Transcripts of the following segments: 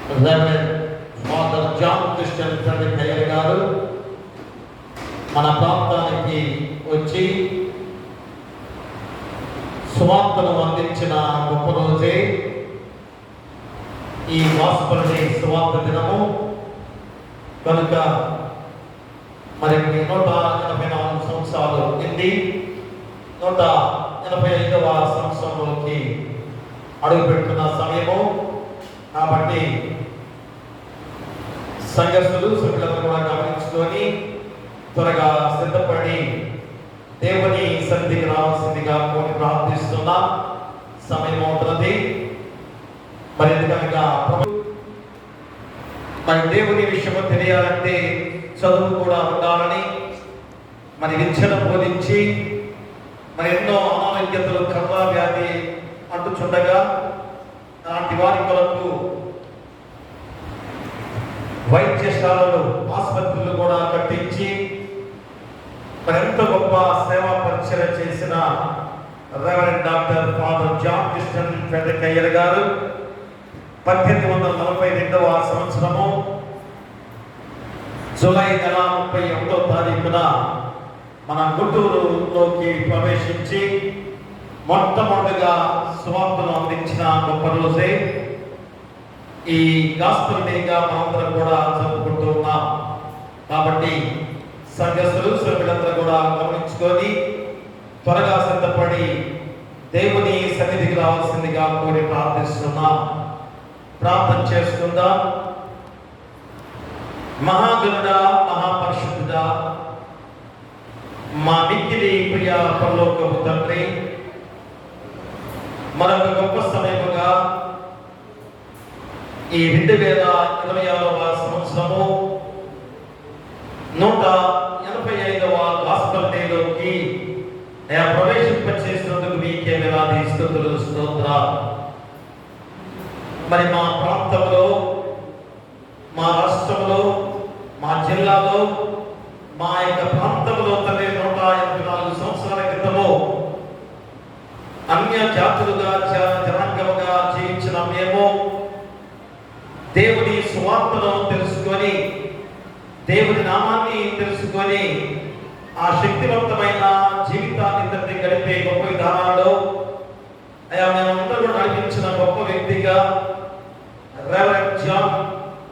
Reverend father John Christian Frederick Heyer గారు మన ప్రాంతానికి వచ్చి సువార్తను అందించిన గొప్ప రోజే ఈ గాస్పెల్ డే సువార్త దినము కనుక మరి 184 సంవత్సరాలు నిండి 185వ సంవత్సరంలోకి అడుగుపెడుతున్న సమయము కాబట్టి సంఘస్థులు సభ్యులందరూ కూడా గమనించుకొని త్వరగా సిద్ధపడి దేవుని సన్నిధికి రావాల్సిందిగా కోరి ప్రార్థిస్తున్నా. సమయం అవుతున్నది. మరి ఎందుకనగా మరి దేవుని విషయము తెలియాలంటే చదువు కూడా ఉండాలని మరి విద్యను బోధించి మరి ఎన్నో అనారోగ్యతలు కర్మ వ్యాధి అంటుచుండగా అలాంటి వారి కొరకు వైద్యశాలలు ఆసుపత్రులు కూడా కట్టించి మరింత గొప్ప సేవా పరిచయం చేసిన reverend doctor father John Christian Frederick Heyer గారు 1842వ సంవత్సరము జూలై నెల 31వ తారీఖున మన గుంటూరులోకి ప్రవేశించి మొట్టమొదటిగా సువార్తను అందించిన గొప్ప రోజే ఈ గాస్పెల్ డేగా మనందరం కూడా జరుపుకుంటూ ఉన్నాం. కాబట్టి సంఘస్థులు సభ్యులందరూ కూడా గమనించుకొని త్వరగా సిద్ధపడి దేవుని సన్నిధికి రావాల్సిందిగా కోరి ప్రార్థిస్తున్నాం. ప్రార్థన చేసుకుందాం. మహాగణుడా, మహాపరిశుద్ధుడా, మా మిక్కిలి ప్రియ పరలోకపు తండ్రి, మరొక గొప్ప సమయముగా ఈ 2026వ సంవత్సరము 185వ గాస్పెల్ డేలోకి ప్రవేశింపచేసినందుకు మీకే వేలాది స్తుతులు స్తోత్రాలు. మరి మా ప్రాంతంలో, మా రాష్ట్రంలో, మా జిల్లాలో, మా యొక్క ప్రాంతంలో తండ్రి 184 సంవత్సరాల క్రితము అన్య జాతులుగా జనాంగముగా జీవించిన మేము దేవుని సువార్తను తెలుసుకొని దేవుని నామాన్ని తెలుసుకొని ఆ శక్తివంతమైన జీవితాన్ని తండ్రి గడిపే గొప్ప విధానాల్లో మేమందరూ నడిపించిన గొప్ప వ్యక్తిగా reverend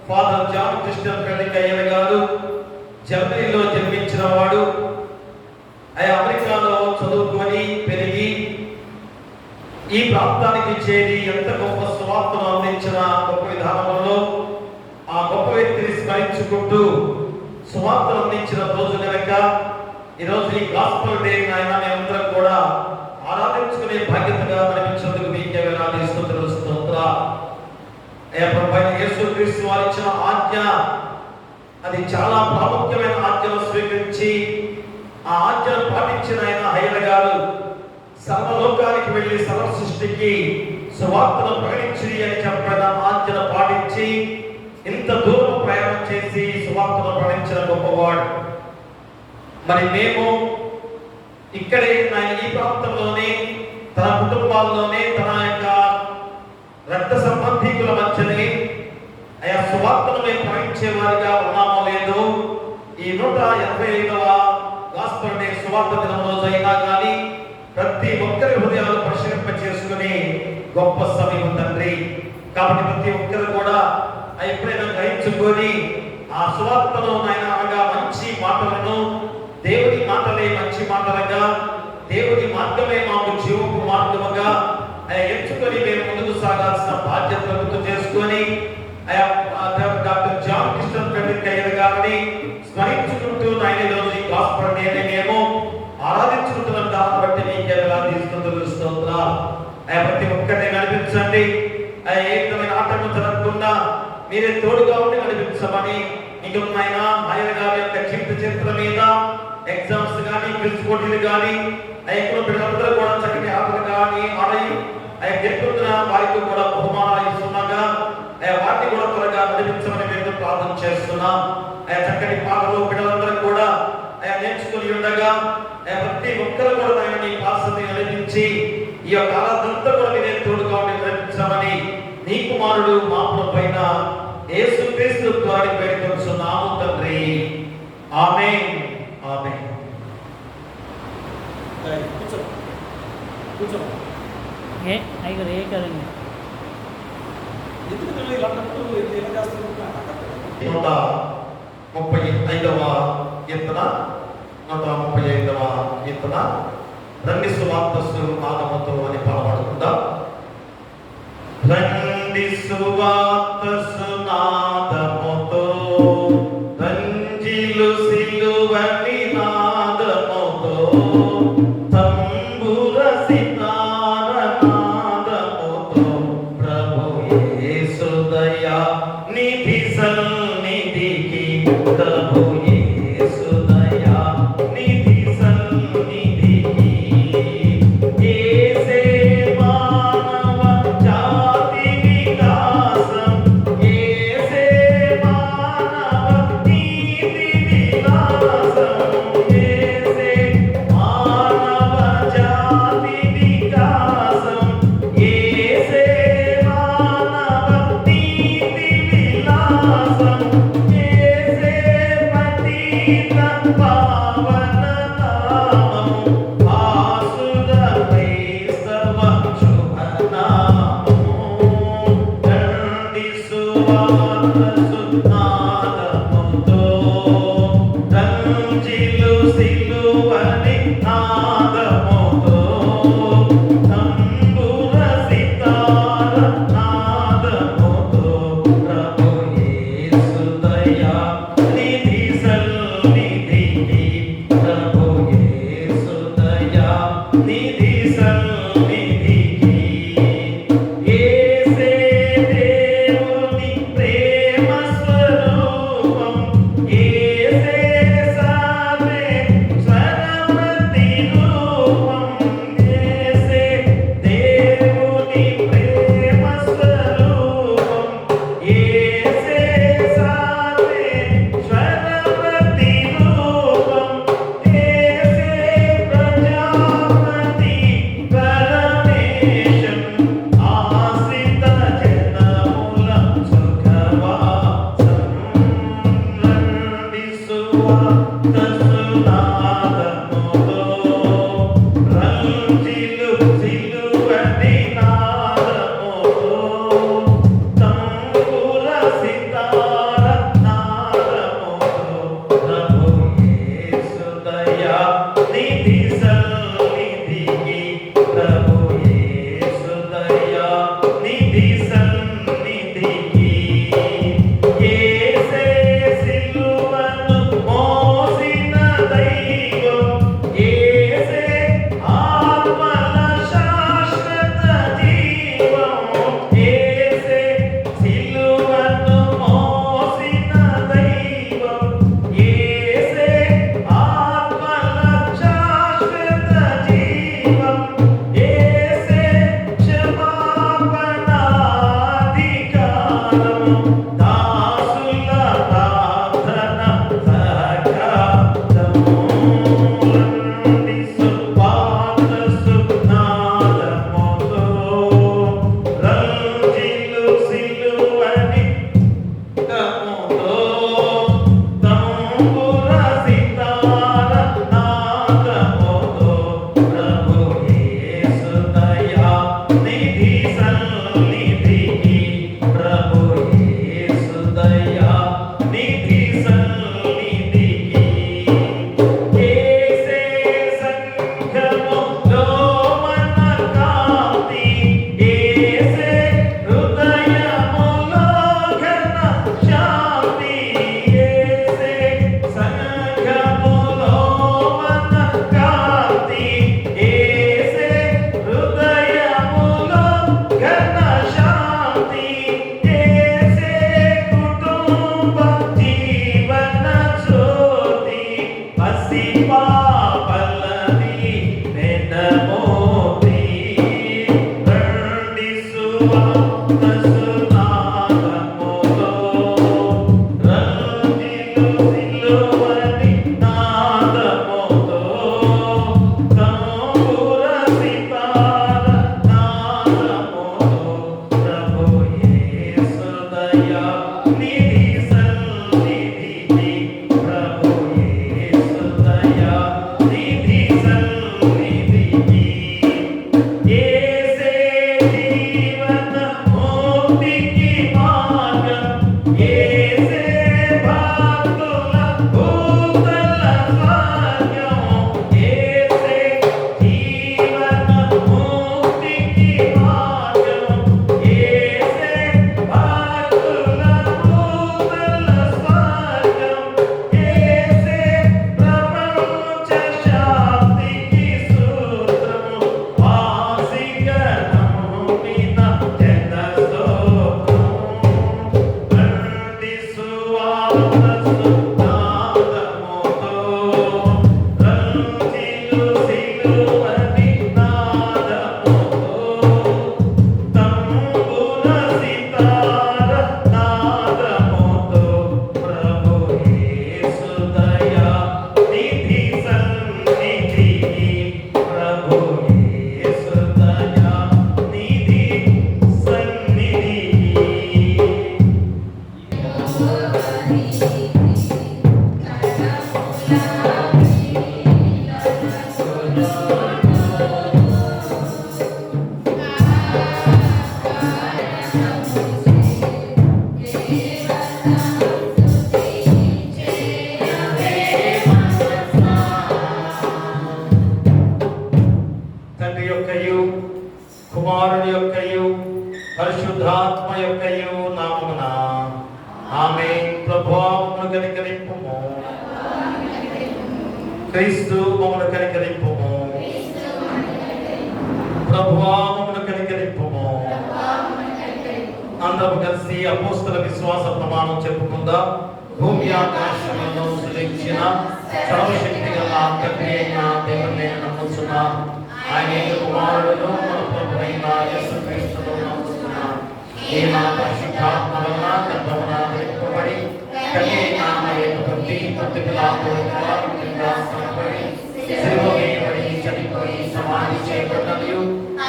father John Christian Frederick Heyer గారు జర్మనీలో జన్మించిన వాడు. అమెరికాలో చదువుకొని పెరిగి ఈ ప్రాంతానికి చేరి ఎంత గొప్ప సువార్తను అందించిన గొప్ప విధానంలో ఆ గొప్ప వ్యక్తిని స్మరించుకుంటూ సువార్తను అందించిన రోజు కనుక ఈరోజు ఈ గాస్పెల్ డే ఆయన మేమందరం కూడా ఆరాధించుకునే బాధ్యతగా నడిపించేందుకు మీకే వేలాది స్తుతులు స్తోత్రాలు. యేసుక్రీస్తు వారు ఇచ్చిన ఆజ్ఞ అది చాలా ప్రాముఖ్యమైన ఆజ్ఞను స్వీకరించి ఆ ఆజ్ఞను పాటించిన ఆయన అయ్యర్ గారు సర్వలోకానికి వెళ్ళి సర్వ సృష్టికి సువార్తను ప్రకటించి అని చెప్పిన ఆజ్ఞను పాటించి ఇంత దూరం ప్రయాణం చేసి సువార్తను ప్రకటించిన గొప్పవాడు. మరి మేము ఇక్కడే ఆయన ఈ ప్రాంతంలోనే తన కుటుంబాల్లోనే తన యొక్క రక్త సంబంధికుల మధ్యనే ఆయా సువార్తను మేము ప్రకటించే వారిగా ఉన్నామో లేదో ఈ 185వ గాస్పెల్ డే సువార్త దినం రోజు అయినా కానీ ప్రతి ఒక్కరి హృదయాలు పరిశీలింప చేసుకుని గొప్ప సమయం తండ్రి. కాబట్టి ప్రతి ఒక్కరు కూడా ఎప్పుడైనా గ్రహించుకొని ఆ సువార్తను ఆయన అనగా మంచి మాటలను దేవుని మాటలే మంచి మాటలుగా దేవుని మార్గమే మాకు జీవపు మార్గముగా ఎంచుకొని మేము ముందుకు సాగాల్సిన బాధ్యతలు గుర్తు చేసుకొని doctor John Christian Frederick Heyer గారిని స్మరించుకుంటూ ఆయన రోజు ఈ గాస్పెల్ డేని మేము ఆరాధించుకుంటున్నాం. దాన్ని బట్టి మీకే వేలాది స్తుతులు స్తోత్రాలు. ప్రతి ఒక్కరిని నడిపించండి. ఏ విధమైన ఆటంకం జరగకుండా మీరే తోడుగా ఉండి నడిపించమని మీకు అయ్యర్ గారి యొక్క జీవిత చరిత్ర మీద ఎగ్జామ్స్ కానీ క్విజ్ పోటీలు కానీ ఎక్కడ పిల్లలందరూ కూడా చక్కటి ఆటలు కానీ ఆడి గెలుపుతున్న వారికి కూడా బహుమానాలు ఇస్తున్నాగా వాటిని కూడా త్వరగా నడిపించమని మేము ప్రార్థన చేస్తున్నాం. చక్కటి పాటలు పిల్లలందరూ కూడా నేర్చుకుని ఉండగా ప్రతి ఒక్కరు కూడా ఆయన నీ పాసని నడిపించి ఈ యొక్క ఆరాధనంతా కూడా మీరే తోడుగా ఉండి నడిపించమని నీ కుమారుడు మా పైన యేసుక్రీస్తు ద్వారా వేడుకొనుచున్నాము తండ్రి. ఆమేన్. ఆమేన్. కూర్చో. ఏ ఐగర్ ఏ కదండి. ఎందుకు ఇలాంటప్పుడు ఏం చేస్తున్నారు? 135వ కీర్తన 135వ కీర్తన రండి సువార్తస్సు నాదముతో అని పాడబడుకుందాం. రండి సువార్తస్సు నాదముతో రంజిలు సిలువని నాదముతో తంబుర సితార నాదముతో ప్రభు యేసు దయా నిధి సన్నిధికి ప్రభు యేసు దయా నిధి సన్నిధికి యేసే మానవ జాతి వికాసం యేసే మానవ నీతి విలాసం యేసే మానవ జాతి వికాసం యేసే మానవ నీతి విలాసం యేసే పతిత పావన నామం ఆసుర క్రైస్తవ శుభ నామం రండి సువార్తసు నాదముతో రంజిలు సిలువని నాదముతో తంబుర సితార నాదముతో ప్రభు యేసు దయా నిధి సన్నిధికి ప్రభు యేసు దయా నిధి సన్నిధికి యేసే దేవుని ప్రేమ స్వరూపం యేసే సారే స్వరమతి రూపం యేసే దేవుని ప్రేమ స్వరూపం యేసే సారే స్వరమతి రూపం యేసే ప్రజాపతి పరమేశం ఆశ్రిత జనముల సుఖవాసం రండి సువార్తసు నాదముతో రంజిలు సిలువని నాదముతో తంబుర సితార నాదముతో ప్రభు యేసు దయా నిధి సన్నిధికి ప్రభు యేసు దయా నిధి సన్నిధికి యేసే సిలువను మోసిన దైవం యేసే ఆత్మల శాశ్వత జీవం యేసే సిలువను మోసిన దైవం యేసే ఆత్మల శాశ్వత జీవం యేసే క్షమాపణాధికారం దాసుల ప్రార్థన సహకారం రండి సువార్తసు నాదముతో రంజిలు సిలువని నాదముతో తంబుర సితార నాదముతో ప్రభు యేసు దయా నిధి సన్నిధికి ప్రభు యేసు దయా నిధి సన్నిధికి యేసే సంఘములో మన కాంతి యేసే హృదయములో ఘన శాంతి యేసే సంఘములో మన కాంతి యేసే హృదయములో ఘన శాంతి యేసే కుటుంబ జీవన జ్యోతి పసి పాపలని వెన్నమోతి రండి సువార్తసు నాదముతో రంజిలు సిలువని నాదముతో తంబుర సితార నాదముతో ప్రభు యేసు దయా పరిశుద్ధాత్మ యొక్కయు నామమున ఆమేన్. ప్రభువా మమ్మల్ని కనికరింపుము. క్రీస్తు మమ్మల్ని కనికరింపుము. ప్రభువా మమ్మల్ని కనికరింపుము. అందరూ కలిసి అపోస్తల విశ్వాస ప్రమాణం చెప్పుకుందాం. భూమి ఆకాశములను సృజించిన సర్వశక్తి గల తండ్రి అయిన దేవుని నేను నమ్ముచున్నాను. ఆయన కుమారుడును మన ప్రభువైన యేసుక్రీస్తును నమ్ముచున్నాను. ఈయన పరిశుద్ధాత్మ వలన గర్భమున ధరింపబడి కన్యక మరియకు పుట్టి పొంతి పిలాతు కింద శ్రమపడి సిలువ వేయబడి చనిపోయి సమాధి చేయబడినదియు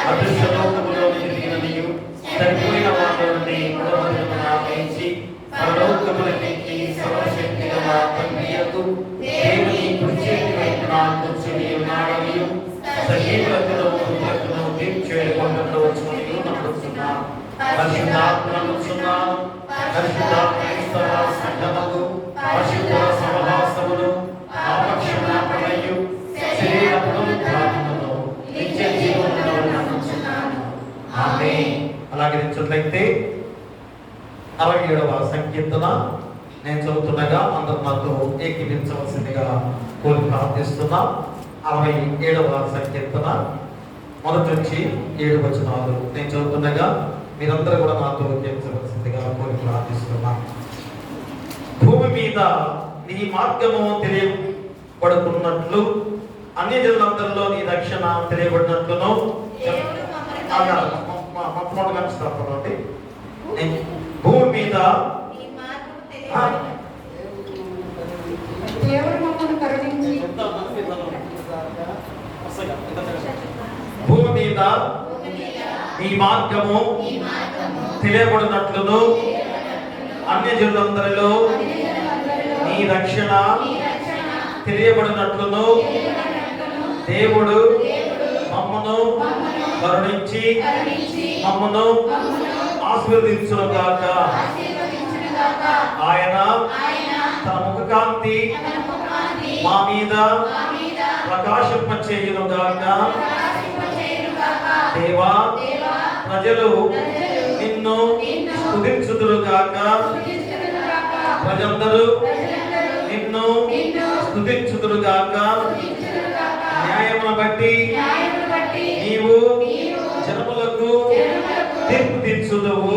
అదృశ్య లోకములోకి తిరిగినదియు చనిపోయిన వారి నుండి మూడవ దినమున లేచి పరలోకములకెక్కి సర్వశక్తి గల తండ్రియగు దేవుని కుడి చేతి వైపున కూర్చుని ఉన్నాడనియు సజీవులకును మృతులకును తీర్పు చేయకుండా వచ్చుననియు నమ్ముచున్నాను. పరిశుద్ధాత్మ నమ్ముచున్నాను. పరిశుద్ధ క్రైస్తవ సంఘమును పరిశుద్ధ సహవాసమును ఆపక్షమున పడయు శరీర పునరుద్ధానమును నిత్య జీవమును నమ్ముచున్నాను. ఆమేన్. అలాగే నిలిచినట్లయితే 67వ సంకీర్తన నేను చదువుతుండగా అందరూ నాతో ఏకీభవించవలసిందిగా కోరి ప్రార్థిస్తున్నా. 67వ సంకీర్తన మొదటి నుంచి 7 వచనాలు నేను చదువుతుండగా మీరందరూ కూడా నాతో ఏకీభవించవలసిందిగా కోరి ప్రార్థిస్తున్నా. భూమి మీద నీ మార్గము తెలియబడుతున్నట్లు అన్ని జనులందరిలో నీ రక్షణ తెలియబడినట్లును మొట్టమొదటి భూమి మీద భూమి మీద నీ మార్గము తెలియబడినట్లును అన్య జనులందరిలో నీ రక్షణ తెలియబడినట్లును దేవుడు మమ్మను కరుణించి మమ్మను ఆశీర్వదించునుగాక. ఆయన తన ముఖకాంతి మా మీద ప్రకాశింపచేయునుగాక. దేవా ప్రజలు నిన్ను స్తుతించుదురుగాక. ప్రజలందరూ నిన్ను స్తుతించుదురుగాక. న్యాయమును బట్టి నీవు జనములకు తీర్పు తీర్చుదువు.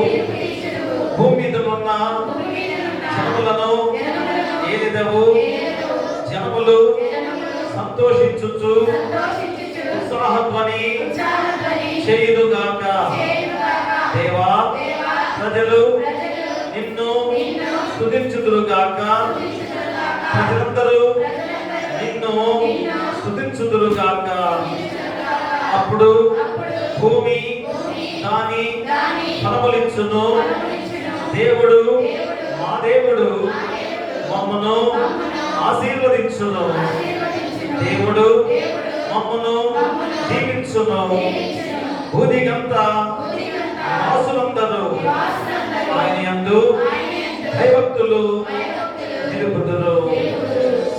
భూమి మీద ఉన్న జనములను ఏలిదవు. జనములు సంతోషించుచు ఉత్సాహధ్వని చేయుదుగాక. దేవా ప్రజలు నిన్ను స్తుతించుదురుగాక. ప్రజలందరూ నిన్ను స్తుతించుదురుగాక. అప్పుడు భూమి దాని ఫలములిచ్చును. దేవుడు మా దేవుడు మమ్మను ఆశీర్వదించును. దేవుడు మమ్మను దీవించును. భూదిగంతా వాసులందరూ ఆయన యందు భయభక్తులు నిలుపుదురు.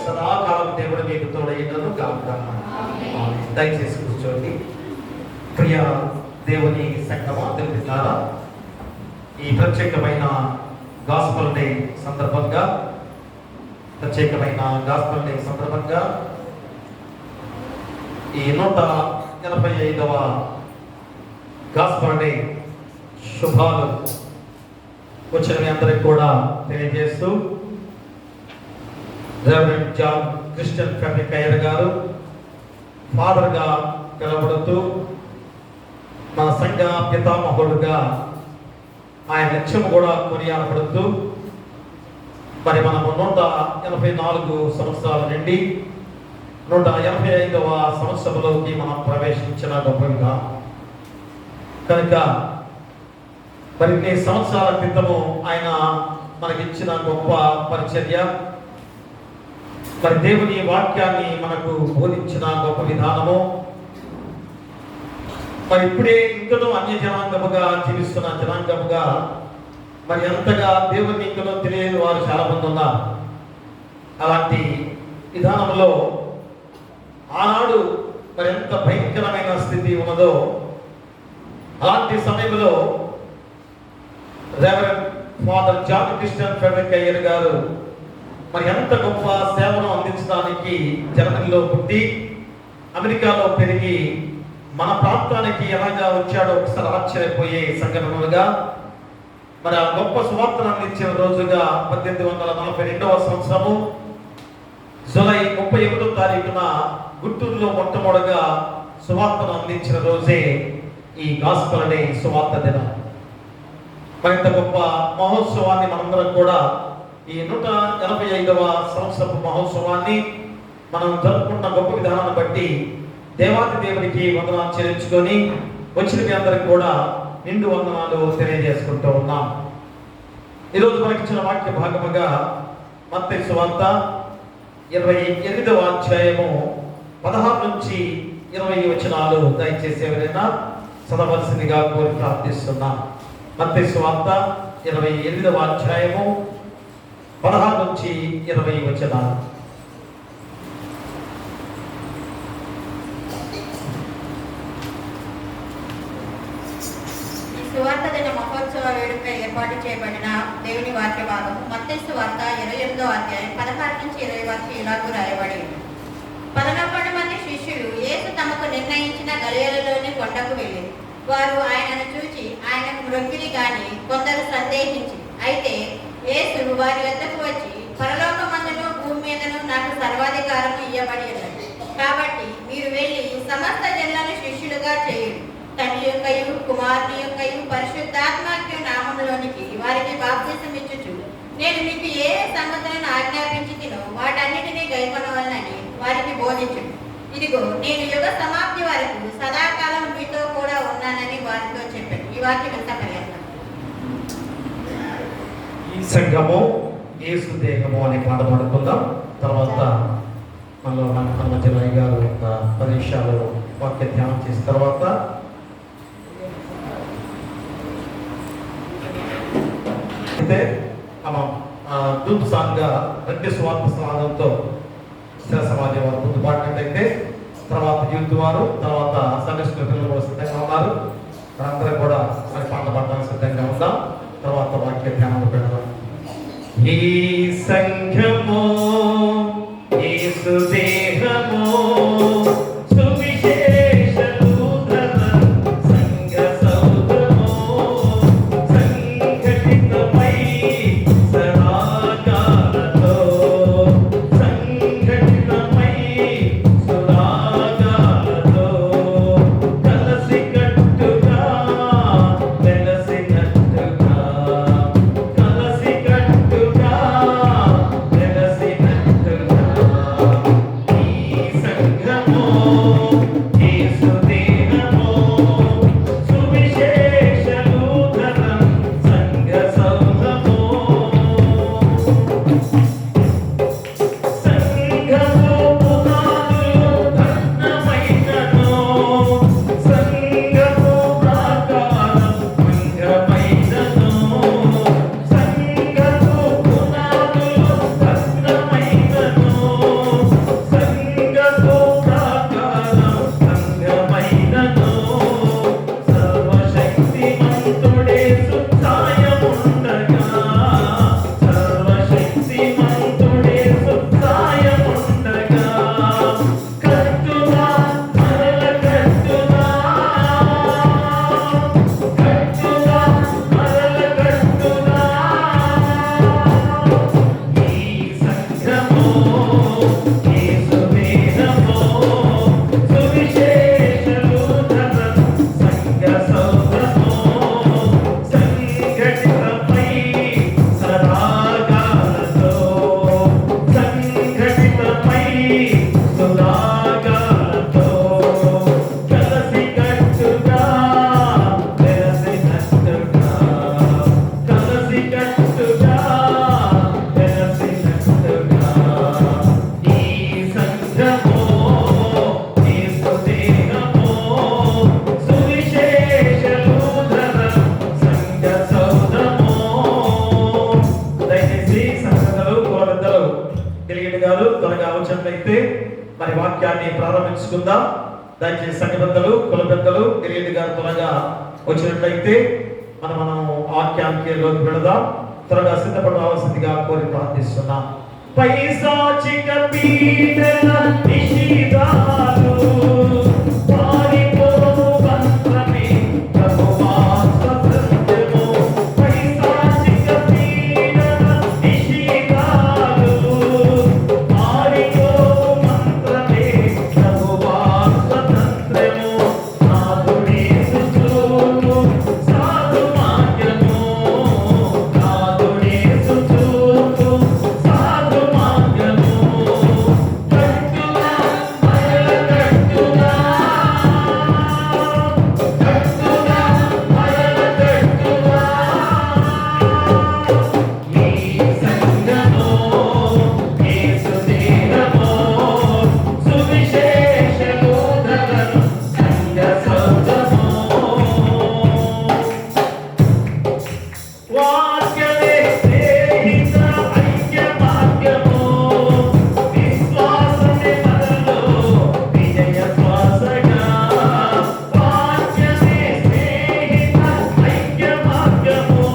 సదాకాలం దేవుడు మీకు తోడైనను గాక. దయచేసి కూర్చోండి. ప్రియ దేవుని సంగమా తెలుపుతారా, ఈ ప్రత్యేకమైన గాస్పల్ డే సందర్భంగా ఈ 185వ గాస్పల్ డే శుభాలు వచ్చిన మీ అందరికి కూడా తెలియజేస్తూ reverend John Christian Frederick Heyer గారు ఫాదర్గా పిలువబడుతూ మన సంఘ పితామహుడుగా ఆయన లక్ష్యం కూడా కొనియాడబడుతూ మరి మనము 184 సంవత్సరాల నుండి 185వ సంవత్సరంలోకి మనం ప్రవేశించిన గొప్పగా కనుక మరి ఇన్ని సంవత్సరాల క్రితము ఆయన మనకిచ్చిన గొప్ప పరిచర్య, మరి దేవుని వాక్యాన్ని మనకు బోధించిన గొప్ప విధానము, మరి ఇప్పుడే ఇంకనూ అన్య జనాంగముగా జీవిస్తున్న జనాంగముగా మరి ఎంతగా దేవుని ఇంకనూ తెలియని వారు చాలా మంది ఉన్నారు. అలాంటి విధానంలో ఆనాడు మరి ఎంత భయంకరమైన స్థితి ఉన్నదో అలాంటి సమయంలో reverend father John Christian Frederick Heyer గారు మరి ఎంత గొప్ప సేవను అందించడానికి జర్మనీలో పుట్టి అమెరికాలో పెరిగి మన ప్రాంతానికి ఎలాగా వచ్చాడో ఒకసారి ఆశ్చర్యపోయే సంఘటనలుగా మరి ఆ గొప్ప సువార్తను అందించిన రోజుగా 1842వ సంవత్సరము జూలై 31వ తారీఖున గుంటూరులో మొట్టమొదటిగా సువార్తను అందించిన రోజే ఈ గాస్పెల్ అనే సువార్త దినం. మరింత గొప్ప మహోత్సవాన్ని మనందరం కూడా ఈ 185వ సంవత్సరపు మహోత్సవాన్ని మనం జరుపుకున్న గొప్ప విధానాన్ని బట్టి దేవాది దేవునికి వందనాలు చెల్లించుకొని వచ్చిన మీ అందరికి కూడా నిండు వందనాలు తెలియజేసుకుంటూ ఉన్నాం. ఈరోజు మనకి ఇచ్చిన వాక్య భాగముగా మత్తయి సువార్త 28వ అధ్యాయము 16 నుంచి 20 వచనాలు దయచేసి ఎవరైనా చదవలసిందిగా కోరి ప్రార్థిస్తున్నాం. మత్తయి సువార్త 28వ అధ్యాయము 16 నుంచి 20 వచనాలు. సువార్త దిన మహోత్సవ వేడుక ఏర్పాటు చేయబడిన దేవుని వాక్య భాగం మత్తయి సువార్త 28వ అధ్యాయం 16 నుంచి 20 వరకు ఇలాగూ రాయబడి ఉంది. 11 మంది శిష్యులు యేసు తమకు నిర్ణయించిన గలిలయలోని కొండకు వెళ్ళి వారు ఆయనను చూచి ఆయనకు మ్రొక్కిరి గాని కొందరు సందేహించి. అయితే యేసు వారి వద్దకు వచ్చి పరలోకమందును భూమి మీదను నాకు సర్వాధికారము ఇయ్యబడి ఉన్నది. కాబట్టి మీరు వెళ్ళి సమస్త జనులను శిష్యులుగా చేయుడు. తండ్రి యొక్కయు కుమారుని యొక్కయు పరిశుద్ధాత్మకు నామములోనికి వారికి బాప్తిసం ఇచ్చుచు నేను మీకు ఏ సంగతులను ఆజ్ఞాపించి తినో వాటన్నిటినీ గైకొనవలనని వారికి బోధించు. ఇదిగో నేను యుగ సమాప్తి వరకు సదాకాలం మీతో కూడా ఉన్నానని వారితో చెప్పాను. ఈ వాక్యం ఎంత పర్యాప్తం. ఈ సంఘము యేసు దేహము అనే పాట పాడుకుందాం. తర్వాత మనలో మన మధ్య గారు ఒక 10 నిమిషాలు వాక్య ధ్యానం చేసిన తర్వాత అయితే మనం దూత్ సాంగ్గా రెండు స్వార్థ సమాజంతో స్థిర సమాజం వారు ముందు పాడినట్టయితే తర్వాత యూత్ వారు తర్వాత సంఘ పిల్లలు కూడా సిద్ధంగా ఉన్నారు. అందరం కూడా మరి పాట పాడడానికి సిద్ధంగా ఉందాం. తర్వాత వాక్య ధ్యానం పెడదాం. ఈ సంఘము యేసు దేహము మరి వాక్యాన్ని ప్రారంభించుకుందాం. దయచేసి సంఘ పెద్దలు కుల పెద్దలు గిరిరెడ్డి గారు త్వరగా వచ్చినట్లయితే మనం వాక్యానికి వెళదాం. త్వరగా సిద్ధపడవలసిందిగా కోరి ప్రార్థిస్తున్నాం. పైశాచిక పీడన నిషిదాలు పారిపోవు మంత్రమే ప్రభువా స్వతంత్రము. పైశాచిక పీడన నిషిదాలు పారిపోవు మంత్రమే ప్రభువా స్వతంత్రము. నాదుడే సుచూలు సాధు మార్గము, నాదుడే సుచూలు సాధు మార్గము. కట్టుగా మరల కట్టుగా, కట్టుగా మరల కట్టుగా, ఈ సంగమో యేసు దేహమో సువిశేష బోధనను సంగ సౌధమో. వాక్యమే స్నేహిత ఐక్య మార్గము, విశ్వాసమే మనలో విజయ శ్వాసగా. వాక్యమే స్నేహిత ఐక్య మార్గము,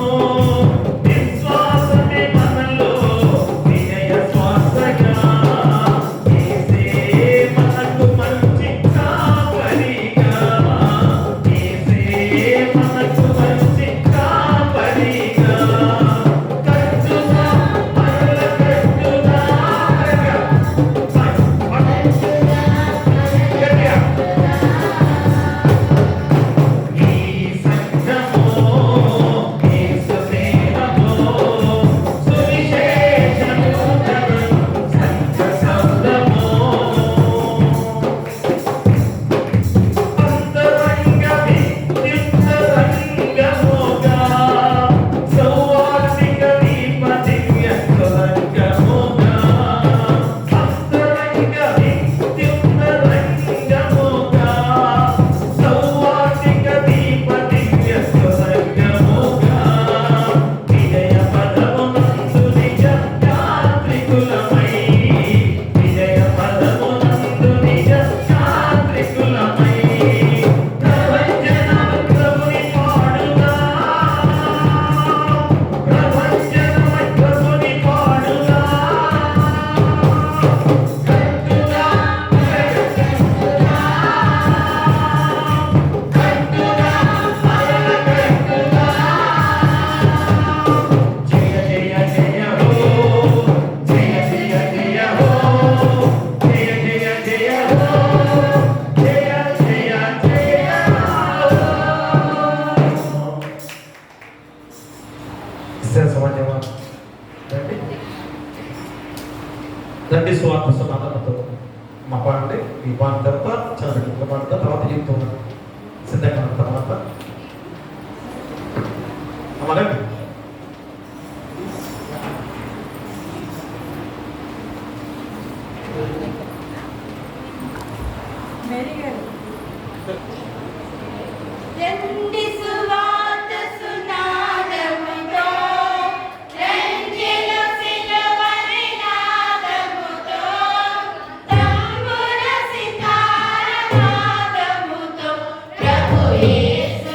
విశ్వాసమే మనలో విజయ శ్వాసగా. యేసే మనకు మంచి కాపరిగా, యేసే మనకు మంచి కాపరిగా. కట్టుగా మరల కట్టుగా, గట్టిగా. ఈ సంఘమో యేసు దేహమో సువిశేష బోధనను సంఘ సౌధమో. అంతరంగ విద్యుత్తరంగముగా, సౌవార్మిక దీప దివ్య స్వరంగముగా. అంతరంగ విద్యుత్తరంగముగా, సౌవార్మిక దీప దివ్య స్వరంగముగా. విజయ పదమునందు నిజ యాత్రికులమై, విజయ పదమునందు నిజ యాత్రికులమై. ప్రభంజనం ప్రభుని పాడుగా, ప్రభంజనమై ప్రభుని పాడుగా. కట్టుగా కట్టుగా మరల కట్టుగా. జయ జయ జయ హో, జయ జయ జయ హో, జయ జయ జయ హో, జయ జయ జయ హో. సమాజమా రండి స్వార్థ సమాధానంతో మా పాడండి. ఈ పాడిన తర్వాత చదవడం పాడిన తర్వాత చెప్తున్నాం. సిద్ధంగా ఉన్న తర్వాత అమ్మరండి. రండి సువార్త సునాదముతో, రంజిల సిలువరి నాదముతో, తంబుర సితార నాదముతో, ప్రభు యేసు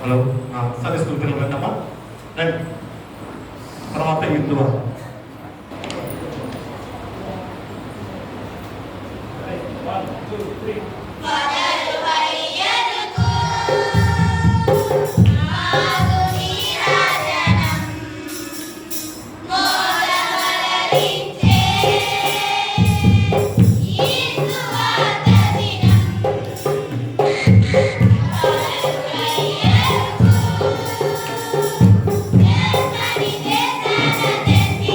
హలో సరే స్కూల్ పిల్లలు వెళ్తామా రండి తర్వాత యుద్ధమా One, two, three. Yeah.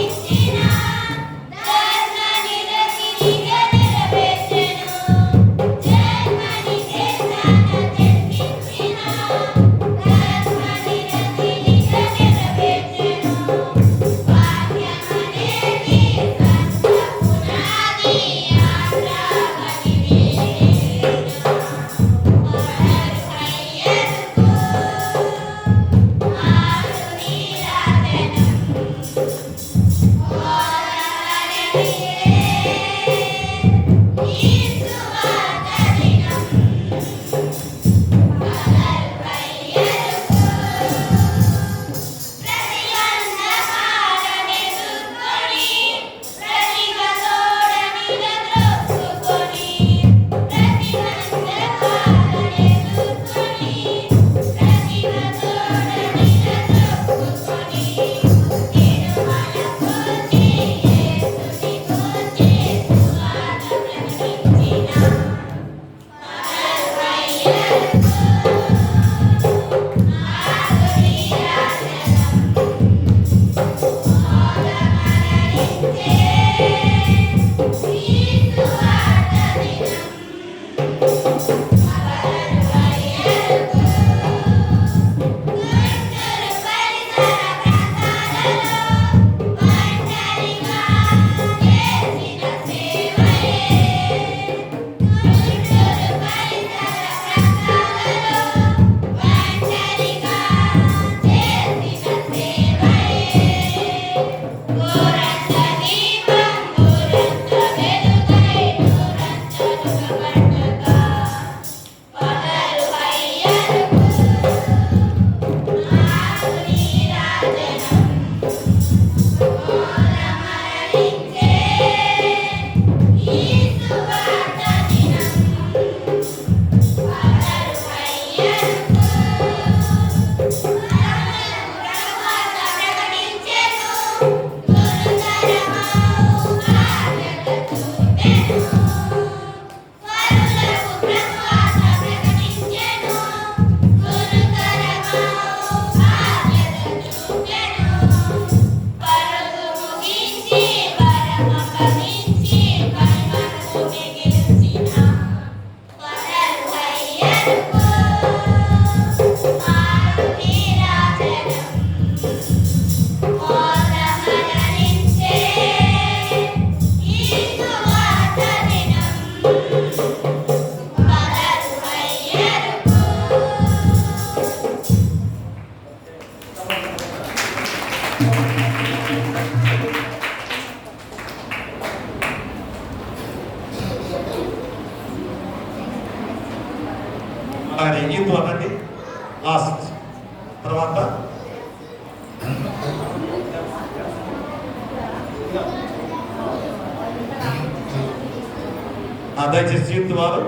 దయచేసి యూత్ వారు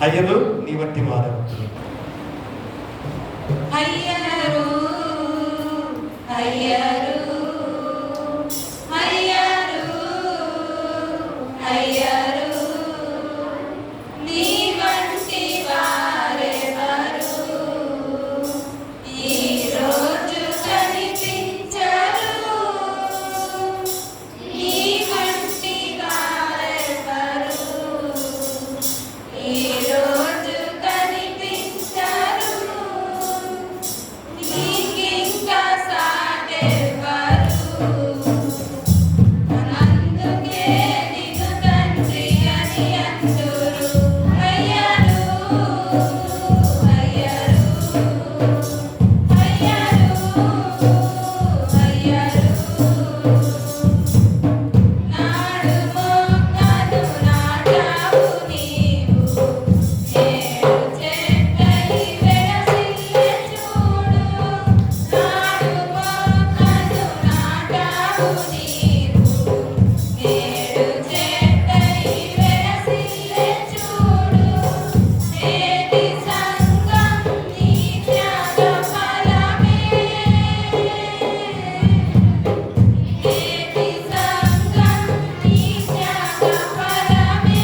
అయ్యలు నీ వంటి వారు అయ్యరు అయ్యరు అయ్యరు అయ్యరు నీ వంటి వారెవరు ఈ రోజు కనిపించరు నీ వంటి వారెవరు ఈ రోజు కనిపించరు నీకింకా సాటెవరు అందుకే నిన్ను తండ్రి అని అందురు అయ్యరు అయ్యరు అయ్యరు అయ్యరు నాడు మొక్కను నాటావు నీవు నేడు చెట్టై వెలసిల్లె చూడు నాడు మొక్కను నాటావు నీవు నేడు చెట్టై వెలసిల్లె చూడు నేటి సంఘం నీ త్యాగ ఫలమే నేటి సంఘం నీ త్యాగ ఫలమే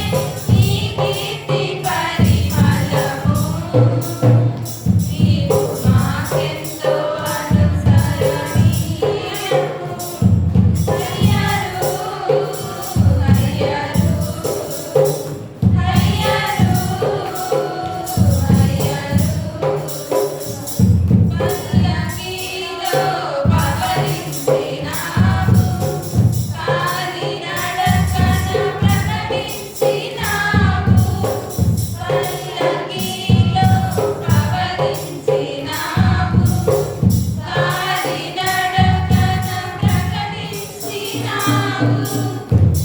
నీ కీర్తి పరిమళము నీవు మాకెంతో అనుసరణీయము అయ్యరు అయ్యరు పల్లకీలో పవళించినావు కాలినడకన ప్రకటించినావు పల్లకీలో పవళించినావు కాలినడకన ప్రకటించినావు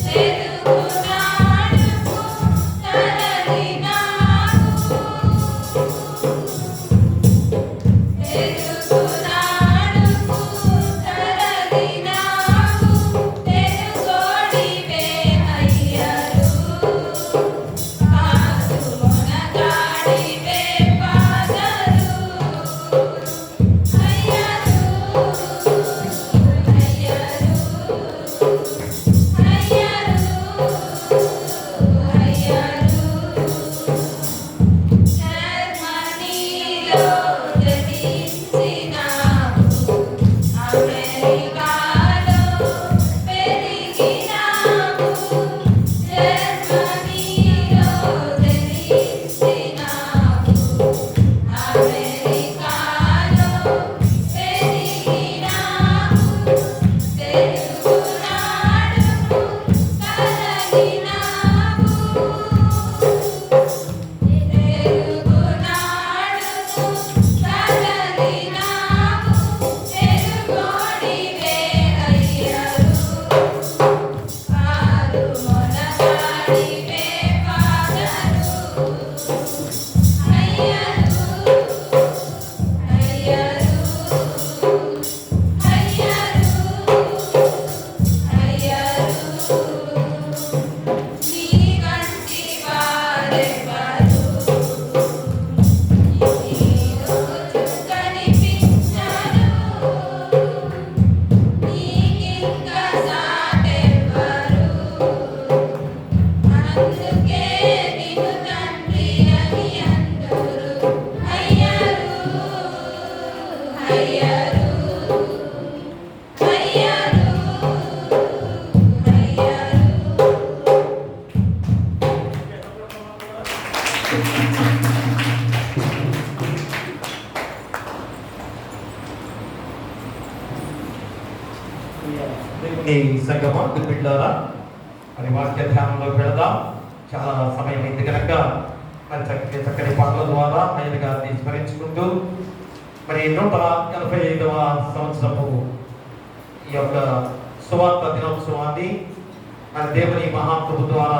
తెలుగునాడుకు తరలినావు తెలుగునాడుకు తరలినావు తెలుగోడివే అయ్యరు పాసుమొనగాడివే పాదరు అయ్యరు అయ్యరు అయ్యరు జర్మనీలో జనించినావు అమెరికాలో పెరిగినావు జర్మనీలో జనించినావు అమెరికాలో పెరిగినావు తెలుగునాడుకు కదలినావు తెలుగునాడుకు కదలినావు తెలుగోడివే అయ్యరు పాలుమొనగాడివే పాదరు అయ్యరు అయ్యరు అయ్యరు నీ వంటి వారెవరు ఈ రోజు కనిపించరు నీకింకా సాటెవరు అందుకే నిన్ను తండ్రి అని అందురు అయ్యరు అయ్యరు అయ్యరు అయ్యరు దేవుని సంగమా బిడ్డలారా మరి వాక్య ధ్యానంలోకి వెళదాం. చాలా సమయం అయింది కనుక మరి చక్కని పాటల ద్వారా ఆయన గారిని స్మరించుకుంటూ మరి 185వ సంవత్సరపు ఈ యొక్క సువార్త దినోత్సవాన్ని మరి దేవుని మహాప్రభు ద్వారా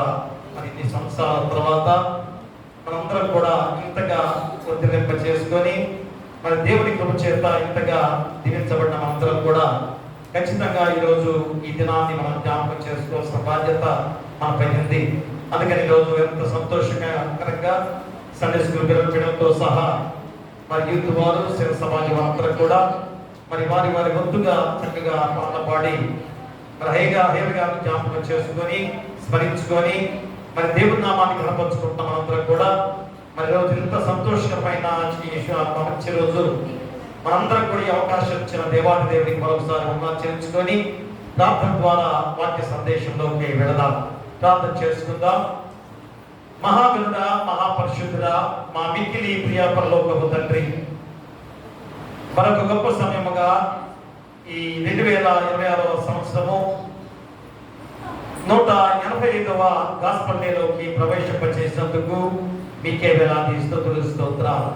మరి ఇన్ని సంవత్సరాల తర్వాత మనందరం కూడా ఇంతగా వర్తింప చేసుకొని మరి దేవుని కృప చేత ఇంతగా దీవించబడిన మనందరం కూడా ఖచ్చితంగా ఈరోజు ఈ దినాన్ని మనం జ్ఞాపకం చేసుకోవాల్సిన బాధ్యత మనపై ఉంది. అందుకని ఈరోజు ఎంత సంతోషకరంగా సండే స్కూల్ పిల్లలతో సహా మరి యూత్ వారు సేవ సమాజం అందరూ కూడా మరి వారి వారి వంతుగా చక్కగా పాటలు పాడి మరి హేగా జ్ఞాపకం చేసుకొని స్మరించుకొని మరి దేవుని నామాన్ని కనపరుచుకుంటున్న మనందరం కూడా మరి రోజు ఇంత సంతోషకరమైన మంచి రోజు మనందరం కూడా ఈ అవకాశం ఇచ్చిన దేవాది దేవుడికి మరొకసారి చెల్లించుకొని ప్రార్థన ద్వారా వాక్య సందేశంలోకి వెళదాం. ప్రార్థన చేసుకుందాం. మహాగణుడా, మహాపరిశుద్ధుడా, మా మిక్కిలి ప్రియ పరలోకపు తండ్రి, మరొక గొప్ప సమయముగా ఈ 2026వ సంవత్సరము 185వ గాస్పల్ డేలోకి ప్రవేశింపచేసినందుకు మీకే వేలాది స్తుతులు స్తోత్రాలు.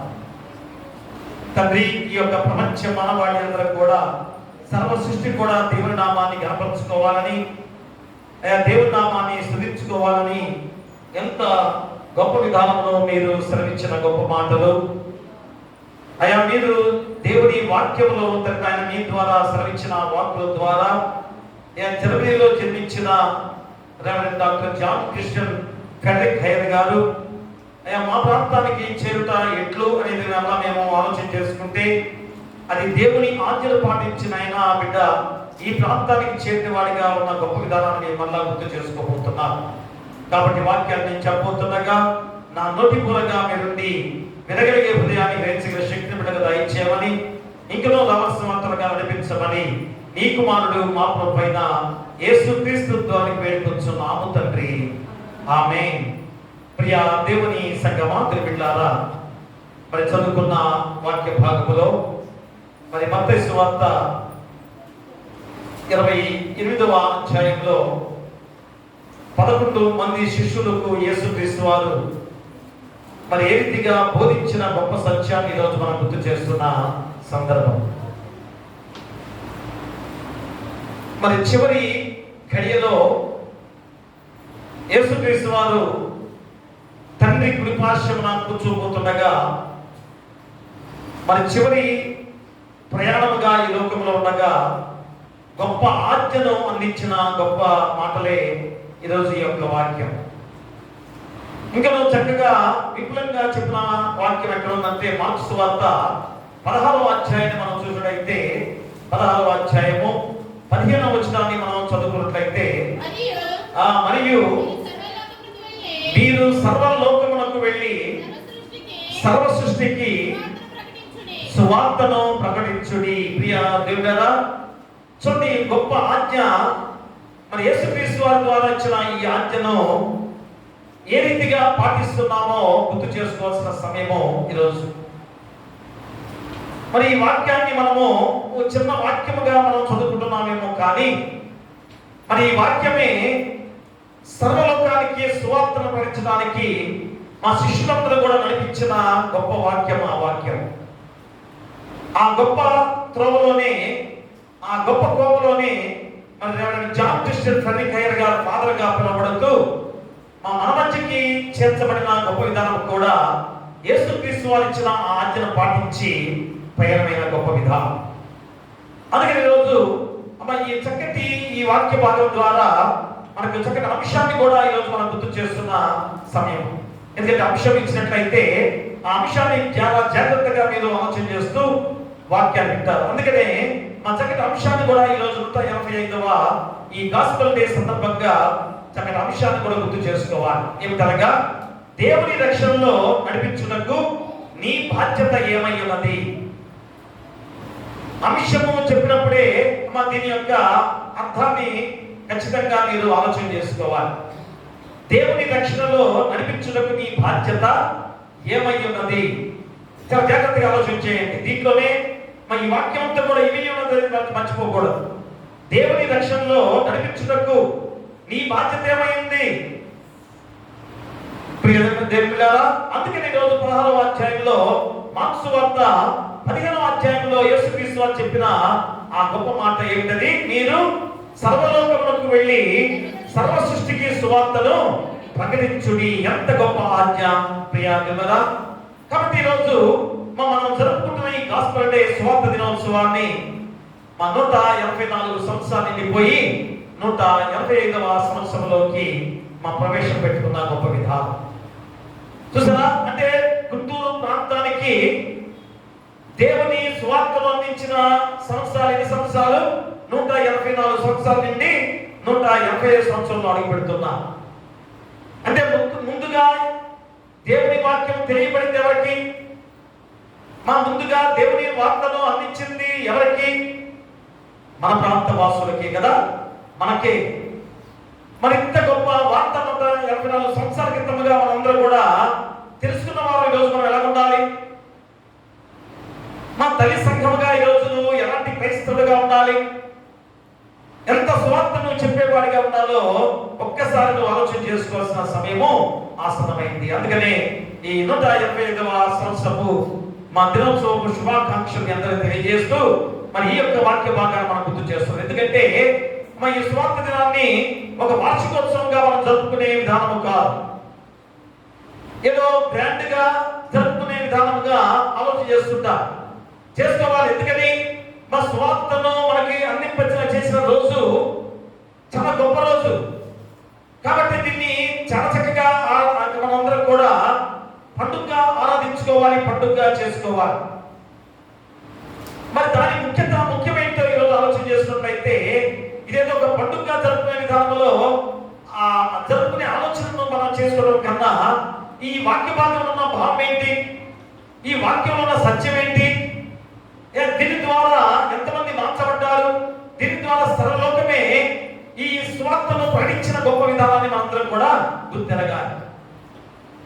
తండ్రి, ఈ యొక్క ప్రపంచ మానవాళి అందరూ కూడా సర్వ సృష్టి కూడా దేవుని నామాన్ని కనపరుచుకోవాలని, దేవుని నామాన్ని స్తుతించుకోవాలని ఎంత గొప్ప విధానంలో మీరు శ్రమించిన గొప్ప మాటలు అయా, మీరు దేవుని వాక్యంలో ఆయన మీ ద్వారా శ్రమించిన వాక్కుల ద్వారా జర్మనీలో జన్మించిన reverend doctor John Christian Frederick Heyer గారు అయ్యా మా ప్రాంతానికి చేరుట ఎట్లు అనేది మేము ఆలోచన చేసుకుంటే అది దేవుని ఆజ్ఞలు పాటించిన ఆయన బిడ్డ ఈ ప్రాంతానికి చేరిన వాడిగా ఉన్న గొప్ప విధానాన్ని మళ్ళా గుర్తు చేసుకోబోతున్నాను. కాబట్టి వాక్యాన్ని చెప్పబోతుండగా నా నోటి పూర్వగా మీరుండి వినగలిగే హృదయాన్ని గ్రహించగల శక్తిని బిడ్డగా దయచేయమని, ఇంకనో రావాల్సినంతగా నడిపించమని నీ కుమారుడు మా ప్రభువైన యేసుక్రీస్తు ద్వారా వేడుకొంచున్నాము తండ్రి. ఆమేన్. ప్రియ దేవుని సంగమా బిడ్డలారా, మరి చదువుకున్న వాక్య భాగములో మరి మత్తయి సువార్త 28వ అధ్యాయంలో 11 మంది శిష్యులకు యేసుక్రీస్తు వారు మరి ఏ రీతిగా బోధించిన గొప్ప సత్యాన్ని ఈరోజు మనం గుర్తు చేస్తున్న సందర్భం. మరి చివరి ఘడియలో యేసుక్రీస్తు వారు తండ్రి కృపాశ్రమణ కూర్చోబోతుండగా మరి చివరి ప్రయాణముగా ఈ లోకంలో ఉండగా గొప్ప ఆజ్ఞను అందించిన గొప్ప మాటలే ఈరోజు ఈ యొక్క వాక్యం. ఇంకా చక్కగా విపులంగా చెప్పిన వాక్యం ఎక్కడ ఉందంటే మార్కు సువార్త 16వ అధ్యాయాన్ని మనం చూసినట్లయితే 16వ అధ్యాయము 15వ వచనాన్ని మనం చదువుకున్నట్లయితే మరియు మీరు సర్వలోకమునకు వెళ్ళి సర్వ సృష్టికి సువార్తను ప్రకటించుడి. ప్రియ దేవుడారా, చూడండి గొప్ప ఆజ్ఞ మరి యేసుక్రీస్తు వారి ద్వారా ఇచ్చిన ఈ ఆజ్ఞను ఏ రీతిగా పాటిస్తున్నామో గుర్తు చేసుకోవాల్సిన సమయము ఈరోజు. మరి ఈ వాక్యాన్ని మనము చిన్న వాక్యముగా మనం చదువుకుంటున్నామేమో కానీ మరి ఈ వాక్యమే సర్వలోకానికి సువార్తను ప్రకటించడానికి మా శిష్యులందరూ కూడా నడిపించిన గొప్ప వాక్యం. ఆ వాక్యం ఆ గొప్ప త్రోవలోనే ఆ గొప్ప కోవలోనే మరి reverend John Christian Frederick Heyer గారు ఫాదర్గా పిలువబడుతూ మా మనమధ్యకి చేర్చబడిన గొప్ప విధానం కూడా యేసుక్రీస్తు వారు ఇచ్చిన ఆ ఆజ్ఞను పాటించి ప్రయాణమైన గొప్ప విధానం. అందుకని ఈరోజు ఈ చక్కటి ఈ వాక్య భాగం ద్వారా మనకు చక్కటి అంశాన్ని కూడా ఈరోజు మనం గుర్తు చేస్తున్న సమయం. ఎందుకంటే అంశం ఇచ్చినట్లయితే ఆ అంశాన్ని చాలా జాగ్రత్తగా మీరు ఆలోచన చేస్తూ వాక్యాన్ని వింటారు. అందుకనే మా చక్కటి అంశాన్ని కూడా ఈరోజు 185వ ఈ గాస్పెల్ డే సందర్భంగా చక్కటి అంశాన్ని కూడా గుర్తు చేసుకోవాలి. ఏమిటనగా దేవుని రక్షణలో నడిపించుటకు నీ బాధ్యత ఏమై ఉన్నది. అంశము చెప్పినప్పుడే దీని యొక్క అర్థాన్ని ఖచ్చితంగా మీరు ఆలోచన చేసుకోవాలి. దేవుని రక్షణలో నడిపించుటకు నీ బాధ్యత ఏమై ఉన్నది. చాలా జాగ్రత్తగా ఆలోచన చేయండి. దీంట్లోనే ఈ వాక్యం అంతా కూడా ఇవి ఉన్నది మర్చిపోకూడదు. దేవుని రక్షణలో నడిపించుటకు నీ బాధ్యత ఏమైంది ప్రియదేవులారా. అందుకని ఈరోజు 16వ అధ్యాయంలో మార్కు సువార్త 15వ అధ్యాయంలో యేసుక్రీస్తు వారు చెప్పిన ఆ గొప్ప మాట ఏమిటది? మీరు సర్వలోకమునకు వెళ్ళి సర్వ సృష్టికి సువార్తను ప్రకటించుడి. ఎంత గొప్ప ఆజ్ఞ ప్రియదేవులారా. కాబట్టి ఈరోజు మనం జరుపుకుంటున్న ఈ గాస్పెల్ డే సువార్త దినోత్సవాన్ని మా 184 సంవత్సరాలు నిండిపోయి 185వ సంవత్సరంలోకి మా ప్రవేశం పెట్టుకున్న గొప్ప విధానం చూసారా. అంటే గుంటూరు ప్రాంతానికి దేవుని సువార్తను అందించిన సంవత్సరాలు ఎన్ని సంవత్సరాలు? 184 సంవత్సరాల నుండి 185 సంవత్సరంలో అడుగు పెడుతున్నా. అంటే ముందుగా దేవుని వాక్యం తెలియబడింది ఎవరికి? ముందుగా దేవుని వార్తను అందించింది ఎవరికి? మన ప్రాంత వాసులకి కదా, మనకి. మరి ఇంత గొప్ప వార్త 184 సంవత్సరాల క్రితముగా మనందరూ కూడా తెలుసుకున్న వారు ఈరోజు మనం ఎలా ఉండాలి? మా తల్లి సంఘముగా ఈరోజు నువ్వు ఎలాంటి క్రైస్తవుడిగా ఉండాలి? ఎంత సువార్తను చెప్పేవాడిగా ఉండాలో ఒక్కసారి నువ్వు ఆలోచన చేసుకోవాల్సిన సమయము ఆసన్నమైంది. అందుకనే ఈ 185వ సంవత్సరపు మా దినోత్సవపు శుభాకాంక్షలు అందరికీ తెలియజేస్తూ మరి ఈ యొక్క వాక్య భాగాన్ని మనం గుర్తు చేస్తున్నాం. ఎందుకంటే ఈ సువార్త దినాన్ని ఒక వార్షికోత్సవంగా మనం జరుపుకునే విధానము కాదు, ఏదో గ్రాండ్ గా జరుపుకునే విధానముగా ఆలోచన చేసుకోవాలి. ఎందుకని మా సువార్తను మనకి అందింపచేసిన చేసిన రోజు చాలా గొప్ప రోజు కాబట్టి దీన్ని చాలా చక్కగా మనందరం కూడా పండుగ ఆరాధించుకోవాలి, పండుగ చేసుకోవాలి. మరి దాని ముఖ్యమేంటో ఈరోజు ఆలోచన చేస్తున్నట్లయితే ఇదేదో ఒక పండుగ జరుపుకునే విధానంలో జరుపుకునే ఆలోచనను మనం చేసుకోవడం కన్నా ఈ వాక్య భాగంలో ఉన్న భావం ఏంటి, ఈ వాక్యంలో ఉన్న సత్యం ఏంటి, దీని ద్వారా ఎంతమంది మార్చబడ్డారు, దీని ద్వారా సర్వలోకమే ఈ సువార్తను ప్రకటించిన గొప్ప విధానాన్ని మనందరం కూడా గుర్తెరగాలి.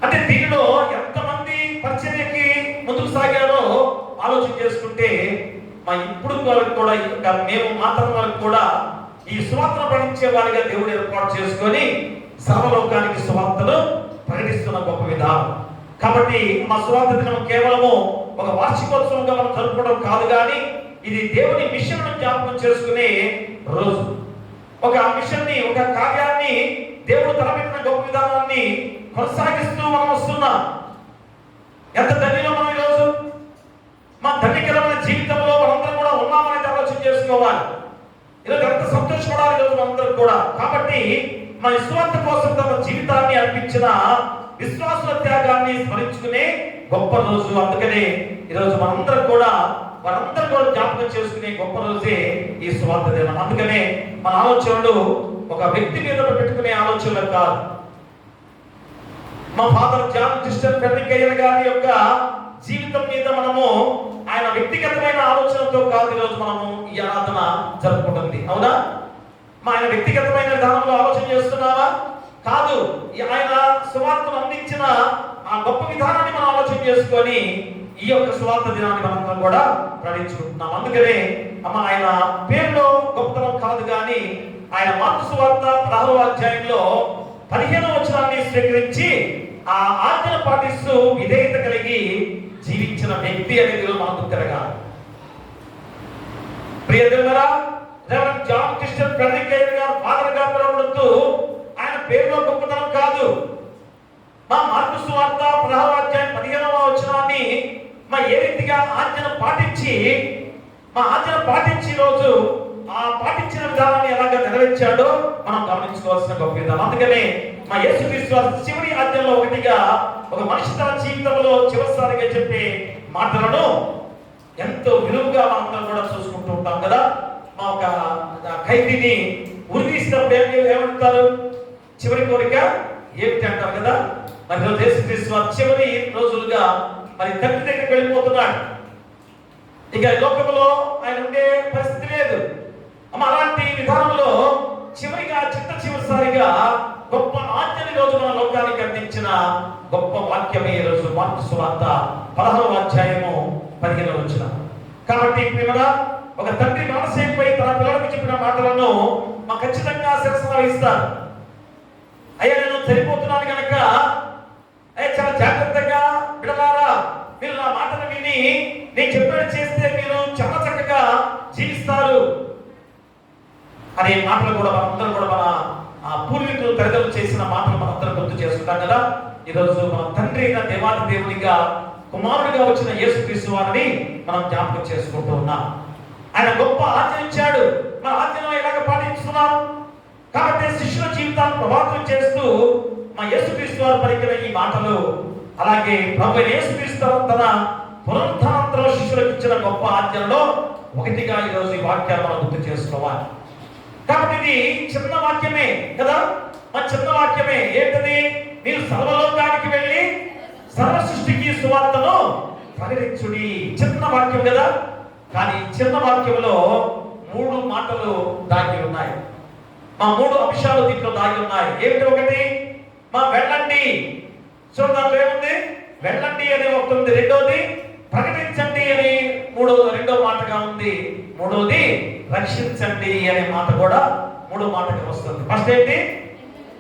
అంటే దీనిలో ఎంతమంది పరిచర్యకి ముందుకు సాగారో ఆలోచన చేసుకుంటే ఇప్పుడు వాళ్ళకి కూడా ఇంకా మేము మాత్రం వాళ్ళకి కూడా ఈ సువార్తను ప్రకటించే వారిగా దేవుడు ఏర్పాటు చేసుకొని సర్వలోకానికి సువార్తను ప్రకటిస్తున్న గొప్ప విధానం. కాబట్టి మా సువార్త దినం కేవలము ఒక వార్షికోత్సవంగా మనం జరుపుకోవడం కాదు, కానీ ఇది దేవుని మిషన్ జ్ఞాపకం చేసుకునే రోజు. ఒక మిషన్ ని, ఒక కార్యాన్ని దేవుడు తలపెట్టిన గొప్ప విధానాన్ని కొనసాగిస్తూ మనం వస్తున్నాం. ఎంత ధన్యులు మనం ఈరోజు మా ధన్యకరమైన జీవితంలో మనందరం కూడా ఉన్నామనేది ఆలోచన చేసుకోవాలి. ఈరోజు ఎంత సంతోషపడాలి ఈరోజు మనందరం కూడా. కాబట్టి మా విశ్వాస కోసం తమ జీవితాన్ని అర్పించిన విశ్వాసుల త్యాగాన్ని స్మరించుకునే గొప్ప రోజు. అందుకనే ఈరోజు మనందరం కూడా జ్ఞాపకం చేసుకునే గొప్ప రోజే ఈ సువార్త దినం. అందుకనే మన ఆలోచనలు ఒక వ్యక్తి మీద పెట్టుకునే ఆలోచనలు కాదు. మా ఫాదర్ జాన్ క్రిస్టియన్ ఫెర్నికయ్య గారి యొక్క జీవితం మీద మనము ఆయన వ్యక్తిగతమైన ఆలోచనతో కాదు ఈరోజు మనము ఈ ఆరాధన జరుపుకుంటుంది, అవునా? ఆయన వ్యక్తిగతమైన విధానంలో ఆలోచన చేస్తున్నావా? కాదు, ఆయన సువార్తను అందించిన ఆ గొప్ప విధానాన్ని మనం ఆలోచన చేసుకొని ఈ యొక్క సువార్త దినాన్ని మనం కూడా ప్రకటించుకుంటున్నాం. అందుకనే ఆయన పేరులో గొప్పతనం కాదు, కానీ ఆయన మార్కు సువార్త 16వ అధ్యాయంలో 15వ వచనాన్ని స్వీకరించి ఆ ఆజ్ఞను పాటిస్తూ విధేయత కలిగి జీవించిన వ్యక్తి అనేది మనకు తిరగాలి. ప్రియదేవులారా, రెవరెండ్ జాన్ క్రిస్టియన్ ఫెర్నికయ్య గారు ఫాదర్ గా పిలువబడుతూ ఆయన పేరులో గొప్పతనం కాదు. మా మార్కు సువార్త 16వ అధ్యాయం 15వ వచనాన్ని ఏ రీతిగా ఆజ్ఞను పాటించి రోజు ఆ పాటించిన విధానాన్ని ఎలాగ నెరవేర్చాడో మనం గమనించుకోవాల్సిన గొప్ప విధానం. అందుకనే మా యేసుక్రీస్తు చివరి ఆజ్ఞలో ఒకటిగా ఒక మనిషి తన జీవితంలో చివరిసారిగా చెప్పే మాటలను ఎంతో విలువగా మనం కూడా చూసుకుంటూ ఉంటాం కదా. మా ఒక ఖైదీని ఉరిదీసినప్పుడు ఏమంటారు? చివరి కోరిక ఏమిటి అంటారు కదా. మరి యేసుక్రీస్తు చివరి రోజులుగా తండ్రి దగ్గరికి వెళ్ళిపోతున్నాడు. ఇక లోకంలో ఆయన ఉండే పరిస్థితి లేదు. అలాంటి విధానంలో చివరిగా చివరిసారిగా గొప్ప ఆజ్ఞని రోజు మన లోకానికి అందించిన గొప్ప వాక్యమే ఈ రోజు మార్కు సువార్త 16వ అధ్యాయము 15వ వచనం. కాబట్టి ప్రియముగా ఒక తండ్రి మనసేపై తన పిల్లలకు చెప్పిన మాటలను ఖచ్చితంగా శిరస్సున వహిస్తారు. అయ్యా, నేను చనిపోతున్నాను కనుక చాలా జాగ్రత్తగా విడలారా, మీరు నా మాటను విని నేను చెప్పేది చేస్తే మీరు చాలా చక్కగా జీవిస్తారు అనే మాటలు కూడా మనందరం కూడా మన పూర్వీకులు తల్లిదండ్రులు చేసిన మాటలు మనందరం గుర్తు చేసుకుంటాం కదా. ఈరోజు మన తండ్రి అయిన దేవాది దేవునిగా కుమారుడిగా వచ్చిన యేసుక్రీస్తు వారిని మనం జ్ఞాపకం చేసుకుంటూ ఉన్నాం. ఆయన గొప్ప ఆజ్ఞ ఆచరించాడు, మన ఆజ్ఞను ఎలాగ పాటిస్తున్నాం. కాబట్టి శిష్యుల జీవితాన్ని ప్రభావితం చేస్తూ మా యేసుక్రీస్తు వారు పలికిన ఈ మాటలు, అలాగే ప్రభు యేసుక్రీస్తు తన పునరుత్థానంతరం శిష్యులకు ఇచ్చిన గొప్ప ఆజ్ఞలలో ఒకటిగా ఈరోజు ఈ వాక్యాన్ని మనం గుర్తు చేసుకోవాలి. కాబట్టి ఇది చిన్న వాక్యమే కదా, మన చిన్న వాక్యమే. ఏంటది? మీరు సర్వలోకానికి వెళ్ళి సర్వ సృష్టికి సువార్తను ప్రకటించుడి. చిన్న వాక్యం కదా, కానీ చిన్న వాక్యంలో 3 మాటలు దాగి ఉన్నాయి. మా 3 అంశాలు దీంట్లో దాగి ఉన్నాయి. ఏమిటి? ఒకటి, మా వెళ్ళండి. చూడండి ఏముంది? వెళ్ళండి అని ఒకటి ఉంది. రెండోది ప్రకటించండి అని రెండో మాటగా ఉంది. మూడోది రక్షించండి అనే మాట కూడా 3వ మాటగా వస్తుంది. ఫస్ట్ ఏంటి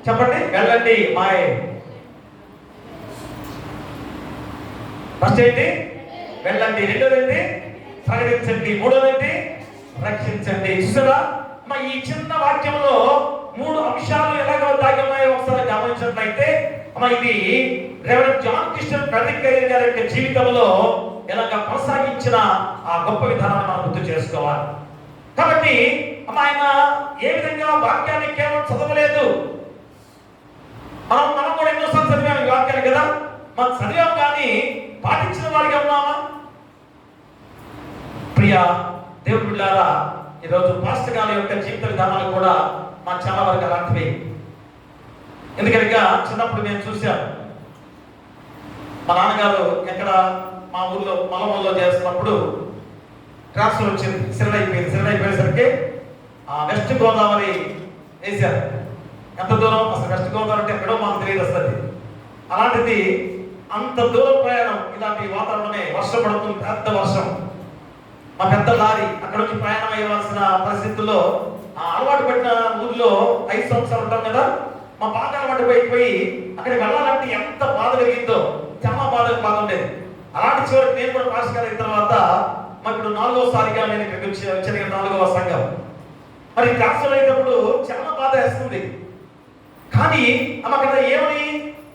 చెప్పండి? వెళ్ళండి. ఫస్ట్ ఏంటి? వెళ్ళండి. రెండోది ఏంటి? ప్రకటించండి. మూడోది ఏంటి? రక్షించండి. చూసారా, మా ఈ చిన్న వాక్యంలో 3 అంశాలు ఎలాగో దాగి ఉన్నాయో ఒకసారి గమనించినట్లయితే, ఇది reverend John Christian Frederick Heyer గారి యొక్క జీవితంలో ఎలాగ కొనసాగించిన ఆ గొప్ప విధానాన్ని మనం గుర్తు చేసుకోవాలి. కాబట్టి ఆయన ఏ విధంగా వాక్యాన్ని కేవలం చదవలేదు. మనం కూడా ఎన్నోసార్లు చదివాము ఈ వాక్యాన్ని కదా, మనం చదివాం కానీ పాటించిన వారిగా ఉన్నామా? ప్రియ దేవుని బిడ్డలారా, ఈరోజు పాస్టర్ గారి యొక్క జీవిత విధానాలు కూడా మాకు చాలా వరకు అలాంటివి. ఎందుకనగా చిన్నప్పుడు నేను చూశాను, మా నాన్నగారు ఎక్కడ మా ఊళ్ళో మలమూలలో చేస్తున్నప్పుడు ట్రాన్స్ఫర్ వచ్చింది, సిరడ్ అయిపోయేసరికి వెస్ట్ గోదావరి వేశారు. ఎంత దూరం అసలు వెస్ట్ గోదావరి అంటే ఎక్కడో మాకు తెలియదు వస్తుంది. అలాంటిది అంత దూరం ప్రయాణం, ఇలాంటి వాతావరణమే, వర్షం పడుతుంది, పెద్ద వర్షం. మా పెద్ద లారీ అక్కడ నుంచి ప్రయాణం అయ్యవలసిన పరిస్థితుల్లో అలవాటు పడిన ఊర్లో 5 సంవత్సరాలు ఉంటాం కదా, మా బాగా అలవాటు అయిపోయి అక్కడికి వెళ్ళాలంటే ఎంత బాధ కలిగిందో, చాలా బాధ ఉండేది. అలాంటి చివరికి నేను కూడా పాస్ అయిన తర్వాత మాకు ఇప్పుడు 4వసారిగా నేను ఇక్కడికి వచ్చాను, 4వ సంఘం. మరి ట్రాన్స్ఫర్ అయినప్పుడు చాలా బాధ వేస్తుంది. కానీ అక్కడ ఏమని,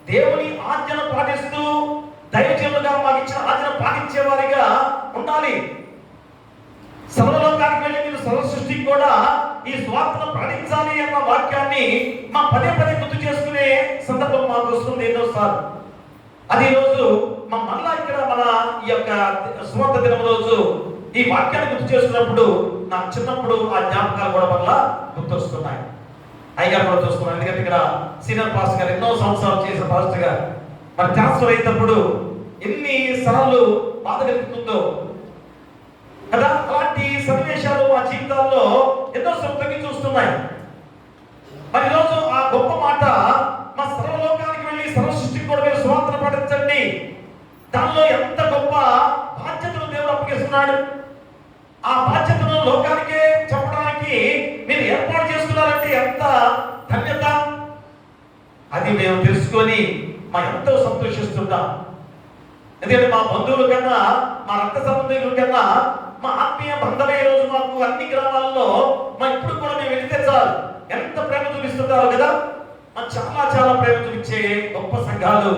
దేవుని ఆజ్ఞను పాటిస్తూ దైవజనులుగా మాకు ఇచ్చిన ఆజ్ఞను పాటించే వారిగా ఉండాలి. సర్వలోకానికి వెళ్ళి మీరు సర్వ సృష్టికి కూడా ఈ స్వార్థను ప్రకటించాలి అన్న వాక్యాన్ని మా పదే గుర్తు చేసుకునే సందర్భం మాకు వస్తుంది ఎన్నోసార్లు. అది రోజు మళ్ళా ఇక్కడ మన ఈ యొక్క సువార్త దినం రోజు ఈ వాక్యాన్ని గుర్తు చేసుకున్నప్పుడు నాకు చిన్నప్పుడు ఆ జ్ఞాపకాలు కూడా వల్ల గుర్తొస్తున్నాయి. అయ్యగారు కూడా చూస్తున్నాను. ఎందుకంటే ఇక్కడ సీనియర్ పాస్టర్ గారు ఎన్నో సంవత్సరాలు చేసిన పాస్టర్ గారు మరి ట్రాన్స్ఫర్ అయినప్పుడు ఎన్ని సార్లు బాధ కలుగుతుందో కదా. అలాంటి సన్నివేశాలు మా జీవితాల్లో ఎన్నో తగ్గి చూస్తున్నాయి. మరి ఈరోజు ఆ గొప్ప మాట, మా సర్వలోకానికి వెళ్ళి సర్వ సృష్టికి కూడా మీరు సువార్తను ప్రకటించండి, దానిలో ఎంత గొప్ప బాధ్యతను దేవుడు అప్పగిస్తున్నాడు. ఆ బాధ్యతను లోకానికే చెప్పడానికి మీరు ఏర్పాటు చేసుకున్నారంటే ఎంత ధన్యత. అది మేము తెలుసుకొని ఎంతో సంతోషిస్తున్నాం. ఎందుకంటే మా బంధువుల కన్నా, మా రక్త సంబంధికుల కన్నా మా ఆత్మీయ బంధమే రోజు మాకు అన్ని గ్రామాల్లో ఇప్పుడు కూడా మేము వెళితే చాలు ఎంత ప్రేమ చూపిస్తుంటారో కదా. చాలా ప్రేమ చూపించే గొప్ప సంఘాలు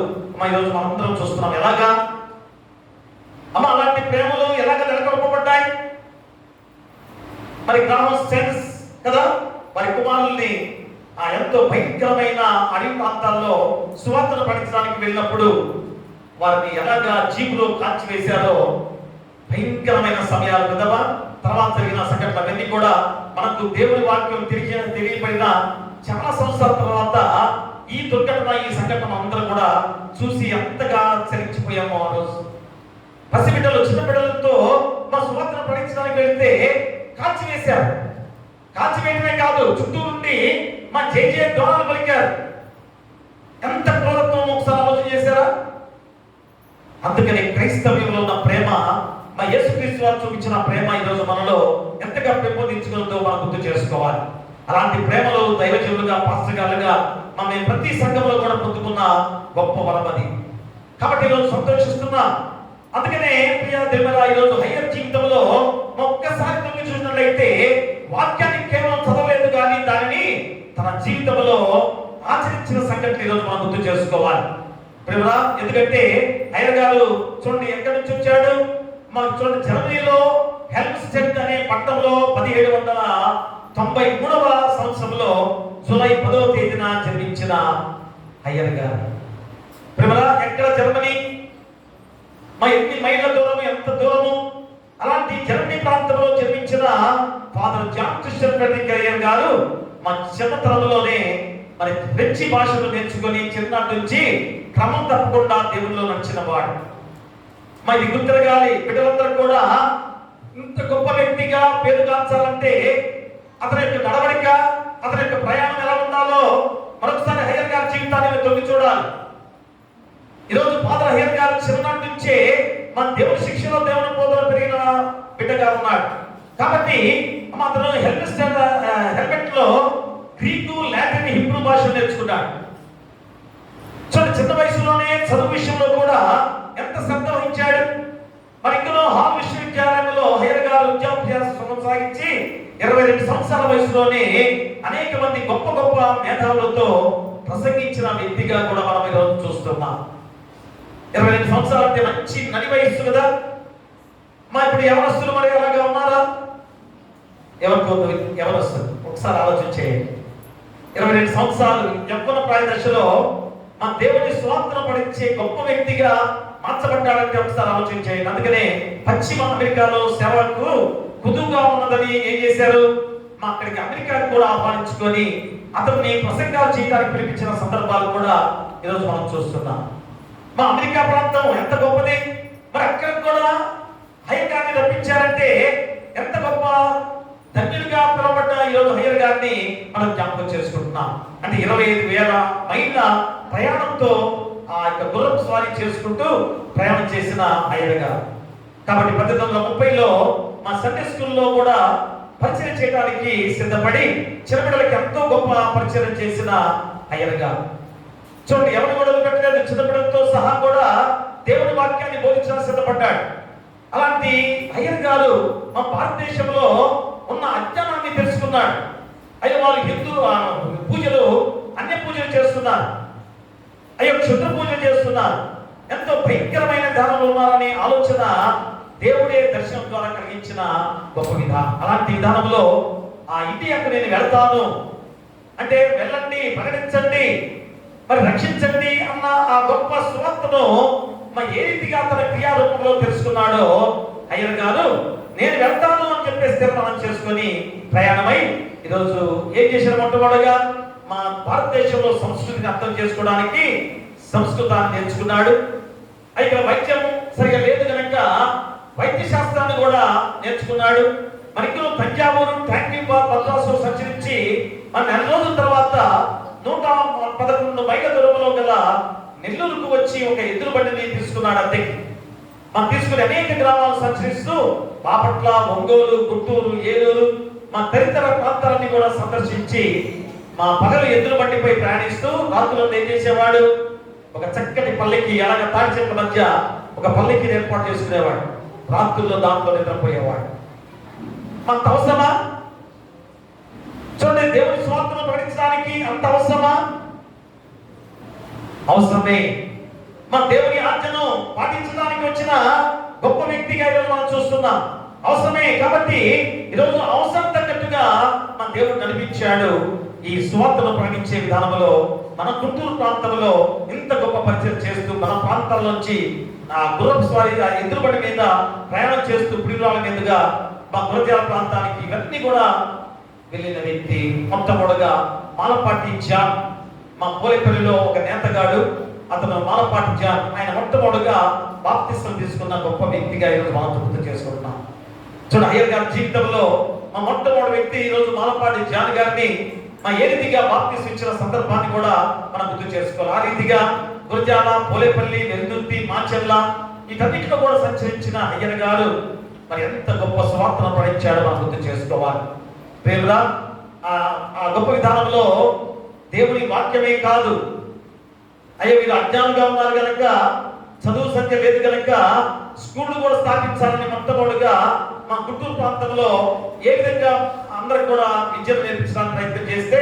ఈరోజు మనందరం చూస్తున్నాం. ఎలాగా అలాంటి ప్రేమలు ఎలాగ నెలకొల్పబడ్డాయి? మరి గ్రామం సెన్స్ కదా, వారి కుమారుల్ని ఎంతో భయంకరమైన అడవి ప్రాంతాల్లో సువార్తను ప్రకటించడానికి వెళ్ళినప్పుడు వారిని ఎలాగా జీపులో కాల్చివేశారో భయంకరమైన సమయాలు కదా. తర్వాత జరిగిన సంఘటనలన్నీ కూడా మనకు దేవుని వాక్యం తెలియబడిన చాలా సంవత్సరాల తర్వాత ఈ దుర్ఘటన, ఈ సంఘటన అందరం కూడా చూసి ఎంతగా చలించిపోయామో. ఆ రోజు పసిబిడ్డలు, చిన్న బిడ్డలతో మా సువార్తను ప్రకటించడానికి వెళ్తే కాల్చివేశారు. కాల్చివేయడమే కాదు, చుట్టూ నుండి మా జయ ద్వారాలు పలికారు. ఎంత క్రూరత్వం ఒకసారి ఆలోచన చేశారా? అందుకని క్రైస్తవ్యంలో ఉన్న ప్రేమ, మా యేసుక్రీస్తు వారు చూపించిన ప్రేమ ఈరోజు మనలో ఎంతగా పెంపొందించుకుందో మనం గుర్తు చేసుకోవాలి. అలాంటి ప్రేమలో దైవజనులుగా, పాస్టర్ గారులుగా మేము ప్రతి సంఘంలో కూడా పొందుకున్న గొప్ప వరం అది. కాబట్టి ఈరోజు సంతోషిస్తున్నా. అందుకనే ప్రియ దేవుడా, ఈరోజు హయ్యర్ జీవితంలో ఒక్కసారి తొంగి చూసినట్లయితే వాక్యాన్ని కేవలం చదవలేదు కానీ దానిని తన జీవితంలో ఆచరించిన సంఘటన ఈరోజు మనం గుర్తు చేసుకోవాలి. ప్రేమరా, ఎందుకంటే అయ్యర్ గారు చూడండి ఎక్కడి నుంచి వచ్చాడు. మాకు చూడండి, జర్మనీలో హెల్మ్స్టెడ్ అనే పట్టణంలో 1793వ సంవత్సరంలో జూలై 10వ తేదీన జన్మించిన అయ్యర్ గారు. ప్రేమరా, ఎక్కడ జర్మనీ, మా ఎన్ని మైళ్ళ దూరం, ఎంత దూరము, అలాంటి జర్మనీ ప్రాంతంలో జన్మించిన father John Christian Frederick Heyer గారు మా చిన్నతనంలోనే మరి ఫ్రెంచి భాషను నేర్చుకొని చిన్ననాటి నుంచి క్రమం తప్పకుండా దేవుల్లో నడిచిన వాడు. ఇది గుర్తిరగాలి. బిడ్డలందరూ కూడా ఇంత గొప్ప వ్యక్తిగా పేరుగాంచాలంటే అతని యొక్క నడవడిక, అతని యొక్క ప్రయాణం ఎలా ఉండాలో మరొకసారి అయ్యర్ గారి జీవితాన్ని తొంగి చూడాలి. ఈరోజు ఫాదర్ అయ్యర్ గారు చిన్ననాటి నుంచే మన దేవుని శిక్షలో దేవుని బోధన పెరిగిన బిడ్డగా ఉన్నాడు. కాబట్టి అతను హెల్మెట్ లో గ్రీకు, లాటిన్, హిబ్రూ భాష నేర్చుకున్నాడు. చిన్న వయసులోనే చదువు విషయంలో కూడా ఎంత శ్రద్ధ వహించాడు. మరి ఇందులో హాల్ విశ్వవిద్యాలయంలో అయ్యర్ గారు విద్యాభ్యాసం కొనసాగించి 22 సంవత్సరాల వయసులోనే అనేక మంది గొప్ప గొప్ప మేధావులతో ప్రసంగించిన వ్యక్తిగా కూడా మనం ఈరోజు చూస్తున్నాం. 22 సంవత్సరాలు అంటే మంచి నడి వయస్సు కదా. ఇప్పుడు ఎవరస్తులు మరి అలాగా ఉన్నారా? ఎవరస్తులు ఒకసారి ఆలోచించేయండి. 22 సంవత్సరాలు యవ్వన ప్రాయ దశలో మన దేవుని స్వార్థను పడించే గొప్ప వ్యక్తిగా మార్చబడ్డాడంటే ఒకసారి ఆలోచించేయండి. అందుకనే పశ్చిమ అమెరికాలో సేవకు కుదువుగా ఉన్నదని ఏం చేశారు, అక్కడికి అమెరికాకు కూడా ఆహ్వానించుకొని అతన్ని ప్రసంగాలు చేయడానికి పిలిపించిన సందర్భాలు కూడా ఈరోజు మనం చూస్తున్నాం. అమెరికా ప్రాంతం ఎంత గొప్పది. మరి అక్కడ కూడా అయ్యర్ గారిని రప్పించారంటే ఎంత గొప్ప ధన్యులుగా పిలువబడ్డ ఈరోజు అయ్యర్ గారిని మనం జ్ఞాపకం చేసుకుంటున్నాం. అంటే 25,000 మైళ్ళ ప్రయాణంతో ఆ యొక్క గుర్రపు స్వారీ చేసుకుంటూ ప్రయాణం చేసిన అయ్యర్ గారు. కాబట్టి 1830లో మా సండే స్కూల్లో కూడా పరిచయం చేయడానికి సిద్ధపడి చిన్నపిల్లలకి ఎంతో గొప్ప పరిచయం చేసిన అయ్యర్ గారు. చూడండి, ఎవరిని కూడా పెట్టలేదు. చిన్నపిల్లలతో సహా కూడా దేవుని వాక్యాన్ని బోధించడానికి సిద్ధపడ్డాడు. అలాంటి అయ్యర్ గారు మా భారతదేశంలో ఉన్న అజ్ఞానాన్ని తెలుసుకున్నాడు. అయ్యో, వాళ్ళు హిందూ పూజలు, అన్య పూజలు చేస్తున్నారు, అయ్యో క్షుద్ర పూజలు చేస్తున్నారు, ఎంతో భయంకరమైన ధ్యానంలో ఉన్నారనే ఆలోచన దేవుడే దర్శనం ద్వారా కలిగించిన గొప్ప విధానం. అలాంటి విధానంలో ఆ ఇండియాకు నేను వెళ్తాను అంటే వెళ్ళండి, ప్రకటించండి, మరి రక్షించండి అన్న ఆ గొప్ప సువార్తను ఏ రీతిగా తన క్రియారూపంలో తెలుసుకున్నాడో అయ్యర్ గారు, నేను వెళ్తాను అని చెప్పేసి తీర్మానం చేసుకొని ప్రయాణమై ఈరోజు ఏం చేసిన మొట్టమొదటిగా మా భారతదేశంలో సంస్కృతిని అర్థం చేసుకోవడానికి సంస్కృతాన్ని నేర్చుకున్నాడు. అయితే వైద్యం సరిగా లేదు కనుక వైద్య శాస్త్రాన్ని కూడా నేర్చుకున్నాడు. మరి ఇందులో తంజావూరు, ట్యాంకింబాద్, మద్రాసు సంచరించి మన 4 రోజుల తర్వాత 111 మైళ్ళ దూరంలో గల నెల్లూరుకు వచ్చి ఒక ఎద్దుల బండిని తీసుకున్నాడు అద్దెకి. మనం తీసుకుని అనేక గ్రామాలు సంచరిస్తూ బాపట్ల, ఒంగోలు, గుంటూరు, ఏలూరు తదితర ప్రాంతాలన్నీ కూడా సందర్శించి పగలు ఎద్దుల బండిపై ప్రయాణిస్తూ రాత్రులు ఏం చేసేవాడు, ఒక చక్కటి పల్లెకి ఎలాగ తాడి చెట్ల మధ్య ఒక పల్లెకి ఏర్పాటు చేసుకునేవాడు. రాత్రుల్లో దాంట్లో నిద్రపోయేవాడు. అంత అవసరమా? చూడండి, దేవుని స్వార్థను ప్రకటించడానికి అంత అవసరమా? అవసరమే. దేవుని ఆజ్ఞను పాటించడానికి వచ్చిన గొప్ప వ్యక్తిగా ఈరోజు మనం చూస్తున్నాం. అవసరమే. కాబట్టి ఈరోజు అవసరం తగ్గట్టుగా దేవుడు నడిపించాడు. ఈ సువార్తను ప్రకటించే విధానంలో మన గుంటూరు ప్రాంతంలో ఇంత గొప్ప పరిచయం చేస్తూ మన ప్రాంతాల నుంచి గుర్రపు స్వారీ ఎద్దుల బండి మీద ప్రయాణం చేస్తూ పిడుగురాల మీదుగా మా గురజాల ప్రాంతానికి ఇవన్నీ కూడా వెళ్ళిన వ్యక్తి మొట్టమొదటిగా మాలపాటి జాన్. మా పోలేపల్లిలో ఒక నేతగాడు, అతను మాలపాటి జాన్. ఆయన మొట్టమొదటిగా బాప్తిస్మం తీసుకున్న గొప్ప వ్యక్తిగా ఈరోజు మనం గుర్తు చేసుకుంటున్నాం. చూడండి, అయ్యర్ గారి జీవితంలో మా మొట్టమొదటి వ్యక్తి ఈరోజు మాలపాటి జాన్ గారిని ఏ రీతిగా బాప్తిస్మం ఇచ్చిన సందర్భాన్ని కూడా మనం గుర్తు చేసుకోవాలి. ఆ రీతిగా గురజాల, పోలేపల్లి, వెల్దుర్తి, మాచెల్ల వీటన్నిటిలో కూడా సంచరించిన అయ్యర్ గారు మరి ఎంత గొప్ప సువార్తను ప్రకటించాడో మనం గుర్తు చేసుకోవాలి. ప్రేమరా, ఆ గొప్ప విధానంలో దేవుని వాక్యమే కాదు, అయ్యో వీళ్ళు అజ్ఞానంగా ఉన్నారు కనుక, చదువు సంఖ్య లేదు కనుక స్కూళ్ళు కూడా స్థాపించాలని మొట్టమొదటిగా మా గుంటూరు ప్రాంతంలో ఏ విధంగా అందరికి కూడా విద్యను నేర్పించడానికి ప్రయత్నం చేస్తే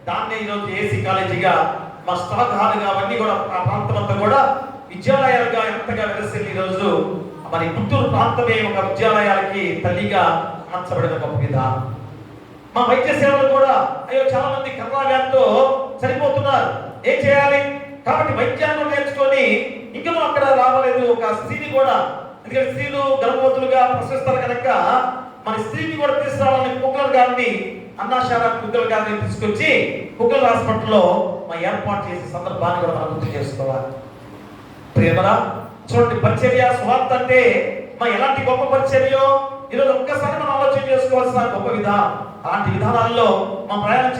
దాన్ని ఈరోజు ఏసీ కాలేజీగా, మా స్టాక్ హాల్గా అవన్నీ కూడా ఆ ప్రాంతం అంతా కూడా విద్యాలయాలుగా ఎంతగా వెలసిల్లి ఈరోజు మరి గుంటూరు ప్రాంతమే ఒక విద్యాలయాలకి తల్లిగా అమర్చబడిన గొప్ప విధానం. మా వైద్య సేవలు కూడా అయ్యో చాలా మంది కరోనా వ్యాధితో చనిపోతున్నారు, ఏం చేయాలి? కాబట్టి వైద్యాన్ని నేర్చుకొని ఇంకా అక్కడ రావలేదు ఒక స్త్రీని కూడా, ఎందుకంటే స్త్రీలు గర్భవతులుగా ప్రశ్నిస్తారు కనుక మన స్త్రీని కూడా తీసుకురావాలని కుక్కర్ గారిని అన్నాశారా కుక్కర్ గారిని తీసుకొచ్చి కుక్కర్ హాస్పిటల్లో మా ఏర్పాటు చేసే సందర్భాన్ని కూడా మనం గుర్తు చేసుకోవాలి. ప్రేమరా చూడండి, పరిచర్య సువార్త అంటే మా ఎలాంటి గొప్ప పరిచర్యో ఈరోజు ఒక్కసారి మనం ఆలోచన చేసుకోవాల్సిన గొప్ప విధానం. అలాంటి విధానాల్లో మా ప్రయాణం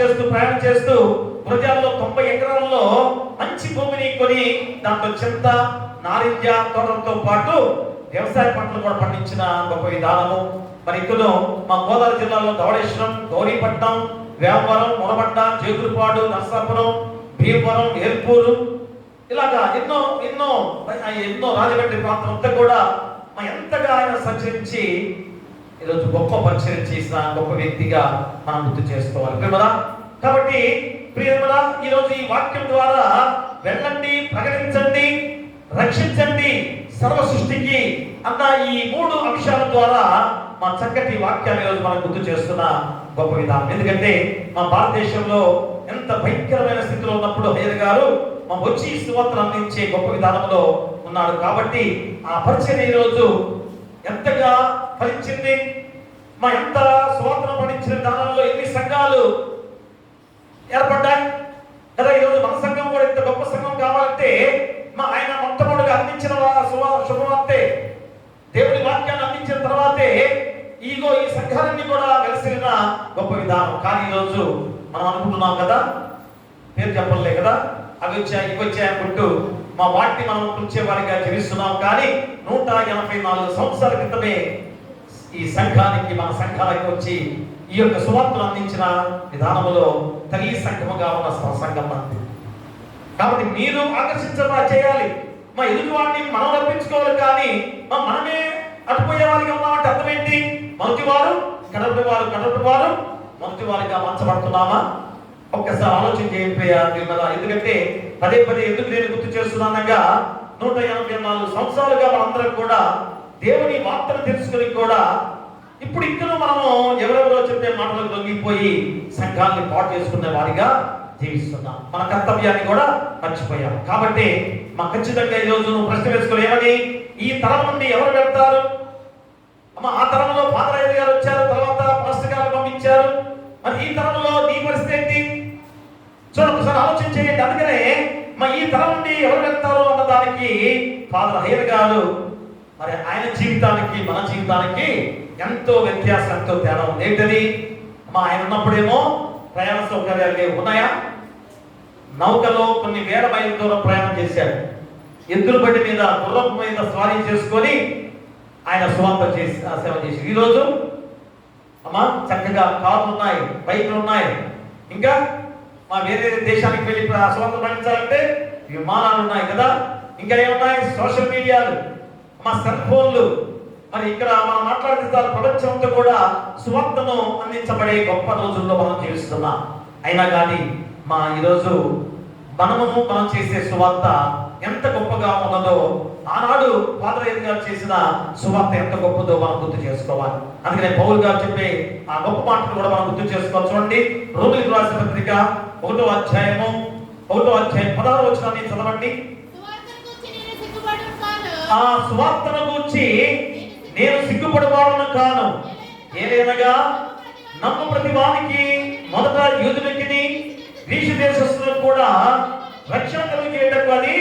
చేస్తూ హృదయాల్లో 90 ఎకరాల్లో మంచి భూమిని కొని దాంట్లో చింత నారింజ తోటలతో పాటు వ్యవసాయ పంటలు కూడా పండించిన గొప్ప విధానము. మరి ఇక్కడ మా గోదావరి జిల్లాలో ధవళేశ్వరం, గౌరీపట్నం, వేమవరం, మునబండ, జేగురుపాడు, నర్సాపురం, భీమవరం, ఏర్పూరు ఇలాగా ఎన్నో రాజమండ్రి ప్రాంతం అంతా కూడా ఎంతగా ఆయన సంచరించి ఈరోజు గొప్ప పరిచయం చేసిన గొప్ప వ్యక్తిగా మనం గుర్తు చేసుకోవాలి ప్రియమరా. కాబట్టి ప్రియమరా, ఈరోజు ఈ వాక్యం ద్వారా వెళ్ళండి, ప్రకటించండి, రక్షించండి సర్వ సృష్టికి అన్న ఈ 3 అంశాల ద్వారా మా చక్కటి వాక్యాన్ని ఈరోజు మనం గుర్తు చేస్తున్న గొప్ప విధానం. ఎందుకంటే మా భారతదేశంలో ఎంత భయంకరమైన స్థితిలో ఉన్నప్పుడు హయ్యర్ గారు మా వచ్చి సువార్తను అందించే గొప్ప విధానంలో ఉన్నాడు. కాబట్టి ఆ పరిచయం ఈరోజు ఎంతగా ఫలించింది, మా ఎంత సువార్తను పండించిన దానంలో ఎన్ని సంఘాలు ఏర్పడ్డాయి కదా. ఈరోజు మన సంఘం కూడా ఇంత గొప్ప సంఘం కావాలంటే మా ఆయన మొట్టమొదటిగా అందించిన శుభవార్తే, దేవుని వాక్యాన్ని అందించిన తర్వాతే ఈ సంఘాలన్నీ కూడా వెలసిన గొప్ప విధానం. కానీ ఈరోజు మనం అనుకుంటున్నాం కదా, పేరు చెప్పలే కదా, అవి వచ్చాయి ఇవి వచ్చాయి అనుకుంటూ మా వాటిని మనం పిలిచే వారిగా జీవిస్తున్నాం. కానీ 184 సంవత్సరాల క్రితమే ఈ సంఘానికి మన సంఘాలకు వచ్చి ఈ యొక్క సువార్తను అందించిన విధానంలో తల్లి సంఘముగా ఉన్న సంఘం అంది. కాబట్టి మీరు ఆకర్షించడం చేయాలి, మా ఎదుటి వాడిని మనం రప్పించుకోవాలి. కానీ మనమే అటుపోయే వారిగా ఉన్నమాట అర్థం ఏంటి? మొదటి వారు కడపటి వారు మొదటి వారిగా మార్చబడుతున్నామా? ఒక్కసారి ఆలోచన చేయండి. ఎందుకంటే పదే ఎందుకు నేను గుర్తు చేస్తున్నానగా 184 సంవత్సరాలుగా మనందరం కూడా దేవుని వార్తను తెలుసుకుని కూడా ఇప్పుడు ఇక్కడ మనము ఎవరెవరో చెప్పే మాటలకు లొంగిపోయి సంఘాన్ని పాటు చేసుకునే వారిగా జీవిస్తున్నాం. మన కర్తవ్యాన్ని కూడా మర్చిపోయాం. కాబట్టి మా ఖచ్చితంగా ఈ రోజు నువ్వు ప్రశ్న వేసుకుని ఏమని, ఈ తరం నుండి ఎవరు వెళ్తారు? ఆ తరంలో ఫాదర్ గారు వచ్చారు, తర్వాత పాస్టర్ గారు పంపించారు, మరి ఈ తరంలో నీ పరిస్థితి ఏంటి? చూడండి, ఒకసారి ఆలోచన చేయండి. అందుకనే ఈ తరం నుండి ఎవరు వెళ్తారు అన్న దానికి ఫాదర్ హయ్యర్ గారు మరి ఆయన జీవితానికి మన జీవితానికి ఎంతో వ్యత్యాసం, ఎంతో తేడా ఉంది. ఏంటది? ఆయన ఉన్నప్పుడేమో ప్రయాణ సౌకర్యాలు ఉన్నాయా? నౌకలో కొన్ని వేల మైళ్ళ దూరం ప్రయాణం చేశాడు, ఎద్దుల బండి మీద గుర్రపు మీద స్వారీ చేసుకొని ఆయన సువార్త సేవ చేసి. ఈరోజు చక్కగా కార్లు ఉన్నాయి, బైకులు ఉన్నాయి, ఇంకా వేరే దేశానికి వెళ్ళి సువార్త పండించాలంటే విమానాలు ఉన్నాయి కదా, ఇంకా ఏమున్నాయి? సోషల్ మీడియాలు, సెల్ ఫోన్లు. మరి ఇక్కడ మనం మాట్లాడుతున్న ప్రపంచంతో కూడా సువార్తను అందించబడే గొప్ప రోజుల్లో మనం జీవిస్తున్నాం. అయినా కానీ ఈరోజు మనం చేసే సువార్త ఎంత గొప్పగా ఉన్నదో, ఆనాడు ఫాదర్ గారు చేసిన సువార్త ఎంత గొప్పదో మనం గుర్తు చేసుకోవాలి. అందుకనే పౌలు గారు చెప్పే ఆ గొప్ప మాటలు కూడా మనం గుర్తు చేసుకోవాలి. చూడండి, రోమిలికి రాసిన పత్రిక 1వ అధ్యాయము 16వ వచనాన్ని చదవండి. ఆ సువార్తను గూర్చి నేను సిగ్గుపడవాడను కాను, ఏలైనగా నమ్ము ప్రతి వానికి, మొదట యూదులకి గ్రీసు దేశస్తులకు కూడా రక్షణ కలిగేటకు అది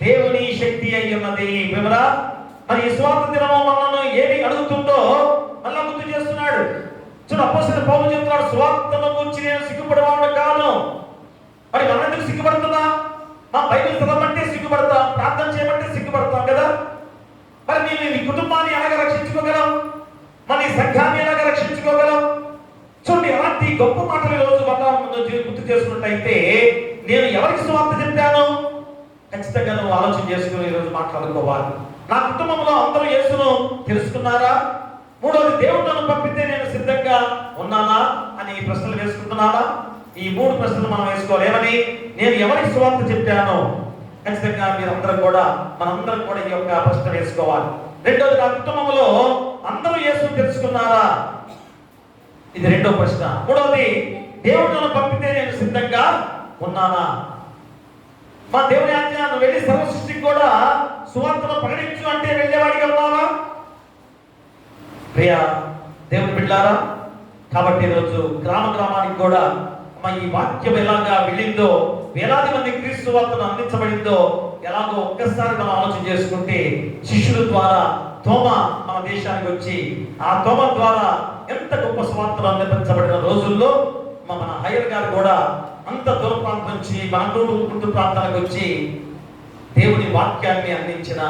దేవుని శక్తి అయి ఉన్నది. వివరా, మరి ఈ సువార్త దినము మనను ఏమి అడుగుతుందో మళ్ళా గుర్తు చేస్తున్నాడు. చూడు, అపోస్తలుడైన పౌలు చెప్తున్నాడు, సువార్తను గురించి నేను సిగ్గుపడవాడను కాను. మరి మనం ఎందుకు సిగ్గుపడుతున్నా? బైబిల్ చదవమంటే సిగ్గుపడతాం, ప్రార్థన చేయమంటే సిగ్గుపడతాం కదా. మరి నేను నీ కుటుంబాన్ని ఎలాగ రక్షించుకోగలం? మన ఈ సంఘాన్ని ఎలాగ రక్షించుకోగలం? చూడండి, అలాంటి గొప్ప మాటలు ఈ రోజు గుర్తు చేసుకున్నట్టయితే నేను ఎవరికి సువార్త చెప్పాను? ఖచ్చితంగా నువ్వు ఆలోచన చేసుకుని ఈరోజు మాట్లాడుకోవాలి. నా కుటుంబంలో అందరూ యేసును తెలుసుకున్నారా? మూడోది, దేవుడు నన్ను పంపితే నేను సిద్ధంగా ఉన్నానా అని ప్రశ్నలు వేసుకుంటున్నానా? ఈ 3 ప్రశ్నలు మనం వేసుకోవాలి. ఏమని? నేను ఎవరికి సువార్త చెప్పాను? ఖచ్చితంగా మనందరం కూడా ఈ యొక్క ప్రశ్న వేసుకోవాలి. రెండోది, నా కుటుంబంలో అందరూ యేసును తెలుసుకున్నారా? ఇది రెండో ప్రశ్న. మూడవది, దేవుడు నన్ను పంపితే నేను సిద్ధంగా ఉన్నానా? మా దేవుని ఆజ్ఞ నువ్వు వెళ్ళి సర్వ సృష్టికి కూడా సువార్తను ప్రకటించు అంటే వెళ్ళేవాడిగా ఉన్నావా? ప్రియ దేవుని బిడ్డలారా, కాబట్టి ఈరోజు గ్రామానికి కూడా ఈ వాక్యం ఎలాగా వెళ్ళిందో, వేలాది మంది క్రీస్తు వార్తను అందించబడిందో ఎలాగో ఒక్కసారి మనం ఆలోచన చేసుకుంటే, శిష్యుల ద్వారా తోమ మన దేశానికి వచ్చి ఆ తోమ ద్వారా ఎంత గొప్ప సువార్తలు అందించబడిన రోజుల్లో మన హయ్యర్ గారు కూడా అంత దూర ప్రాంతం నుంచి మన గుంటూరు ప్రాంతానికి వచ్చి దేవుని వాక్యాన్ని అందించిన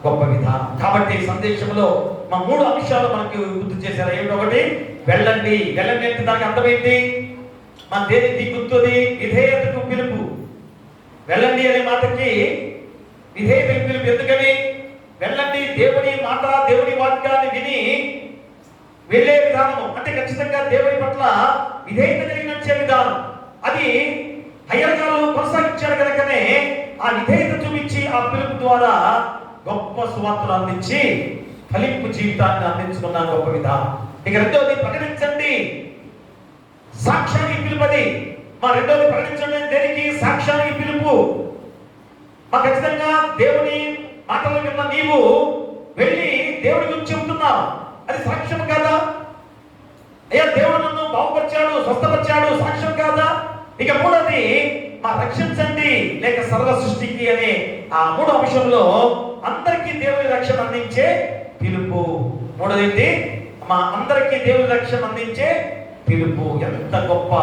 గొప్ప విధానం. కాబట్టి ఈ సందేశంలో మా 3 అంశాలు మనకి గుర్తు చేశారు. ఏమిటొకటి, వెళ్ళండి. వెళ్ళండి అంటే దానికి అర్థమైంది, మన దేనికి గుర్తుది? విధేయతకు పిలుపు. వెళ్ళండి అనే మాటకి విధేయతకు పిలుపు. ఎందుకని? వెళ్ళండి, దేవుని మాట, దేవుని వాక్యాన్ని విని వెళ్ళే విధానము అంటే ఖచ్చితంగా దేవుని పట్ల విధేయత కలిగి నడిచే విధానం. అది హయ్యర్ గారు కొనసాగించారు కనుకనే ఆ విధేయత చూపించి ఆ పిలుపు ద్వారా గొప్ప సువార్తలు అందించి ఫలింపు జీవితాన్ని అందించుకున్న గొప్ప విధానం. ఇక రెండోది, ప్రకటించండి. సాక్ష్యానికి పిలుపది. మా రెండోది ప్రకటించండి. దేనికి? సాక్ష్యానికి పిలుపు. మా ఖచ్చితంగా దేవుని మాటలు విన్న నీవు వెళ్ళి దేవుడి గురించి చెబుతున్నావు, అది సాక్ష్యం కాదా? అయ్యా దేవుడు నన్ను బాగుపరిచాడు, స్వస్థపరిచాడు, సాక్ష్యం కాదా? ఇక మూడోది, మా రక్షించండి లేక సర్వ సృష్టికి అనే ఆ 3 అంశంలో అందరికీ దేవుని రక్షణ అందించే పిలుపు. మూడోది, మా అందరికీ దేవుని రక్షణ అందించే పిలుపు. ఎంత గొప్ప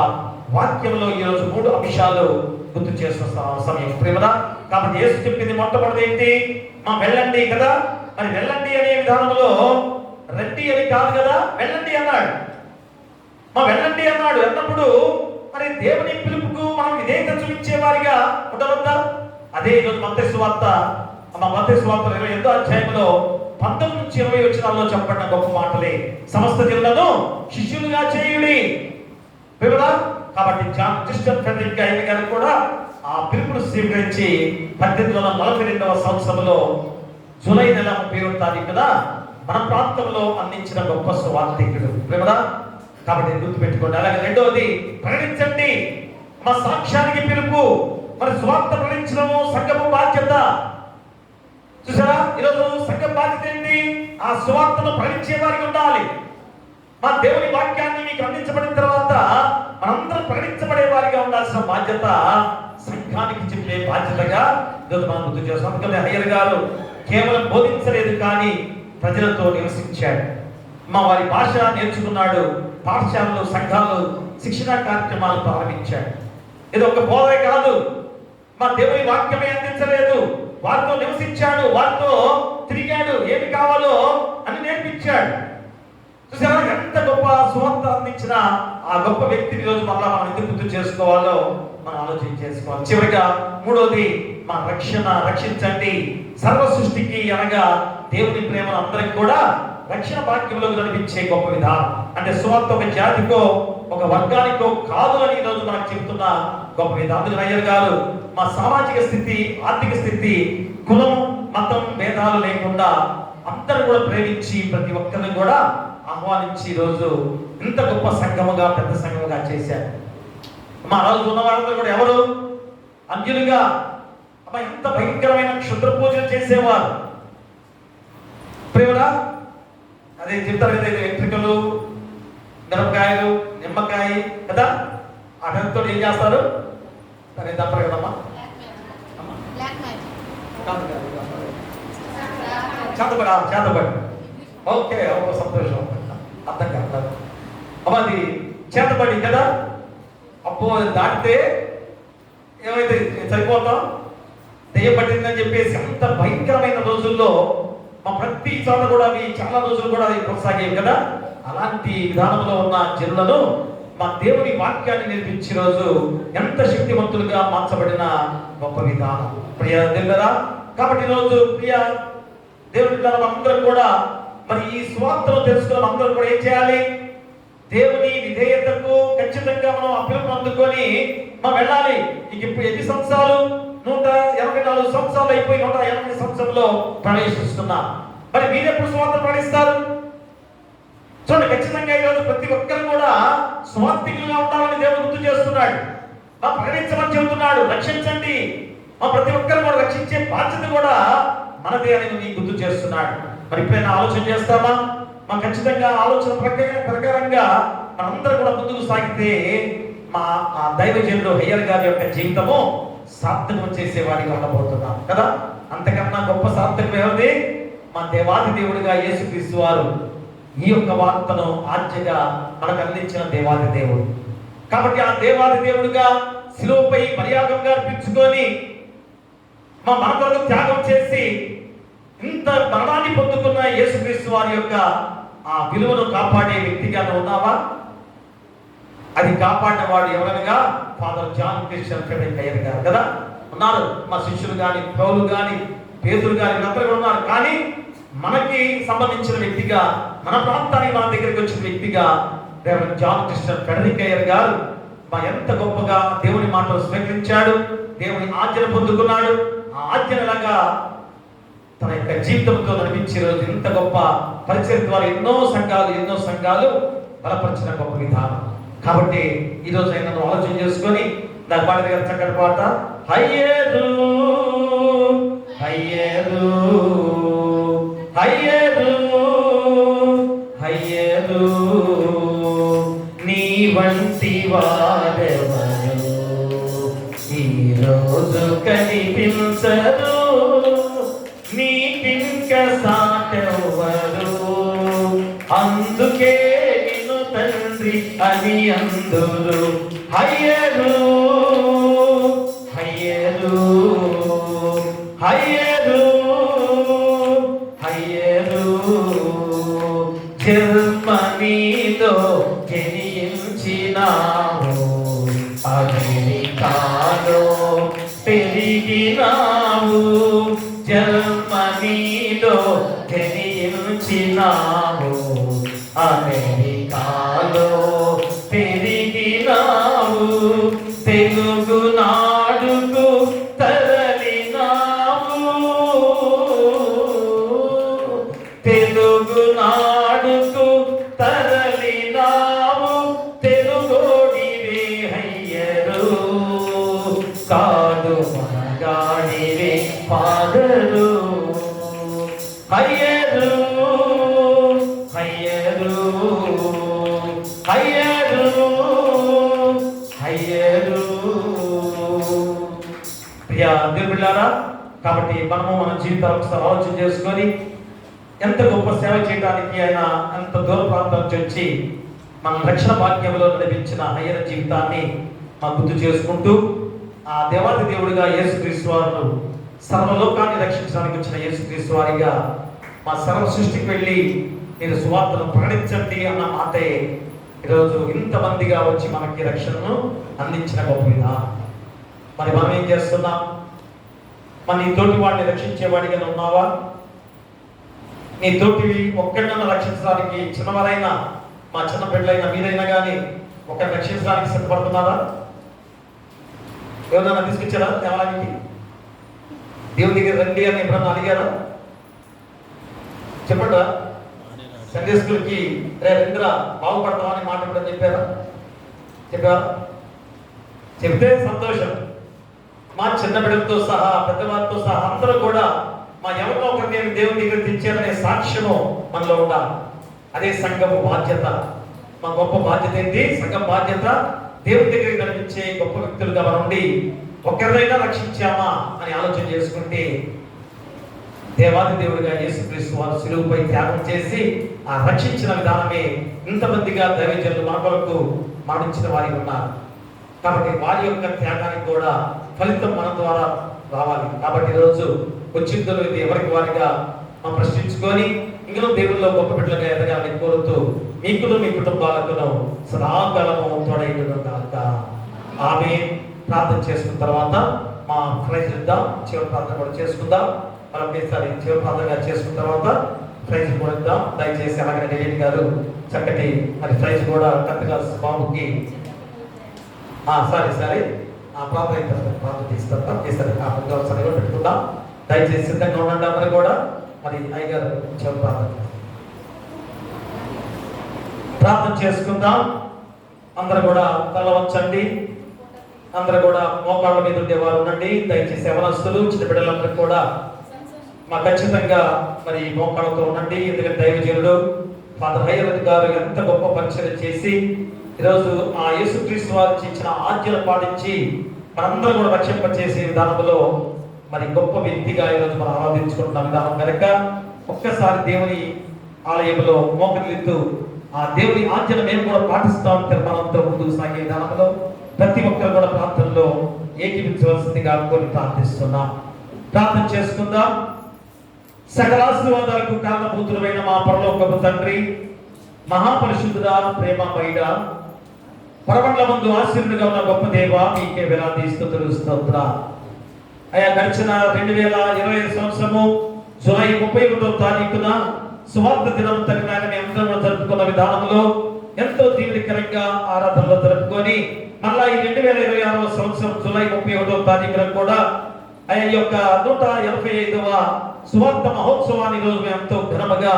వాక్యంలో ఈరోజు 3 అంశాలు గుర్తు చేస్తున్న సమయం ప్రేమదా. కాబట్టి యేసు చెప్పింది మొట్టమొదటి ఏంటి? మా వెళ్ళండి కదా. మరి వెళ్ళండి అనే విధానంలో రండి అని కాదు కదా, వెళ్ళండి అన్నాడు. మా వెళ్ళండి అన్నాడు అన్నప్పుడు మరి దేవుని పిలుపుకు మనం విధేయత చూపించే వారిగా ఉండవద్దా? అదే ఈరోజు మత్తయి సువార్త 28వ అధ్యాయంలో 19 నుంచి 20 వచనాల్లో చెప్పబడిన గొప్ప మాటలే. సమస్త జనులను శిష్యులుగా చేయుడి. కాబట్టి జాన్ క్రిస్టియన్ ఫెడరిక్ అయిన గారు కూడా ఆ పిలుపును స్వీకరించి 1842వ సంవత్సరంలో జూలై నెల 31వ తారీఖున మన ప్రాంతంలో అందించిన గొప్ప సువార్తికుడు. కాబట్టి గుర్తుపెట్టుకోండి. అలాగే రెండవది, ప్రకటించండి. మా సాక్ష్యానికి పిలుపు. మరి సువార్త ప్రకటించడము సంఘము బాధ్యత. చూసారా, ఈరోజు సంఘం బాధ్యత ఏంటి? ఆ సువార్తను ప్రకటించే వారికి ఉండాలి. మా దేవుని వాక్యాన్ని మీకు అందించబడిన తర్వాత మనందరం ప్రకటించబడే వారిగా ఉండాల్సిన బాధ్యత సంఘానికి చెప్పే బాధ్యతగా ఈరోజు మనం గుర్తు చేస్తాం. అందుకని హయ్యర్ గారు కేవలం బోధించలేదు, కానీ ప్రజలతో నివసించాడు. వారి భాష నేర్చుకున్నాడు. పాఠశాలలు, సంఘాలు, శిక్షణా కార్యక్రమాలు ప్రారంభించాడు. ఇది ఒక బోధే కాదు, మా దేవుని వాక్యమే అందించలేదు, వారితో నివసించాడు, వారితో తిరిగాడు, ఏమి కావాలో అని నేర్పించాడు. చూసారా ఎంత గొప్ప సువార్త అందించిన ఆ గొప్ప వ్యక్తిని ఈరోజు మళ్ళా మనం ఎందుకు గుర్తు చేసుకోవాలో మనం ఆలోచన చేసుకోవాలి. చివరిగా మూడోది, మా రక్షించండి. సర్వ సృష్టికి అనగా దేవుని ప్రేమను అందరికి కూడా రక్షణ భాగ్యంలో నడిపించే గొప్ప విధానం. అంటే సువార్త ఒక జాతికో ఒక వర్గానికో కాదు అని ఈరోజు మనకు చెబుతున్న గొప్ప విధానం. అందుకని అయ్యర్ గారు మా సామాజిక స్థితి, ఆర్థిక స్థితి, కులం, మతం భేదాలు లేకుండా అందరూ కూడా ప్రేమించి ప్రతి ఒక్కరిని కూడా ఆహ్వానించి ఈరోజు ఇంత గొప్ప సంఘముగా, పెద్ద సంఘముగా చేశారు. మా రోజు ఉన్న వాళ్ళందరూ కూడా ఎవరు? అన్యులుగా ఎంత భయంకరమైన క్షుద్ర పూజలు చేసేవారు. ప్రేమరా అదే చెప్తారు కదా, వెంట్రుకలు, మిరపకాయలు, నిమ్మకాయ కదా, ఆ పెద్దతో ఏం చేస్తారు? దాన్ని తప్పరు కదమ్మా, చేతబడి. ఓకే, ఒక సంతోషం, అర్థం కాదు అమ్మ, అది చేతబడి కదా. అప్పో దాటితే ఏమైతే సరిపోతాం, దెయ్యం పట్టిందని చెప్పేసి అంత భయంకరమైన రోజుల్లో మా ప్రతి చోట కూడా అవి చాలా రోజులు కూడా అవి కొనసాగేవి కదా. అలాంటి విధానంలో ఉన్న జనులను మా దేవుని వాక్యాన్ని నేర్పించే రోజు ఎంత శక్తివంతులుగా మార్చబడిన గొప్ప విధానం ప్రియ దేవుడా. కాబట్టి ఈరోజు ప్రియ దేవుని అందరూ కూడా మరి ఈ స్వార్థను తెలుసుకున్న అందరూ కూడా ఏం చేయాలి? దేవుని విధేయతకు ఖచ్చితంగా మనం అభివృద్ధి అందుకొని మనం వెళ్ళాలి. ఇక ఇప్పుడు ఎన్ని సంవత్సరాలు? 184 సంవత్సరాలు అయిపోయి 180 సంవత్సరంలో ప్రవేశిస్తున్నాం. మరి మీరు ఎప్పుడు స్వార్థ ప్రకటిస్తారు? చూడండి, ఖచ్చితంగా ఈరోజు ప్రతి ఒక్కరు కూడా స్వార్థికులుగా ఉండాలని దేవుడు గుర్తు చేస్తున్నాడు. ప్రకటించమని చెబుతున్నాడు. రక్షించండి, ప్రతి ఒక్కరు కూడా రక్షించే బాధ్యత కూడా మనదే అని నీ గుర్తు చేస్తున్నాడు. మరి ఎప్పుడైనా ఆలోచన చేస్తామా? ఖచ్చితంగా ఆలోచన ప్రకారంగా మనందరూ కూడా ముందుకు సాగితే మా దైవజనుడు హయ్యర్ గారి యొక్క జీవితము సార్థకం చేసేవాడిగా ఉండబోతున్నాం కదా. అంతకన్నా గొప్ప సార్థకం ఏమిటి? మా దేవాది దేవుడిగా యేసుక్రీస్తు వారు ఈ యొక్క వార్తను ఆజ్ఞగా మనకు అందించిన దేవాది దేవుడు. కాబట్టి ఆ దేవాది దేవుడిగా శిలువపై బలియాగంగా అర్పించుకొని మన కొరకు త్యాగం చేసి ఇంత మరణాన్ని పొందుకున్న యేసుక్రీస్తు వారి యొక్క ఆ విలువను కాపాడే వ్యక్తిగా ఉన్నావా? అది కాపాడిన వాడు ఎవరనగా father John Christian Frederick Iyer గారు కదా ఉన్నారు. మా శిష్యులు కానీ, పౌలు కానీ, పేతురు కానీ అందరూ కూడా ఉన్నారు. కానీ మనకి సంబంధించిన వ్యక్తిగా, మన ప్రాంతానికి మన దగ్గరికి వచ్చిన వ్యక్తిగా reverend John Christian Frederick Iyer గారు ఎంత గొప్పగా దేవుని మాటలు స్వీకరించాడు, దేవుని ఆజ్ఞను పొందుకున్నాడు. ఆ ఆజ్ఞలాగా తన యొక్క జీవితంతో నడిపించే రోజు ఇంత గొప్ప పరిచయం ద్వారా ఎన్నో సంఘాలు బలపరిచిన గొప్ప విధానం. కాబట్టి ఈ రోజు ఆయన ఆలోచన చేసుకొని దాని పాట దగ్గర చక్కటి పాట హయ్యేరు హయ్యేరు హయ్యేరు హయ్యేరు నీ వంటి వారెవరు ఈ రోజు కనిపించరు, నీకింక సాటెవ్వరు, అందుకే నిన్ను తండ్రి అని అందురు. హయ్యరు హయ్యరు హయ్యరు హయ్యరు జర్మనీలో జనించినావు, అమెరికాలో పెరిగినావు, జర్మనీలో జనించినావు, అమెరికాలో పెరిగినావు, తెలుగు నాడుకు తరలినావు, తెలుగు నాడుకు తరలినావు, తెలుగోడివే హయ్యరు, కాదు మనగాడివే ఫాదరు. హయ్యరు హయ్యరు హయ్యరు హయ్యరు. ప్రియ దేవుళ్ళారా, కాబట్టి మనము మన జీవితాలు ఒకసారి ఆలోచన చేసుకొని ఎంత గొప్ప సేవ చేయడానికి ఆయన అంత దూర ప్రాంతం నుంచి వచ్చి మన రక్షణ భాగ్యంలో నడిపించిన హయ్యర్ జీవితాన్ని మనం గుర్తు చేసుకుంటూ ఆ దేవాది దేవుడిగా యేసుక్రీస్తు వారు సర్వలోకాన్ని రక్షించడానికి వచ్చిన యేసుక్రీస్తు వారిగా మా సర్వ సృష్టికి వెళ్ళి మీరు సువార్తను ప్రకటించండి అన్న మాటే ఈరోజు ఇంతమందిగా వచ్చి మనకి రక్షణను అందించిన గొప్ప విధానం. మరి మనం ఏం చేస్తున్నాం? మన నీ తోటి వాడిని రక్షించేవాడిగా ఉన్నావా? నీ తోటి ఒక్కడినన్నా రక్షించడానికి చిన్నవారైనా, మా చిన్న బిడ్డలైనా మీరైనా కానీ ఒకరిని రక్షించడానికి సిద్ధపడుతున్నారా? ఎవరైనా తీసుకొచ్చారా దేవాలయానికి? దేవుని దగ్గర రండి అని ఎప్పుడన్నా అడిగారా? చెప్పండి. సండే స్కూల్కి రేంద్ర బాగుపడతామని మాట కూడా చెప్పారా? చెప్తే సంతోషం. మా చిన్న బిడ్డలతో సహా పెద్దవారితో సహా అందరూ కూడా మా ఎవరిలో ఒకరిని దేవుని దగ్గర తెచ్చారనే సాక్ష్యము మనలో ఉండాలి. అదే సంఘము బాధ్యత. మా గొప్ప బాధ్యత ఏంటి? సంఘం బాధ్యత దేవుని దగ్గరికి నడిపించే గొప్ప వ్యక్తులుగా మనం ఉండి ఒకరినైనా రక్షించామా అని ఆలోచన చేసుకుంటే దేవాది దేవుడిగా యేసుక్రీస్తు వారు శిలువపై త్యాగం చేసి ఆ రక్షించిన విధానమే ఇంతమందిగా దైవజనులు మన కొరకు మరణించిన వారికి ఉన్నారు. కాబట్టి వారి యొక్క త్యాగానికి కూడా ఫలితం మన ద్వారా రావాలి. కాబట్టి ఈరోజు వచ్చిందో ఇది ఎవరికి వారిగా మనం ప్రశ్నించుకొని ఇంకనూ దేవుల్లో గొప్ప బిడ్డలుగా ఎదగాలని కోరుతూ మీకును మీ కుటుంబాలకును సదాకాలము తోడైండును గాక. ఆమేన్. ప్రార్థన చేసుకున్న తర్వాత మా ప్రైజ్ ఇద్దాం. చివరి ప్రార్థన కూడా చేసుకుందాం. మనం ఒకసారి చివరి ప్రార్థనగా చేసుకున్న తర్వాత ప్రైజ్ కూడా ఇద్దాం. దయచేసి అలాగే డేవిడ్ గారు చక్కటి మరి ప్రైజ్ కూడా కరెక్ట్గా బాబుకి సరే ప్రార్థన అయిన తర్వాత ప్రార్థన తీస్తారు. ఆ ఒకసారి కూడా పెట్టుకుందాం. దయచేసి సిద్ధంగా ఉండండి అందరూ కూడా. మరి అయ్యగారు చివరి ప్రార్థన చేసుకుందాం. అందరూ కూడా తల వంచండి. అందరూ కూడా మోకాళ్ళ మీద ఉండేవారు ఉండండి. దయచేసి యవనస్తులు చిన్న బిడ్డలందరూ కూడా మా ఖచ్చితంగా మరి మోకాళ్ళతో ఉండండి. ఎందుకంటే దైవజనుడు ఫాదర్ హైరత్ గారు ఎంత గొప్ప పరిచయం చేసి ఈరోజు ఆ యేసుక్రీస్తు వారికి ఇచ్చిన ఆజ్ఞలు పాటించి మనందరూ కూడా రక్షింపచేసే విధానంలో మరి గొప్ప వ్యక్తిగా ఈరోజు మనం ఆరాధించుకుంటున్న విధానం కనుక ఒక్కసారి దేవుని ఆలయంలో మోకరిల్లుతూ ఆ దేవుని ఆజ్ఞను మేము కూడా పాటిస్తాం. మనందరం ముందుకు సాగే విధానంలో ప్రతి ఒక్కరు కూడా ప్రార్థనలో ఏకీపించవలసిందిగా కోరి ప్రార్థిస్తున్నాం. ప్రార్థన చేసుకుందాం. సకల ఆశీర్వాదాలకు కారణభూతులైన మా పరలోకపు తండ్రి, మహాపరిశుద్ధుడా, ప్రేమమయుడ, పరమండల ముందు ఆశీర్వాదంగా ఉన్న గొప్ప దేవ, మీకే వేలాది స్తుతులు స్తోత్రాలు. అయా గడిచిన 2025 సంవత్సరము జూలై 31వ తారీఖున సువార్త దినం తగిన అందరం జరుపుకున్న విధానంలో ఎంతో దీవెనకరంగా ఆరాధనలో జరుపుకొని మళ్ళా ఈ 2026వ సంవత్సరం జూలై 31వ తారీఖున కూడా ఆయన యొక్క 185వ సువార్త మహోత్సవాన్ని రోజు మేము ఎంతో ఘనముగా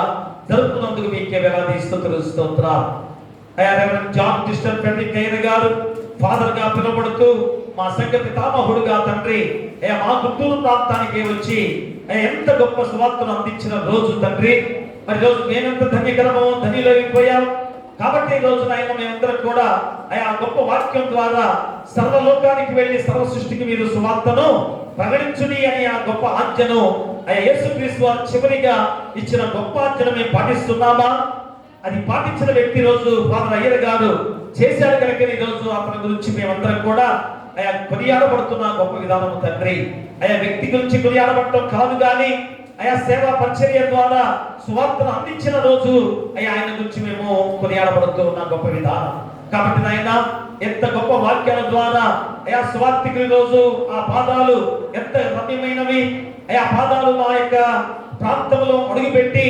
జరుపుకున్నందుకు మీకే వేలాది స్తుతులు స్తోత్రాలు. అయా reverend John Christian Frederick Heyer గారు ఫాదర్ గా పిలువబడుతూ మా సంఘ పితామహుడుగా తండ్రి అయా మా గుంటూరు ప్రాంతానికి వచ్చి ఎంత గొప్ప సువార్తను అందించిన రోజు తండ్రి. మరి రోజు మేమెంత ధన్యకరమో ధన్యులైపోయాం. కాబట్టి ఈ రోజు నాయన మేమందరం కూడా ఆ గొప్ప వాక్యం ద్వారా సర్వలోకానికి వెళ్ళి సర్వ సృష్టికి మీరు సువార్తను ప్రకటించుడి అని ఆ గొప్ప ఆజ్ఞను యేసుక్రీస్తు వారు చివరిగా ఇచ్చిన గొప్ప ఆజ్ఞను మేము పాటిస్తున్నామా? అది పాటించిన వ్యక్తి రోజు ఫాదర్ అయ్యర్ గారు చేశాడు కనుక ఈ రోజు అతని గురించి మేమందరం కూడా కొనియాడబడుతున్న గొప్ప విధానము తండ్రి. వ్యక్తి గురించి కొనియాడబడటం కాదు కానీ సేవా పరిచర్య ద్వారా సువార్తను అందించిన రోజు ఆయన గురించి మేము కొనియాడబడుతూ ఉన్న గొప్ప విధానం. కాబట్టి నాయన ఎంత గొప్ప వాక్యాల ద్వారా సువార్తికుల రోజు ఆ పాదాలు ఎంత రమ్యమైనవి, ఆ పాదాలు మా యొక్క ప్రాంతంలో అడుగుపెట్టి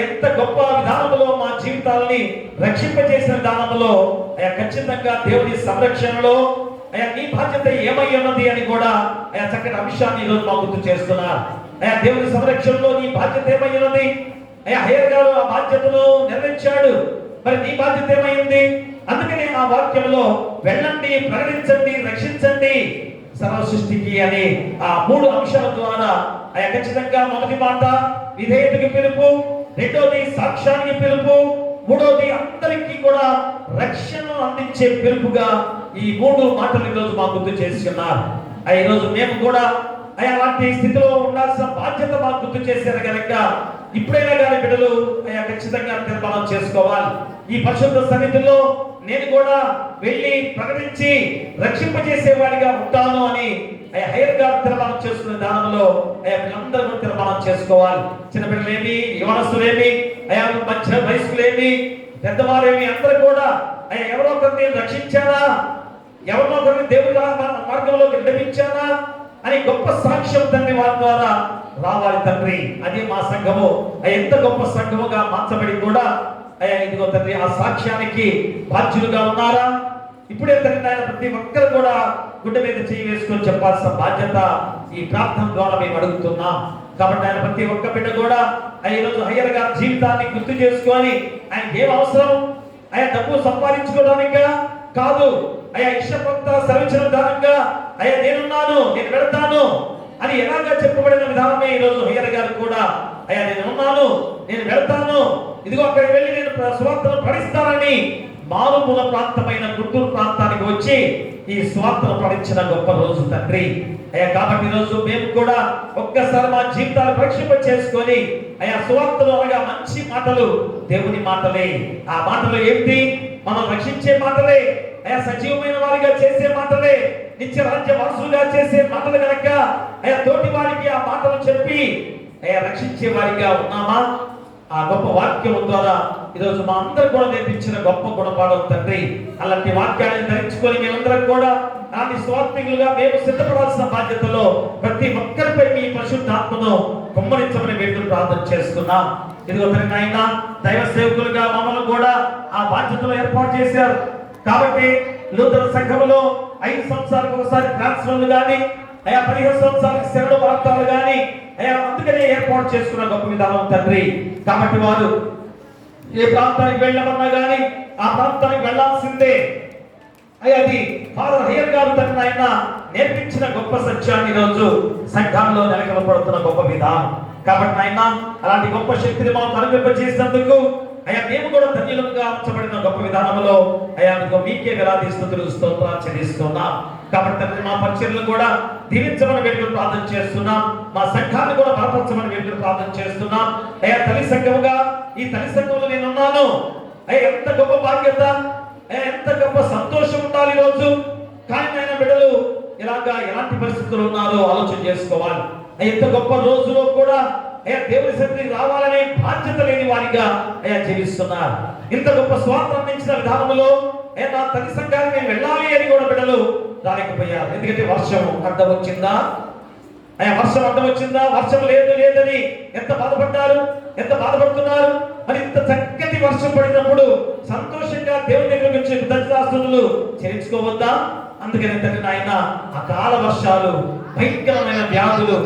ఎంత గొప్ప విధానంలో మా జీవితాలని రక్షింపజేసిన విధానంలో ఖచ్చితంగా దేవుని సంరక్షణలో నీ బాధ్యత ఏమై ఉన్నది అని కూడా చక్కటి అంశాన్ని ఈరోజు మా గుర్తు చేస్తున్నారు. దేవుని సంరక్షణలో నీ బాధ్యత ఏమై ఉన్నది? హయ్యర్ గారు ఆ బాధ్యతను నెరవేర్చాడు. మరి నీ బాధ్యత ఏమైంది? అందుకని ఆ వాక్యంలో వెళ్ళండి, ప్రకటించండి, రక్షించండి సర్వ సృష్టికి అని ఆ 3 అంశాల ద్వారా ఖచ్చితంగా మొదటి మాట విధేయతకి పిలుపు, రెండోది సాక్ష్యానికి పిలుపు, మూడోది అందరికీ కూడా రక్షణను అందించే పిలుపుగా ఈ 3 మాటలు ఈరోజు మా గుర్తు చేస్తున్నారు. ఈ రోజు మేము కూడా అలాంటి స్థితిలో ఉండాల్సిన బాధ్యత మాకు గుర్తు చేశారు కనుక ఇప్పుడైనా కానీ బిడ్డలు ఖచ్చితంగా తీర్మానం చేసుకోవాలి. ఈ పరిశుద్ధ సన్నిధిలో నేను కూడా వెళ్ళి ప్రకటించి రక్షింపజేసేవాడిగా ఉంటాను అని హయ్యర్ గారు తీర్మానం చేసుకునే దానంలో అందరూ తీర్మానం చేసుకోవాలి. చిన్న బిడ్డలేమి, యవనస్తులేమి, మధ్య వయస్కులేమి, పెద్దవారేమి అందరూ కూడా ఎవరో ఒకరిని రక్షించారా, ఎవరినో ఒకరిని దేవుడి మార్గంలోకి నడిపించారా అని గొప్ప సాక్ష్యం తండ్రి వారి ద్వారా రావాలి తండ్రి. అది మా సంఘము ఎంత గొప్ప సంఘముగా మార్చబడి కూడా ఇదిగో తండ్రి ఆ సాక్ష్యానికి బాధ్యులుగా ఉన్నారా? ఇప్పుడే తండ్రి ఆయన ప్రతి ఒక్కరు కూడా గుడ్డ మీద చేయి వేసుకొని చెప్పాల్సిన బాధ్యత ఈ ప్రార్థన ద్వారా మేము అడుగుతున్నాం. కాబట్టి ఆయన ప్రతి ఒక్క బిడ్డ కూడా ఈరోజు హయ్యర్ గారి జీవితాన్ని గుర్తు చేసుకొని ఆయనకి ఏం అవసరం? డబ్బు సంపాదించుకోవడానికా కాదు, ఇష్టపంత సర్వించడం దానంగా నేనున్నాను, నేను వెళ్తాను అని ఎలాగా చెప్పబడిన విధానమే ఈరోజు హయ్యర్ గారు కూడా నేను ఉన్నాను, నేను వెళ్తాను, ఇదిగో అక్కడికి వెళ్ళి నేను సువార్తను ప్రకటిస్తానని మారుమూల ప్రాంతమైన గుంటూరు ప్రాంతానికి వచ్చి ఈ సువార్తను ప్రకటించిన గొప్ప రోజు తండ్రి. కాబట్టి ఈరోజు మేము కూడా ఒక్కసారి మా జీవితాలు పరీక్షింప చేసుకొని సువార్తలు అనగా మంచి మాటలు దేవుని మాటలే. ఆ మాటలు ఏంటి? మనం రక్షించే మాటలే, సజీవమైన వారిగా చేసే మాటలే, నిత్య రాజ్య వారసులుగా చేసే మాటలు కనుక తోటి వారికి ఆ మాటలు చెప్పి రక్షించే వారిగా ఉన్నామా? ఆ గొప్ప వాక్యం ద్వారా ఈరోజు మా అందరూ కూడా నేర్పించిన గొప్ప గుణపాఠం తండ్రి. అలాంటి వాక్యాన్ని ధరించుకొని మేమందరం కూడా అలాంటి స్వార్థికులుగా మేము సిద్ధపడాల్సిన బాధ్యతలో ప్రతి ఒక్కరిపై మీ పరిశుద్ధాత్మను కుమ్మరించమని వేడుకలు ప్రార్థన చేస్తున్నాం. ఇదిగో తండ్రి ఆయన దైవ సేవకులుగా మమ్మల్ని కూడా ఆ బాధ్యతలో ఏర్పాటు చేశారు. కాబట్టి నూతన సంఘములో 5 సంవత్సరాలకు ఒకసారి ట్రాన్స్ఫర్లు కానీ 15 సంవత్సరాలకు సెలవు ప్రాంతాలు కానీ అందుకనే ఏర్పాటు చేసుకున్న గొప్ప విధానం తండ్రి. కాబట్టి వారు ఏ ప్రాంతానికి వెళ్ళమన్నా కానీ ఆ ప్రాంతానికి వెళ్లాల్సిందే. అది ఫాదర్ హయ్యర్ గారు తన ఆయన నేర్పించిన గొప్ప సత్యాన్ని ఈరోజు సంఘంలో నెలకొల్పడుతున్న గొప్ప విధానం. కాబట్టి ఆయన అలాంటి గొప్ప శక్తిని మాకు అనుభవింపజేసినందుకు అయ్యా మేము కూడా ధన్యులుగా ఉంచబడిన గొప్ప విధానంలో అయ్యా మీకే వేలాది స్తుతులు స్తోత్రాలు చెల్లిస్తున్నాం. కాబట్టి తండ్రి మా పరిచర్లు కూడా దీవించమని వేడుకలు ప్రార్థన చేస్తున్నాం. మా సంఘాన్ని కూడా బలపరచమని వేడుకలు ప్రార్థన చేస్తున్నాం. అయ్యా తల్లి సంఘముగా ఈ తల్లి సంఘంలో నేను ఉన్నాను. అయ్యా ఎంత గొప్ప బాధ్యత, ఎంత గొప్ప సంతోషం ఉండాలి ఈ రోజు. కానీ ఆయన బిడ్డలు ఎలాంటి పరిస్థితులు ఉన్నారో ఆలోచన చేసుకోవాలి. ఎంత గొప్ప రోజులో కూడా దేవుని సన్నిధికి రావాలనే బాధ్యత లేని వారిగా జీవిస్తున్నారు. ఇంత గొప్ప స్వాతంత్రం అందించిన విధానంలో నా తల్లి సంఘానికి నేను వెళ్ళాలి అని కూడా బిడ్డలు రాలేకపోయారు. ఎందుకంటే వర్షం అడ్డం వచ్చిందా, వర్షం అడ్డం వచ్చిందా, వర్షం లేదని ఎంత బాధపడ్డారు, ఎంత బాధపడుతున్నారు. మరి ఇంత చక్కటి వర్షం పడినప్పుడు సంతోషంగా దేవుని దగ్గరికి వచ్చి కృతజ్ఞతాస్తుతులు చెల్లించుకోవద్దా? అందుకని తండ్రి నాయన అకాల వర్షాలు, భయంకరమైన వ్యాధులు,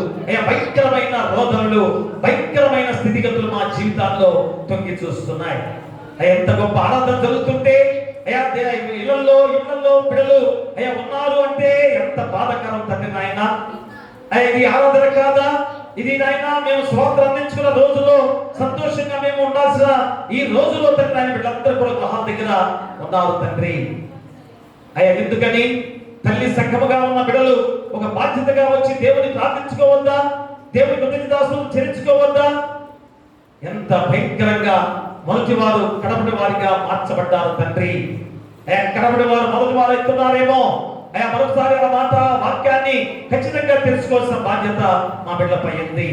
భయంకరమైన రోదనలు, భయంకరమైన స్థితిగతులు మా జీవితాల్లో తొంగి చూస్తున్నాయి. ఎంత గొప్ప ఆరాధన జరుగుతుంటే ఇళ్లలో బిడ్డలు ఉన్నారు అంటే ఎంత బాధాకరం తండ్రి నాయన. ఇది ఆరాధన కాదా? ఇది నాయన మేము స్వాతంత్రం అందించుకున్న రోజులో సంతోషంగా మేము ఉండాల్సిన ఈ రోజులో తండ్రి ఆయన బిడ్డలందరూ కూడా గృహాల దగ్గర ఉన్నారు తండ్రి. ఎందుకని తల్లి సంఘముగా ఉన్న బిడ్డలు ఒక బాధ్యతగా వచ్చి దేవుని ప్రార్థించుకోవద్దా? దేవుని కృతజ్ఞతాస్తుతులు చెల్లించుకోవద్దా? ఎంత భయంకరంగా మొదటి వారు కడపటి వారిగా మార్చబడ్డారు తండ్రి. కడపటి వారు మొదటి వారు ఎత్తున్నారేమో. మరొకసారి ఆ మాట వాక్యాన్ని ఖచ్చితంగా తెలుసుకోవాల్సిన బాధ్యత మా బిడ్డలపై ఉంది.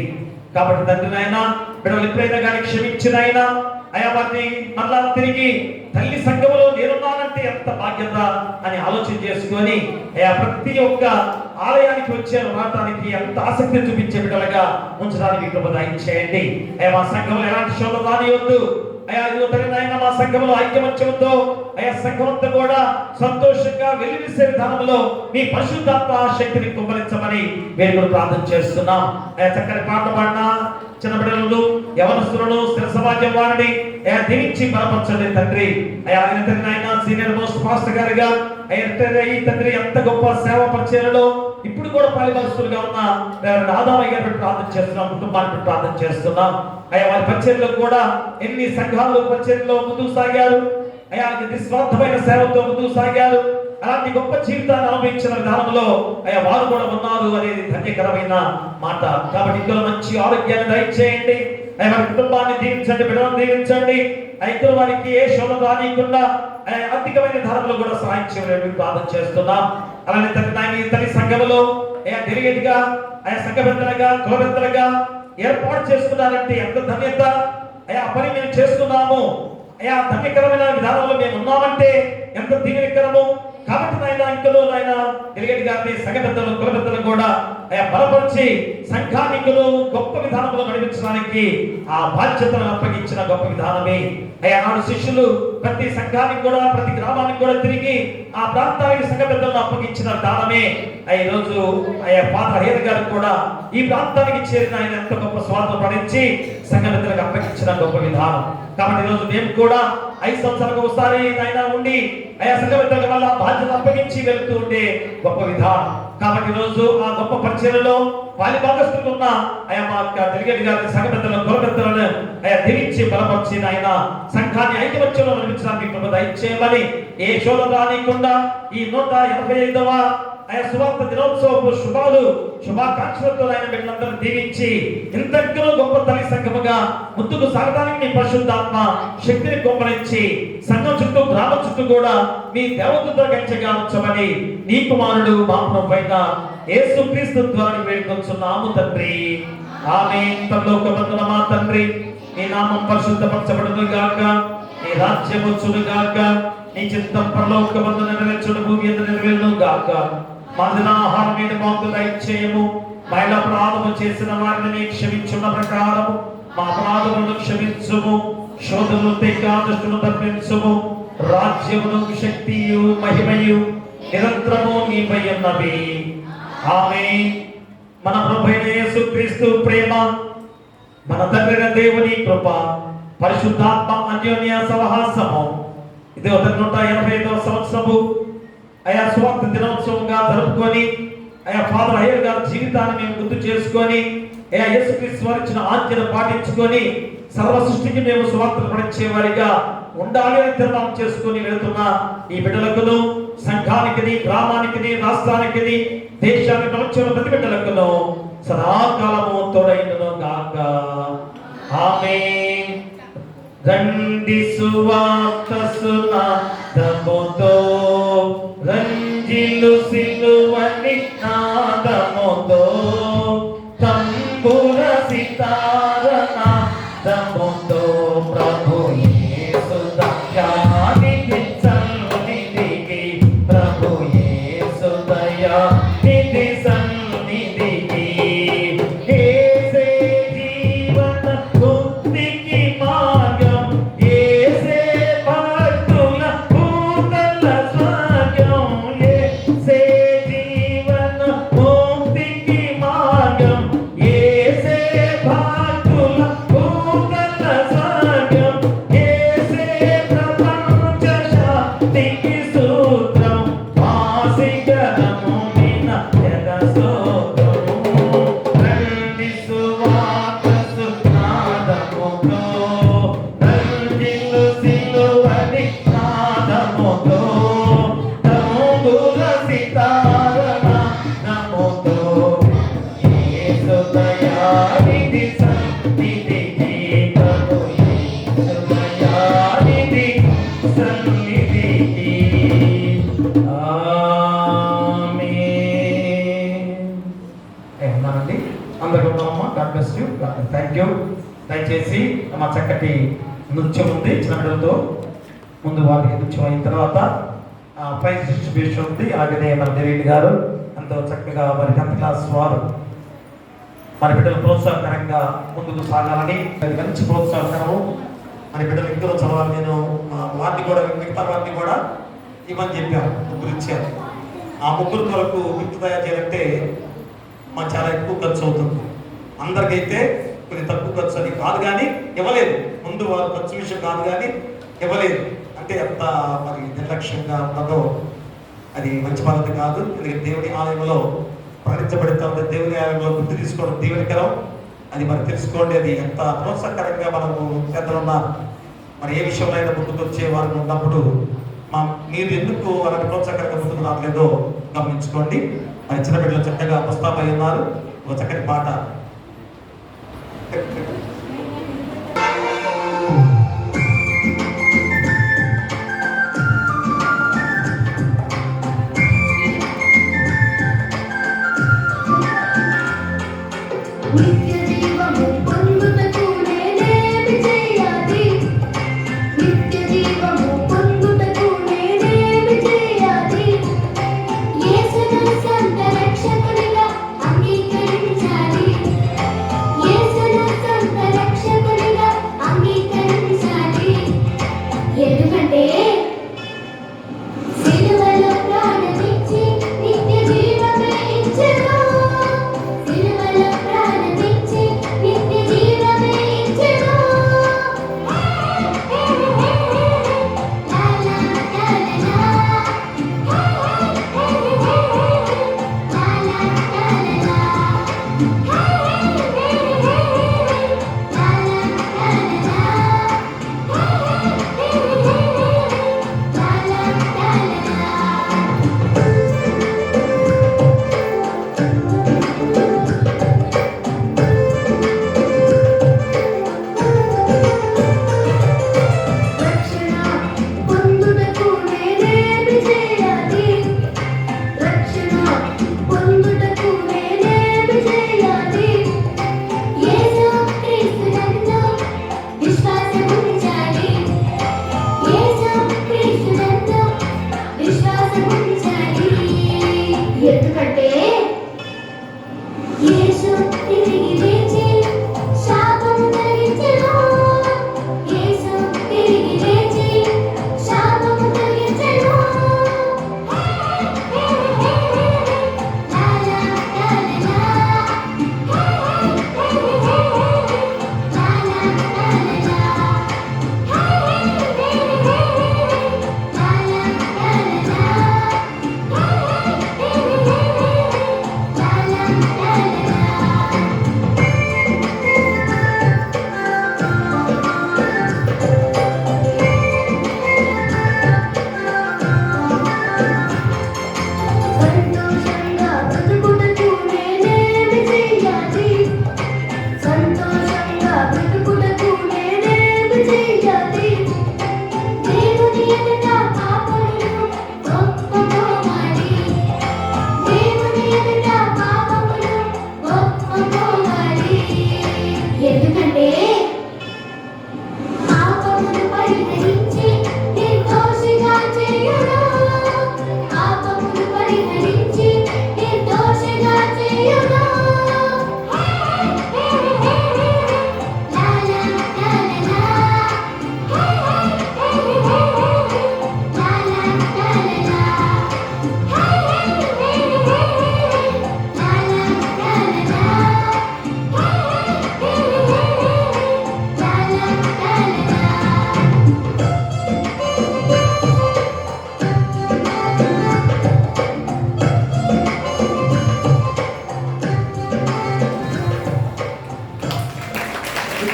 కాబట్టి తండ్రి నాయన బిడ్డలు ఎప్పుడైనా కానీ క్షమించిన ఆయన వారిని మళ్ళా తిరిగి తల్లి సంఘములో నేనున్నానంటే ఎంత బాధ్యత అని ఆలోచన చేసుకొని ప్రతి ఒక్క ఆలయానికి వచ్చే రావడానికి ఎంత ఆసక్తి చూపించే బిడ్డలుగా ఉంచడానికి కృప దయచేయండి. మా సంఘంలో ఎలాంటి శోధన రానివద్దు. మా సంఘంలో ఐక్యమత్యంతో సంఘమంతా కూడా సంతోషంగా వెలువరిసే విధానంలో మీ పరిశుద్ధాత్మ శక్తిని కుమ్మరించమని వేడుకలు ప్రార్థన చేస్తున్నాం. చక్కని పాటలు పాడిన చిన్న బిడ్డలను, యవనస్తులను, స్థిర సమాజం వారిని దీవించి బలపరచండి తండ్రి. ఆయన తండ్రి ఆయన సీనియర్ మోస్ట్ పాస్టర్ గారిగా ఈ తండ్రి ఎంత గొప్ప సేవ పరిచర్యలో ఇప్పుడు కూడా పాలిభాగస్తులుగా ఉన్న ఆదామయ్య గారి ప్రార్థన చేస్తున్నాం, కుటుంబానికి ప్రార్థన చేస్తున్నాం. వారి పరిచర్యలో కూడా ఎన్ని సంఘాలు పరిచర్యలో ముందుకు సాగారు, నిస్వార్థమైన సేవతో ముందుకు సాగారు. అలాంటి గొప్ప జీవితాన్ని అనుభవించిన విధానంలో వారు కూడా ఉన్నారు అనేది ధన్యకరమైన మాట. కాబట్టి ఇందులో మంచి ఆరోగ్యాన్ని దయచేయండి. వారి కుటుంబాన్ని దీవించండి, బిడ్డలను దీవించండి. ఇద్దరు వారికి ఏ శోధన రానియకుండా ఆర్థికమైన ధరలు కూడా సహాయం చేయడానికి ప్రార్థన చేస్తున్నాం. అలానే తల్లి సంఘములో డెలిగేట్ గా సంఘ పెద్దలుగా కుల పెద్దలుగా ఏర్పాటు చేసుకున్నారంటే ఎంత ధన్యత. ఆ పని మేము చేస్తున్నాము, ధన్యకరమైన విధానంలో మేము ఉన్నామంటే ఎంత దీవెనకరము. కాబట్టి ఇంకలో డెలిగేట్ గారిని సంఘ పెద్దలు కుల పెద్దలు కూడా బలపరిచి సంఘాన్ని గొప్ప విధానంలో నడిపించడానికి ఆ బాధ్యతను అప్పగించిన గొప్ప విధానమే. నాడు శిష్యులు ప్రతి సంఘానికి కూడా ప్రతి గ్రామానికి కూడా తిరిగి ఆ ప్రాంతానికి సంఘ పెద్దలను అప్పగించిన విధానమే. ఈ రోజు ఫాదర్ హయ్యర్ గారు కూడా ఈ ప్రాంతానికి చేరిన ఆయన ఎంత గొప్ప స్వార్థం పడించి సంఘ పెద్దలకు అప్పగించిన గొప్ప విధానం. కాబట్టి ఈ రోజు మేము కూడా 5 సంవత్సరాలకు ఒకసారి ఆయన ఉండి సంఘ పెద్దల వల్ల బాధ్యత అప్పగించి వెళ్తూ ఉండే గొప్ప విధానం. కాబట్టి ఈ రోజు ఆ గొప్ప పరిచర్యలో పాలిభాగస్తులు ఉన్న మా డెలిగేట్ గారి సంఘ పెద్దలను కుల పెద్దలను దీవించి బలపరిచిన ఆయన సంఘాన్ని ఐక్యమత్యంలో నడిపించడానికి కృప దయచేయమని, ఏ శోధన రానికుండా ఈ 185వ సువార్త దినోత్సవపు శుభాకాంక్షలతో ఆయన బిడ్డలందరూ దీవించి ఇంతలో గొప్ప తల్లి సంఘముగా ముందుకు సాగడానికి మీ పరిశుద్ధాత్మ శక్తిని కుమ్మరించి సంఘం చుట్టూ గ్రామం చుట్టూ కూడా మీ దేవతతో గంచగా ఉంచమని నీ కుమారుడు మా ప్రభువైన యేసుక్రీస్తు ద్వారా వేడుకొంచున్నాము తండ్రి. ఆమేన్. పరలోకమందున మా తండ్రి, నీ నామం పరిశుద్ధపరచబడును గాక, నీ రాజ్యం వచ్చును గాక, నీ చిత్తం పరలోకమందున నెరవేర్చును భూమి మీద నెరవేరును గాక. మా దినాహారం మీద మాకు దయచేయము. మా అపరాధము చేసిన వారిని క్షమించున్న ప్రకారము మా అపరాధములను క్షమించుము. శోధనలు దుష్టులను తప్పించుము. రాజ్యమును శక్తియు మహిమయు నిరంతరము నీపై ఉన్నవి. ఆమేన్. మన ప్రభువైన యేసుక్రీస్తు ప్రేమ, మన తండ్రి దేవుని కృప, పరిశుద్ధాత్మ అన్యోన్య సహవాసము ఇది 185వ సంవత్సరము అయా సువార్త దినోత్సవంగా జరుపుకొని అయా ఫాదర్ అయ్యర్ గారి జీవితాన్ని మేము గుర్తు చేసుకొని అయా యేసుక్రీస్తు వారు ఇచ్చిన ఆజ్ఞను పాటించుకొని సర్వ సృష్టికి మేము సువార్త పడించే వారిగా ఉండాలి అని తీర్మానం చేసుకొని వెళుతున్న ఈ బిడ్డలకును, సంఘానికి, గ్రామానికి, రాష్ట్రానికి, దేశానికి, ప్రపంచంలో ప్రతి బిడ్డలకును సదాకాలము తోడైనను గాక. ఆమేన్. రండి సువార్త సునాదముతో, రంజిల్లు సిలువని నాదముతో, తంబుర సితార నాదముతో ప్రభు యేసు దయానిధి సన్నిధికి, ప్రభు యేసు దయానిధి సన్నిధికి. యేసే జీవన ముక్తికి మార్గం, యేసే భక్తుల భూతల స్వర్గం, యేసే జీవన ముక్తికి మార్గం, యేసే భక్తుల భూతల స్వర్గం, యేసే ప్రపంచ శాంతికి సూత్రం, వాసిగణము నిన జగ స్తోత్రము. రండి సువార్త సునాదముతో, రంజిల్లు సిలువని నాదముతో, తంబుర సితార నాదముతో, యేసు దయానిధి సన్నిధికి, ప్రభు యేసు దయానిధి సన్నిధికి. ఆమేన్. ఉన్నానండి, అందరూ ఉన్నామమ్మా. God bless you. Thank you. దయచేసి మా చక్కటి నృత్యం ఉంది చిన్న బిడ్డలతో. ముందు వారికి నృత్యం అయిన తర్వాత ప్రైజ్ డిస్ట్రిబ్యూషన్ ఉంది. అలాగనే మన దేవేంద్ర గారు ఎంతో చక్కగా మరి 10th క్లాస్ వారు మన బిడ్డలు ప్రోత్సాహకరంగా ముందుకు సాగాలని, అది మంచి ప్రోత్సాహకరము. మన బిడ్డలు ఇందులో చదవాలి. నేను వారిని కూడా, మిగతా వారిని కూడా ఇవ్వని చెప్పాను. ముగ్గురు ఇచ్చారు. ఆ ముగ్గురు కొరకు గిఫ్ట్ తయారు చేయాలంటే మాకు చాలా ఎక్కువ ఖర్చు అవుతుంది. అందరికైతే కొంచెం తక్కువ ఖర్చు అని కాదు, కానీ ఇవ్వలేదు. ముందు వారు ఖర్చు విషయం కాదు, కానీ ఇవ్వలేదు. అంటే ఎంత మరి నిర్లక్ష్యంగా ఉన్నదో అది మంచి పద్ధతి కాదు. ఎందుకంటే దేవుని ఆలయంలో ప్రకటించబడుతూ ఉంటే దేవుని ఆలయంలో గుర్తు తీసుకోవడం దీవెనకరం. అది మరి తెలుసుకోండి, అది ఎంత ప్రోత్సాహకరంగా మనము పెద్దలు ఉన్నారు. మరి ఏ విషయంలో అయినా ముందుకు వచ్చే వారు ఉన్నప్పుడు మీరు ఎందుకు వాళ్ళకి ప్రోత్సాహకరంగా ముందుకు రావట్లేదో గమనించుకోండి. మరి చిన్న బిడ్డలు చక్కగా ప్రస్తాపై ఉన్నారు. ఒక చక్కటి పాట. నిత్య జీవము పొందుటకు నేనేమి చేయాలి? నిత్య జీవము పొందుటకు నేనేమి చేయాలి? యేసును సొంత రక్షకునిగా అంగీకరించాలి. యేసును సొంత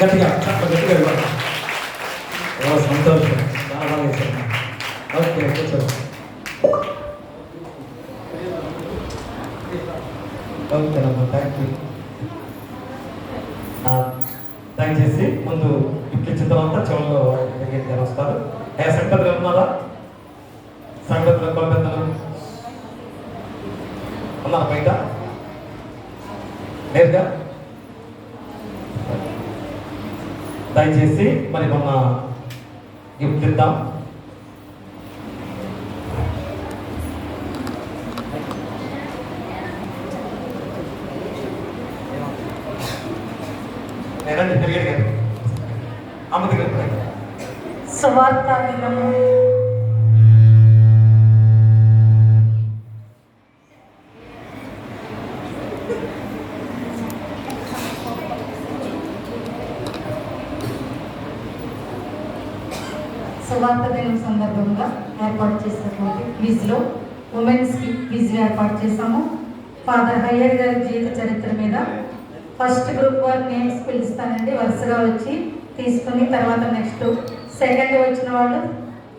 గట్టిగా గట్టిగా ఇవ్వాలి. సంతోషం, చాలా బాగా చేశారు. ఓకే, కూర్చోండి. ఓకేనమ్మా, థ్యాంక్ యూ. దయచేసి ముందు గిఫ్ట్ ఇచ్చిన తర్వాత చివరిలో దగ్గరికి వస్తారు. సంగతులు ఉన్నారా? సంగతులు కొలపెద్దలు ఉన్నారు బయట లేదుగా? దయచేసి మరి మొన్న గిఫ్ట్ ఇద్దాం. నేనండి తిరిగి గారు అమ్మ దగ్గర సువార్త దినము సువార్త దినం సందర్భంగా ఏర్పాటు చేసినటువంటి క్విజ్లో ఉమెన్స్కి క్విజ్ ఏర్పాటు చేశాము. ఫాదర్ హయ్యర్ గారి జీవిత చరిత్ర మీద ఫస్ట్ గ్రూప్ వారి నేమ్స్ పిలుస్తానండి, వరుసగా వచ్చి తీసుకుని తర్వాత నెక్స్ట్ సెకండ్ వచ్చిన వాళ్ళు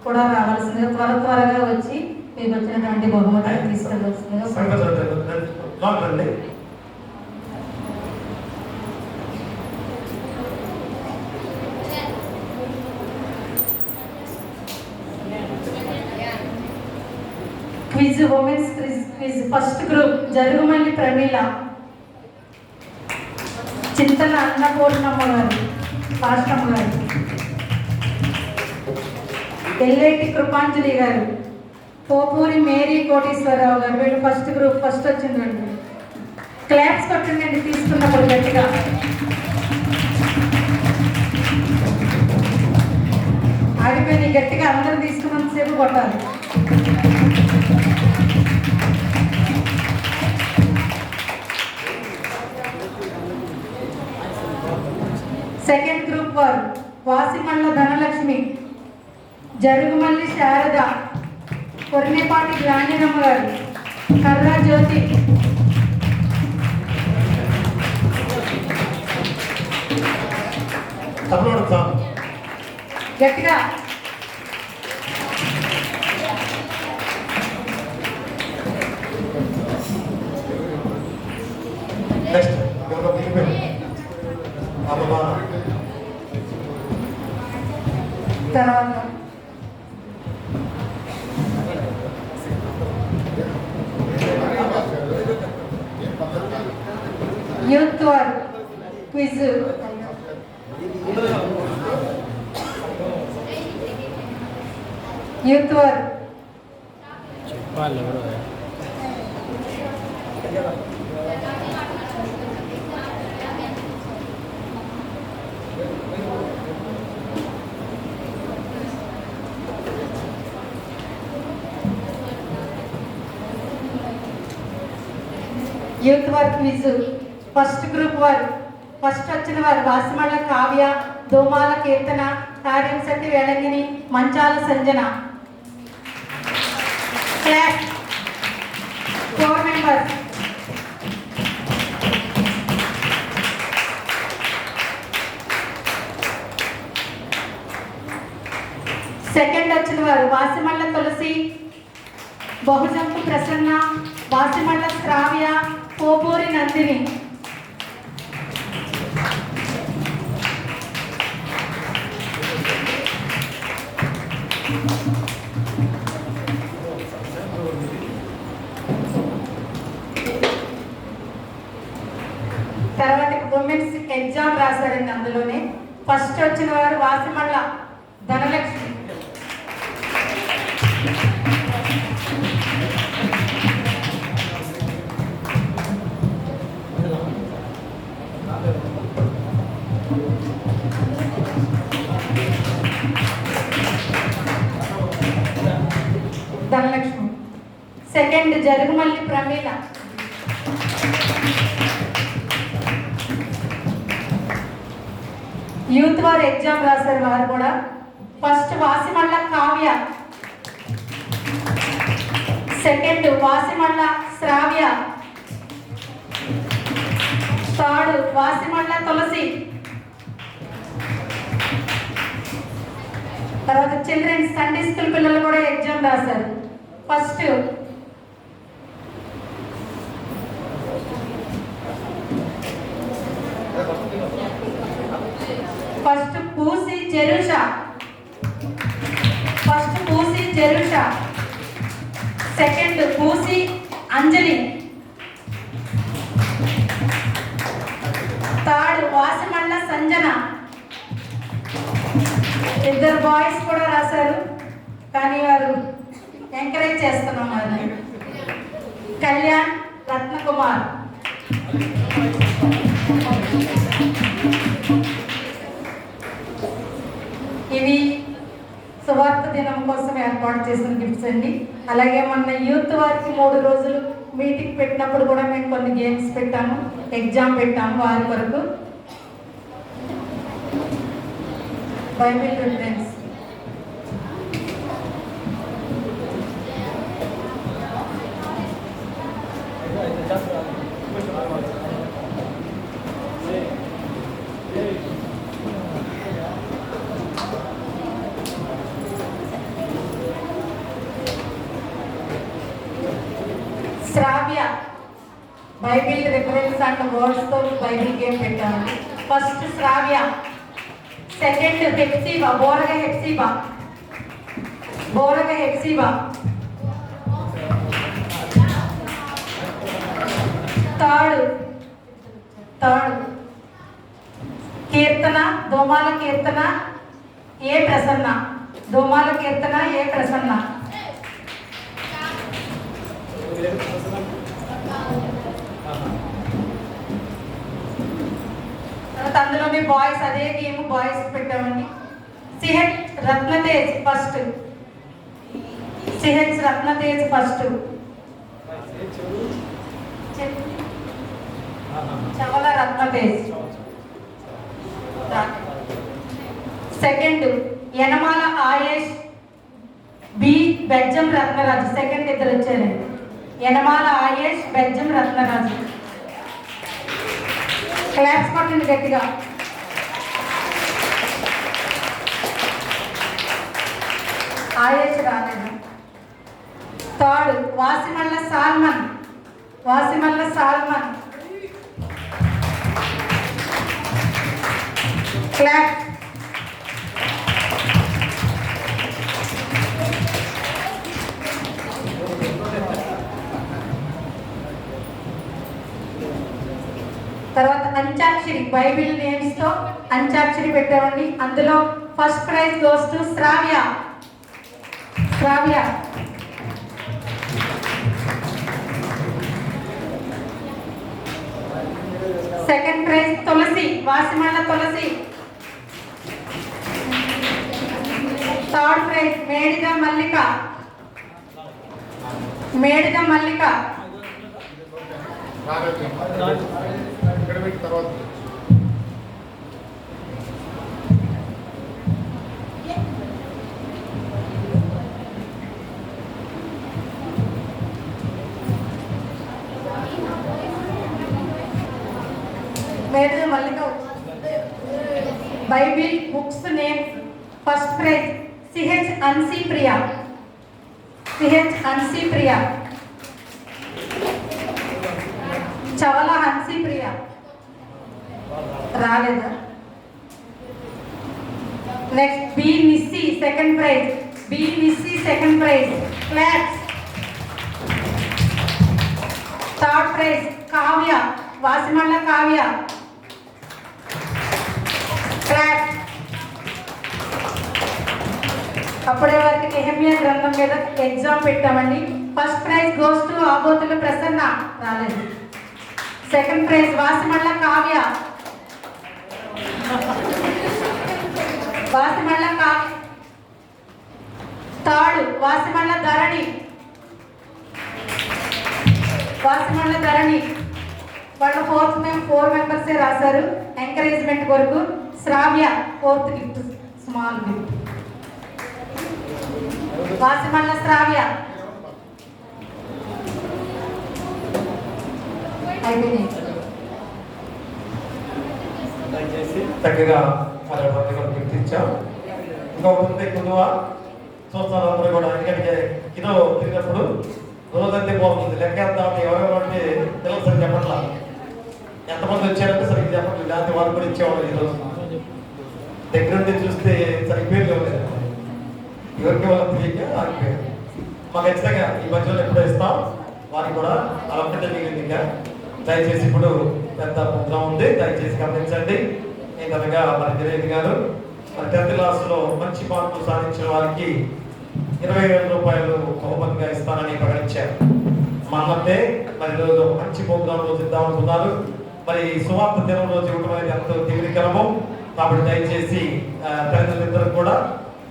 కూడా రావాల్సిందిగా త్వరగా వచ్చి మీకు వచ్చినటువంటి బహుమతిని తీసుకెళ్ళవలసిందిగా. Quiz women's quiz first group Jarugumalli Pramila, Chintala Annapurnamma గారు, కాష్టమ్మ గారు, ఎల్లేటి కృపాంజలి గారు, పోపూరి మేరీ కోటేశ్వరరావు గారు. వీళ్ళు ఫస్ట్ గ్రూప్ ఫస్ట్ వచ్చిందండి. క్లాప్స్ కొట్టండి తీసుకున్నప్పుడు గట్టిగా. ఆగిపోయి గట్టిగా అందరూ తీసుకున్నంతసేపు కొట్టాలి. సెకండ్ గ్రూప్ వారు వాసిమల్ల ధనలక్ష్మి, జరుగుమల్లి శారద, కొరినేపాటి గ్రాండినమ్మ గారు, కర్రా జ్యోతి, గట్టిగా తర్వాత యూత్ వారు క్విజ్ యూత్ వారు చెప్పాలి ఎవరు యూత్ వార్ క్విజ్ ఫస్ట్ గ్రూప్ వారు ఫస్ట్ వచ్చిన వారు Vasimalla Kavya, Domala Keerthana, Karyamsetti Velagini, Manchala Sanjana. Class 4 members. Second వచ్చిన వారు వాసిమళ్ళ తులసి, బహుజంపు ప్రసన్న, వాసిమళ్ళ శ్రావ్య, పోపూరి నందిని. తర్వాత ఉమెన్స్ ఎగ్జామ్ రాశారండి. అందులోనే ఫస్ట్ వచ్చిన వారు వాసిమళ్ళ ధనలక్ష్మి, ధనలక్ష్మి. సెకండ్ జరుగుమల్లి ప్రమీల, యూత్ వారు ఎగ్జామ్ రాశారు వారు కూడా. ఫస్ట్ వాసిమళ్ళ కావ్య, సెకండ్ వాసిమళ్ళ శ్రావ్య, థర్డ్ వాసిమళ్ళ తులసి, తర్వాత చిల్డ్రన్స్ సండే స్కూల్ పిల్లలు కూడా ఎగ్జామ్ రాశారు. ఫస్ట్ పూసి జెరూషా, సెకండ్ పూసి అంజలి, థర్డ్ వాసిమళ్ళ సంజన. ఇద్దరు బాయ్స్ కూడా రాశారు కానీ వారు ఎంకరేజ్ చేస్తున్నాం వారిని. కళ్యాణ్, రత్నకుమార్. ఇవి సువార్త దినం కోసం ఏర్పాటు చేసిన గిఫ్ట్స్ అండి. అలాగే మొన్న యూత్ వారికి 3 రోజులు మీటింగ్ పెట్టినప్పుడు కూడా మేము కొన్ని గేమ్స్ పెట్టాము, ఎగ్జామ్ పెట్టాము వారి వరకు. Bible reference Sravya Bible reference and words తో బైబిల్ గేమ్ పెట్టాము. First Sravya, second Hepsiba, Boraga Hepsiba, third Keerthana, Domala Keerthana A Prasanna, అందులోనే బాయ్స్ అదే గేమ్ బాయ్స్ పెట్టామండి. CH Ratnatej first, Chavala Ratnatej. Second Yanamala Ayesh, B Bejjam Ratnaraju. Second ఇద్దరు వచ్చారండి, యనమాల ఆయేష్, బెజ్జం రత్నరాజు. క్లాప్స్ కొట్టండి గట్టిగా. ఆయేష్ రాలేదు. Third Vasimalla Salman, clap. తర్వాత అంత్యాక్షరి, బైబిల్ నేమ్స్ తో అంత్యాక్షరి పెట్టామండి. అందులో first prize goes to Sravya. Second prize Tulasi, Vasimalla Tulasi. Third prize Medida Mallika. Bible books name first prize CH Ansi Priya, Chavala Hansi Priya. రాలేదా? Next B Missy, second prize. Claps. Third prize Kavya, Vasimalla Kavya. Clap. అప్పుడే వారికి నెహెమ్యా గ్రంథం మీద ఎగ్జామ్ పెట్టామండి. First prize goes to Abothula Prasanna. రాలేదు. Second praise వాసిమళ్ళ Kavya. థర్డ్ వాసిమళ్ళ ధరణి. వాళ్ళ four మెంబర్సే రాశారు encouragement కొరకు. శ్రావ్య ఫోర్త్ గిఫ్ట్, స్మాల్ గిఫ్ట్. వాసిమళ్ళ శ్రావ్య. చక్కగా 60 మందికి గిఫ్ట్ ఇచ్చాం. ఇంకొకటి ఉంది కుదువ చూస్తున్నారు అందరూ కూడా. ఎందుకంటే కిలో తిరిగినప్పుడు రోజంతే పోతుంది, లెక్కేద్దాం ఎవరెవరు అంటే తెలుసు అని చెప్పట్లా. ఎంతమంది వచ్చారంటే సరిగ్గా చెప్పట్లేదు, ఇలాంటి వాళ్ళు కూడా ఇచ్చేవాళ్ళు. ఈరోజు దగ్గరుండి చూస్తే సరిగ్గా లేదు, ఎవరికి వాళ్ళ తెలియక ఆగిపోయారు. మాకు ఖచ్చితంగా ఈ మధ్యలో ఎప్పుడో ఇస్తాం, వారికి కూడా అలొక్కటే మిగిలింది. ఇంకా దయచేసి ఇప్పుడు పెద్ద ప్రోగ్రాం ఉంది, దయచేసి గమనించండి. ఏంటనగా మరి దినేష్ గారు మరి 10th క్లాస్లో మంచి మార్కులు సాధించిన వారికి 20,000 రూపాయలు బహుమతిగా ఇస్తానని ప్రకటించారు. మా అన్నతే మరి రోజు ఒక మంచి ప్రోగ్రాం రోజు ఇద్దామనుకున్నారు. మరి సువార్త దినం రోజు ఇవ్వడం అనేది ఎంతో తీవ్రకరము. కాబట్టి దయచేసి తల్లిదండ్రులిద్దరు కూడా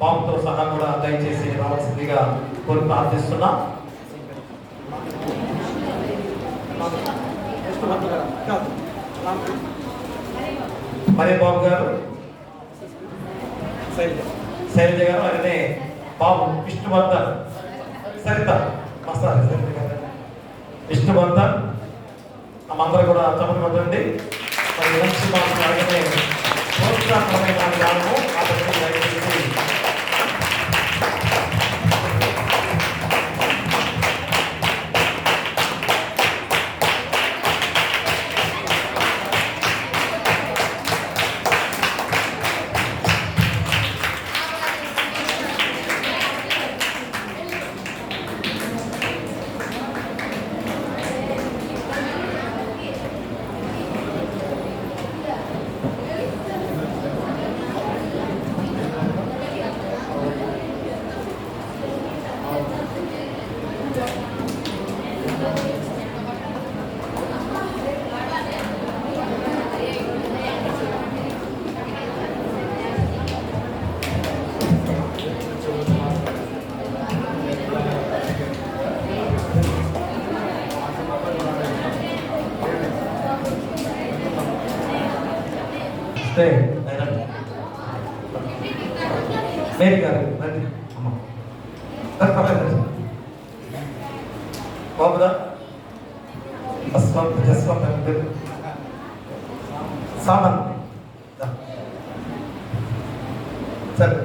బాబుతో సహా కూడా దయచేసి రావాల్సిందిగా కోరి ప్రార్థిస్తున్నాం. మరి బాబు గారు, శైలజ గారు, అలానే బాబు విష్ణువర్ధన్, సరిత మస్తాన్, విష్ణువర్ధన్ అందరూ కూడా చమని పడండి. మరి మంచి మార్కులు అలాగే ప్రోత్సాహకరమైన విధానము అతనికి దయచేసి మేరీ గారు రండి అమ్మ. బాబుదా సామన్ సరే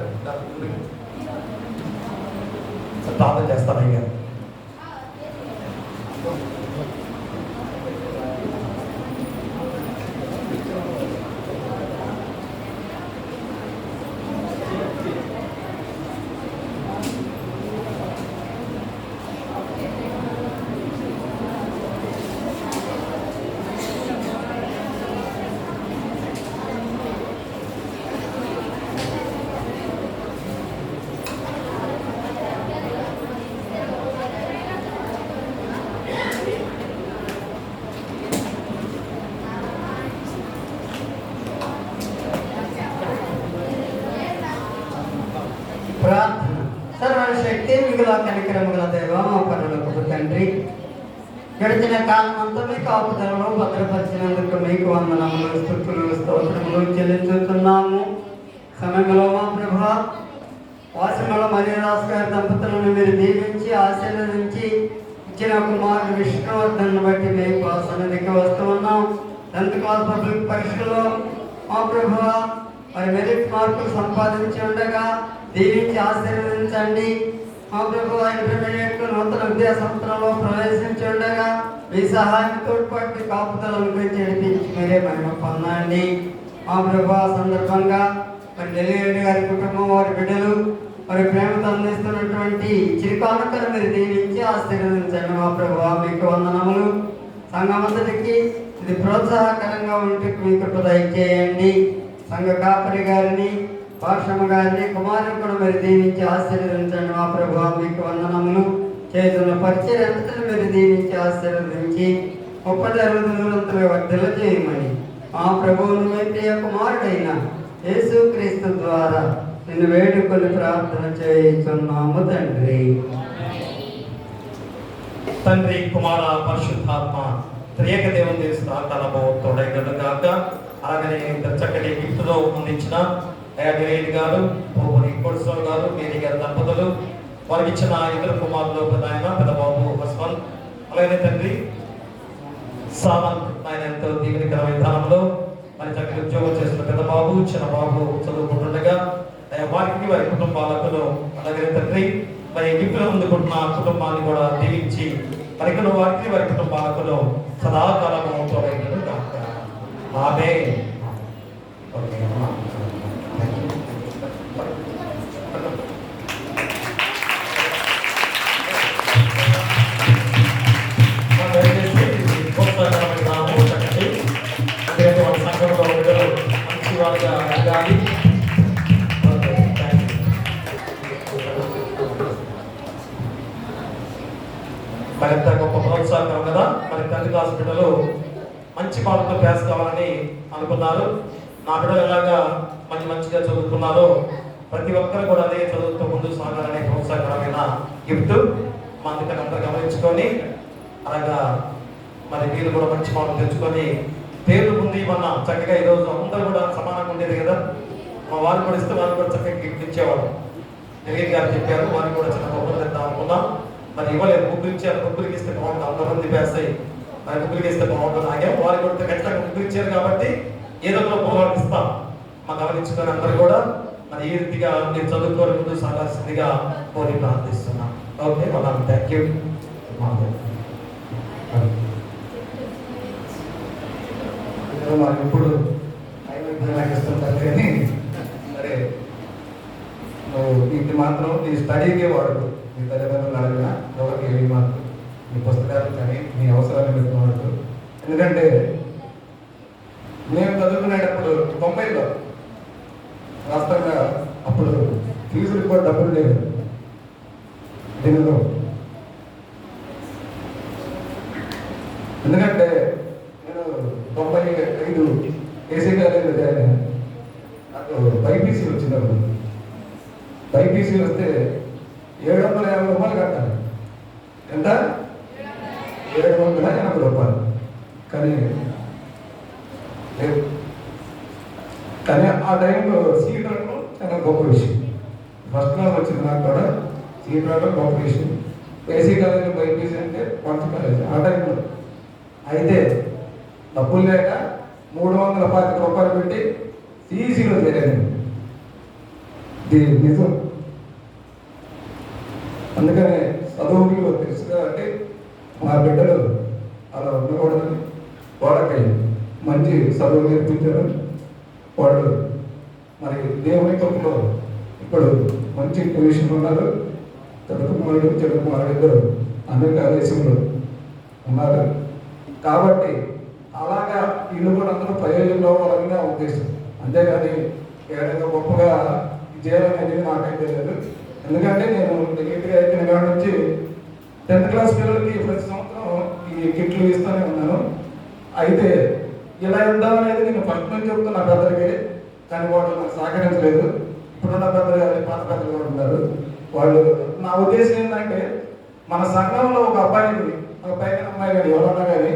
ప్రార్థన చేస్తాను అయ్యా. ప్రార్థన. సర్వశక్తి మిగుల కనికరముగల దేవ మా పరలోకపు తండ్రి, గడిచిన కాలం అంతా మీ కాపుదలలో భద్రపరిచినందుకు మీకు వందనములు, స్తుతులు, స్తోత్రములు చెల్లించుతున్నాము. సమయంలో మా ప్రభు వాసనలో మరియదాస్ గారి దంపతులను మీరు దీవించి ఆశీర్వదించి ఇచ్చిన కుమారుడు విష్ణువర్ధన్ బట్టి మీకు సన్నిధికి వస్తూ ఉన్నాం. 10th క్లాస్ పబ్లిక్ పరీక్షలో మా ప్రభు మరి మెరిట్ మార్కులు సంపాదించి ఉండగా దీవించి ఆశీర్వదించండి. మా ప్రభు ఇంటర్మీడియట్ నూతన విద్యా సంస్థలలో ప్రవేశించి ఉండగా మీ సహాయం తోడ్పాటు కాపుదలను చేర్పించి మీరే మహిమ పొందండి. మా ప్రభు సందర్భంగా మరి నెల్లిరెడ్డి గారి కుటుంబం, వారి బిడ్డలు మరి ప్రేమతో అందిస్తున్నటువంటి చిరుకానుకలు మీరు దీవించి ఆశీర్వదించండి. మా ప్రభు మీకు వందనములు. సంఘమంతటికి ఇది ప్రోత్సాహకరంగా ఉంటే మీ కృప దయచేయండి. సంఘ కాపరి గారిని, పార్శ్వమ గారిని, కుమారుని కూడా మీరు దీవించి ఆశీర్వదించండి. మా ప్రభు మీకు వందనములు. చేతున్న పరిచయం ఎంతటిని మీరు దీవించి ఆశీర్వదించి 30-60 వర్ధల చేయమని మా ప్రభువును మీ ప్రియ కుమారుడైన యేసుక్రీస్తు ద్వారా నిన్ను వేడుకొని ప్రార్థన చేస్తున్నాము తండ్రి. తండ్రి, కుమార, పరిశుద్ధాత్మ త్రియేక దేవుని తనము తోడైనట్టు కాక అలాగనే చక్కటి గిఫ్ట్తో అందించిన దినేష్ గారు, పోపుని కోటేశ్వర గారు, మేరీ గారి దంపతులు, వారికి ఇచ్చిన ఇద్దరు కుమారులు, పెద్ద బాబు బస్వన్, అలాగే తండ్రి సామంత్ ఆయన ఎంతో దీవెనకరమైన విధానంలో మరి చక్కటి ఉద్యోగం చేస్తున్న పెద్ద బాబు, చిన్న బాబు చదువుకుంటుండగా వారికి వారి కుటుంబాలకు అలాగే తండ్రి మరి గిఫ్ట్లు అందుకుంటున్న కుటుంబాన్ని కూడా దీవించి పరికలు వారికి వారి కుటుంబాలకు సదాకాలము తోడైనను గాక. ఆమేన్. ఓకే అమ్మా. మరింత గొప్ప ప్రోత్సాహకరం కదా. మరి 10th క్లాస్ బిడ్డలు మంచి మార్కులు పాస్ కావాలని అనుకున్నారు. నా బిడ్డలు ఎలాగా మంచిగా చదువుకున్నారో ప్రతి ఒక్కరు కూడా అదే చదువుతూ ముందు సాగాలనే ప్రోత్సాహకరమైన గిఫ్ట్ అందుకని అందరూ గమనించుకొని అలాగా మరి మీరు కూడా మంచి మార్కులు తెచ్చుకొని పేర్లు ముందు ఇవన్నా చక్కగా ఈరోజు అందరూ కూడా సమానంగా ఉండేది కదా. మా వారు కూడా ఇస్తే వారు కూడా చక్కగా గిఫ్ట్ ఇచ్చేవాడు. జగన్ గారు చెప్పారు వారికి కూడా చిన్న బొమ్మలు తెద్దాం అనుకున్నాం. మరి ఇవ్వలేదు. ముగ్గురు ఇచ్చారు. ముగ్గురికి ఇస్తే బాగుంటుంది. అంతమంది పేస్తాయి. మరి ముగ్గురికి ఇస్తే బాగుంటుంది. ఆగే వారికి కూడా ఖచ్చితంగా ముగ్గురు ఇచ్చారు కాబట్టి ఏదో ఒక బొమ్మలు ఇస్తాం. మా గమనించుకొని అందరూ కూడా మరి ఈ రీతిగా మీరు చదువుకోని ముందు సాగాల్సిందిగా కోరి ప్రార్థిస్తున్నాం. ఓకే మనం థ్యాంక్ యూ. మాకు ఇప్పుడు నాకు ఇస్తుంటారు కానీ సరే నువ్వు ఇది మాత్రం నీ స్టడీకే వాడు. నీ తల్లిదండ్రులు అడిగినా ఎవరికి ఏమి మాత్రం నీ పుస్తకాలు కానీ నీ అవసరాన్ని పెట్టుకోవద్దు. ఎందుకంటే మేము చదువుకునేటప్పుడు 90లో వాస్తవంగా అప్పుడు ఫీజులు కూడా డబ్బులు లేవు. దీనిలో ఎందుకంటే నేను 95 ఏసీ కాలేజీలో జాయిన్ అయ్యాను. నాకు బైపీసీ వచ్చినప్పుడు బైపీసీ వస్తే 750 రూపాయలు కట్టాలి. ఎంత? 780 రూపాయలు. కానీ ఆ టైంలో సీట్ రావడం చాలా గొప్ప విషయం. ఫస్ట్ క్లాస్ వచ్చింది నాకు కూడా. సీట్ రావడం గొప్ప విషయం. ఏసీ కాలేజీ బైపీసీ అంటే మంచి కాలేజీ ఆ టైంలో. అయితే డబ్బులు లేక 350 రూపాయలు పెట్టి ఈసీలో చేరాను. ఇది నిజం. అందుకనే చదువులు తెలుసుగా అంటే మా బిడ్డలు అలా ఉండకూడదని వాళ్ళకి మంచి చదువు నేర్పించారు. వాళ్ళు మరి దేవుని కృపలో ఇప్పుడు మంచి పొజిషన్ ఉన్నారు. చెడు కుమారుడు ఇద్దరు అన్ని ఆదేశంలో ఉన్నారు. కాబట్టి అలాగా వీళ్ళు కూడా అందరూ ప్రయోజనంలో వాళ్ళని నా ఉద్దేశం. అంతేగాని ఏదైనా గొప్పగా చేయాలనేది నాకైతే లేదు. ఎందుకంటే నేను డిగ్రీ అయిపోయిన కాడ నుంచి 10th క్లాస్ పిల్లలకి ప్రతి సంవత్సరం ఈ కిట్లు ఇస్తూనే ఉన్నాను. అయితే ఇలా ఇద్దామనేది నేను ఫస్ట్ నుంచి చెప్తున్నా పెద్దలకి. కానీ వాళ్ళు నాకు సహకరించలేదు. ఇప్పుడున్న పెద్దలు కానీ పాత పెద్దలు కూడా ఉన్నారు. వాళ్ళు నా ఉద్దేశం ఏంటంటే మన సంఘంలో ఒక అబ్బాయిని ఒక పైన అమ్మాయి కానీ ఎవరన్నా కానీ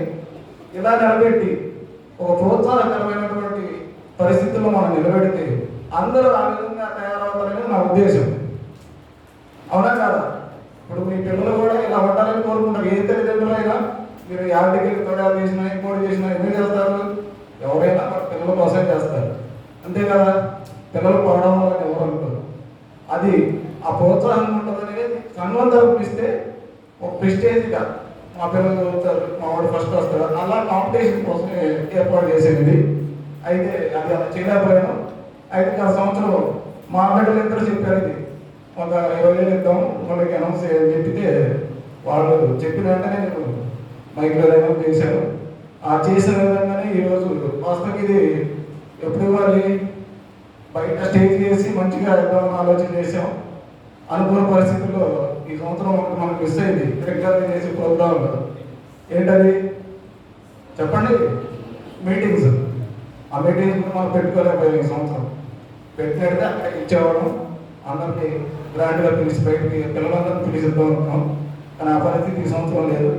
ఇలా నిలబెట్టి ఒక ప్రోత్సాహకరమైనటువంటి పరిస్థితుల్లో మనం నిలబెడితే అందరూ ఆ విధంగా తయారవుతారని నా ఉద్దేశం. అవునా కాదా? ఇప్పుడు మీ పిల్లలు కూడా ఇలా ఉండాలని కోరుకుంటారు. ఏ తల్లిదండ్రులు అయినా మీరు యాడికి తొడాలు చేసినా ఇంకోటి చేసినా ఎందుకు చేస్తారు? ఎవరైనా పిల్లల కోసం చేస్తారు. అంతే కదా? పిల్లలు పడడం వల్ల ఎవరు అనుకోరు. అది ఆ ప్రోత్సాహం ఉంటుంది అనేది సంఘం తరపున ఇస్తే ఒక ప్రెస్టేజ్గా మా పిల్లలు చదువుతారు, మా వాడు ఫస్ట్ వస్తారు, అలా కాంపిటీషన్ కోసం ఏర్పాటు చేసేది. అయితే అది అలా చేయలేకపోయాను. అయితే గత సంవత్సరం మా బిడ్డలు ఇద్దరు చెప్పారు ఇది ఒక 20,000 ఇద్దాం వాళ్ళకి అనౌన్స్ చేయని చెప్పితే వాళ్ళు చెప్పిన వెంటనే నేను మైక్లో అనౌన్స్ చేశాను. ఆ చేసిన విధంగానే ఈరోజు వాస్తవం ఇది ఎప్పుడు మరి బయట స్టేజ్ చేసి మంచిగా ఇద్దామని ఆలోచన చేసాం. అనుకున్న పరిస్థితుల్లో ఈ సంవత్సరం మనకు మిస్ అయింది. రెగ్యులర్గా చేసే ప్రోగ్రాంలు ఏంటది చెప్పండి? మీటింగ్స్. ఆ మీటింగ్స్ మనం పెట్టుకోలేకపోయాం ఈ సంవత్సరం. పెట్టినట్టే అక్కడ ఇచ్చేవాళ్ళం. అందరికీ గ్రాండ్గా పిలిచి బయటికి పిల్లలందరినీ పిలిచిద్దాం అనుకున్నాం. కానీ ఆ పరిస్థితి ఈ సంవత్సరం లేదు.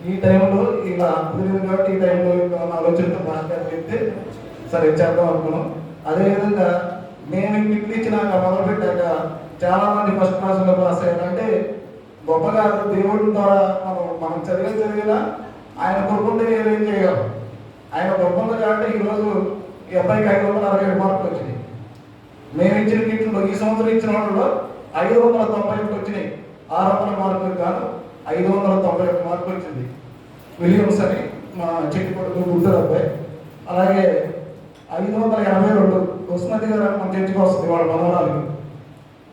ఈ టైంలో ఇలా కుదిరింది కాబట్టి ఈ టైంలో ఆలోచనతో మాట్లాడి చెప్తే సరే చేద్దాం అనుకున్నాం. అదేవిధంగా మేము కిట్లు ఇచ్చినాక మొదలుపెట్టాక చాలామంది ఫస్ట్ క్లాసులో పాస్ అయ్యారంటే గొప్పగా దేవుడి ద్వారా మనం చదివినా ఆయన కొడుకుంటే ఏం చేయగలం. ఆయన గొప్పగా కాబట్టి ఈరోజు ఈ అబ్బాయికి 567 మార్కులు వచ్చినాయి. మేము ఇచ్చిన కిట్లో ఈ సంవత్సరం ఇచ్చిన వాళ్ళలో 591 వచ్చినాయి. 600 మార్కులు కాదు, 591 మార్కులు వచ్చింది. విలియమ్స్ అని మా చెట్టు కొడుకు గుంటూరు అబ్బాయి. అలాగే 582 ఉస్మతి గారు మన చర్చికి వస్తుంది వాళ్ళ మనవరాలకి.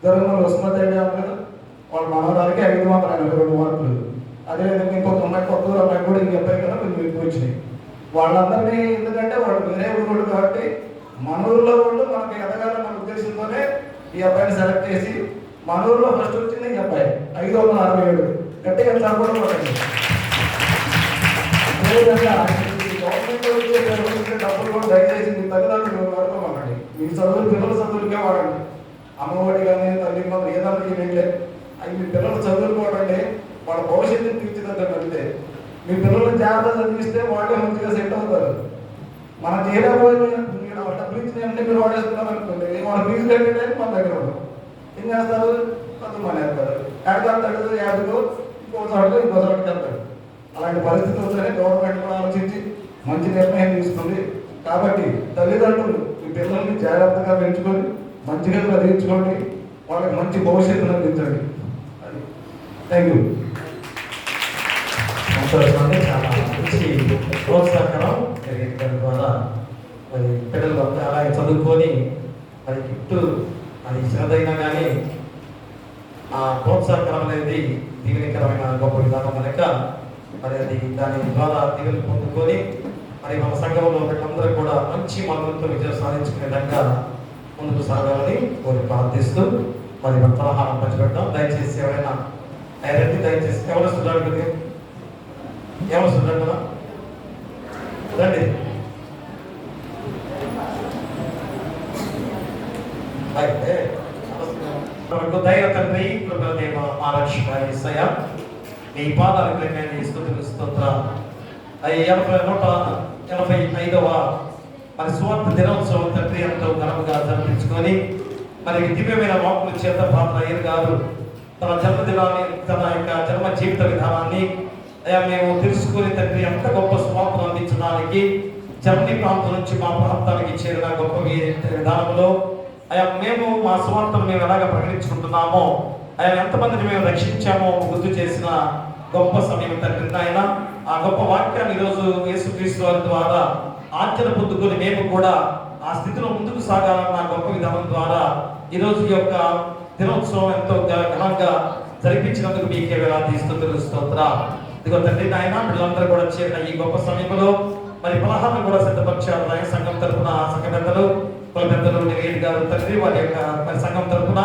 జరుగుతున్న ఉస్మతి గారు కదా, వాళ్ళ మనవరాలకి 582 మార్కులు. అదేవిధంగా ఇంకొక అమ్మాయి కొత్త అమ్మాయి కూడా ఈ అబ్బాయి కదా కొంచెం ఎక్కువ వచ్చినాయి. వాళ్ళందరినీ ఎందుకంటే వాళ్ళు వేరే ఊరు కాబట్టి మన ఊళ్ళో వాళ్ళు మనకి ఎదగాలన్న ఉద్దేశంతోనే ఈ అబ్బాయిని సెలెక్ట్ చేసి మన ఊళ్ళో ఫస్ట్ వచ్చింది ఈ అబ్బాయి 567. గట్టిగా చదవడం పడండి. అదేవిధంగా గవర్నమెంట్ వచ్చే డబ్బులు కూడా దయచేసి మీ తల్లిదండ్రులు వాడుకోమండి. మీ చదువులు పిల్లల చదువులకే వాడండి. అమ్మఒడి కానీ తల్లి మంది ఏదన్నా వెళ్ళే అవి మీ పిల్లల చదువులు వాడండి. వాళ్ళ భవిష్యత్తుని తీర్చిదిద్దండి. అంతే మీ పిల్లల్ని జాగ్రత్త చదివిస్తే వాళ్ళే మంచిగా సెట్ అవుతారు. మన చేయలేకపోయిన డబ్బులు ఇచ్చిన అన్ని మీరు వాడేస్తున్నారు అనుకోండి, మన ఫీజు కట్టేటప్పుడు మన దగ్గర ఉండదు. ఏం చేస్తారు? కొంత మానేస్తారు. ఎడతాడు యాభైకో ఇంకో చోటకు ఇంకో చోటకి వెళ్తాడు. అలాంటి పరిస్థితుల్లోనే గవర్నమెంట్ కూడా ఆలోచించి మంచి నిర్ణయం తీసుకుంది. కాబట్టి తల్లిదండ్రులు మీ పిల్లల్ని జాగ్రత్తగా పెంచుకొని మంచిగా చదివించుకోండి, వాళ్ళకి మంచి భవిష్యత్తును అందించండి. అది థ్యాంక్ యూ. సంతోషం. చాలా మంచి ప్రోత్సాహకరం జరిగిన ద్వారా మరి పిల్లలు అలాగే చదువుకొని మరి గిఫ్ట్ అది చిన్నదైనా కానీ ఆ ప్రోత్సాహకరం అనేది దీవెనకరమైన గొప్ప విధానం కనుక మరి అది దాని ద్వారా దీవెనలు పొందుకొని మరి మన సంఘంలో వీళ్ళందరూ కూడా మంచి మనతో విజయం సాధించుకునే విధంగా ముందుకు సాగాలని కోరి ప్రార్థిస్తూ మరి మన సలహాలను పంచిపెట్టాం. దయచేసి ఎవరైనా రండి, దయచేసి ఎవరు స్టూడెంట్ రండి. అయితే దైవ తండ్రి కృపదేవ మహాలక్ష్మి యేసయ్య నీ పాదాలకు స్తుతులు స్తోత్రం. 185వ మరి స్వార్థ దినోత్సవం తండ్రి ఎంతో ఘనంగా జరిపించుకొని మరి దివ్యమైన వాక్కుల చేత పాత్ర అయ్యర్ గారు తన జన్మదినాన్ని తన యొక్క జన్మ జీవిత విధానాన్ని అయ్యా మేము తెలుసుకుని తండ్రి ఎంత గొప్ప స్వార్థం అందించడానికి జర్మనీ ప్రాంతం నుంచి మా ప్రాంతానికి చేరిన గొప్ప విధానంలో అయ్యా మేము మా స్వార్థం మేము ఎలాగ ప్రకటించుకుంటున్నామో ఆయన ఎంతమందిని మేము రక్షించామో గుర్తు చేసిన గొప్ప సమయం తండ్రి ఆయన ఆ గొప్ప వాక్యాన్ని ఈరోజు యేసుక్రీస్తు వారి ద్వారా ఆచరణ పొందుకొని మేము కూడా ఆ స్థితిలో ముందుకు సాగాలన్న గొప్ప విధానం ద్వారా ఈరోజు ఈ యొక్క దినోత్సవం ఎంతో ఘనంగా జరిపించినందుకు మీకే వేలాది స్తుతులు స్తోత్రం. ఇదిగో తండ్రి నాయన పిల్లలందరూ కూడా చేరిన ఈ గొప్ప సమయంలో మరి పలహారం కూడా సిద్ధపరిచారు. నాయన సంఘం తరఫున సంఘ పెద్దలు కుల పెద్దలు నివేది గారు తండ్రి వారి యొక్క మరి సంఘం తరఫున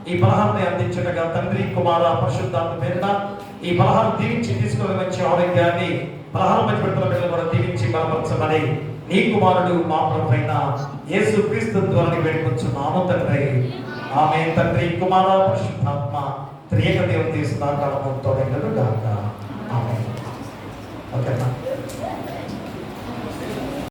ఈ పలహారాన్ని అందించగా తండ్రి కుమార పరిశుద్ధాత్మ పేరున ఈ పలహారం దీవించి తీసుకుని మంచి ఆరోగ్యాన్ని పలహారం మంచి పెడుతున్న పిల్లలు కూడా దీవించి బలపరచమని నీ కుమారుడు మా ప్రభువైన యేసుక్రీస్తు ద్వారా వేడుకొంచున్నాము తండ్రి. ఆమేన్. తండ్రి కుమార పరిశుద్ధాత్మ త్రియేక దేవుని తీసుకున్న కాలముతో గాక. ఆమేన్. ఓకేనా?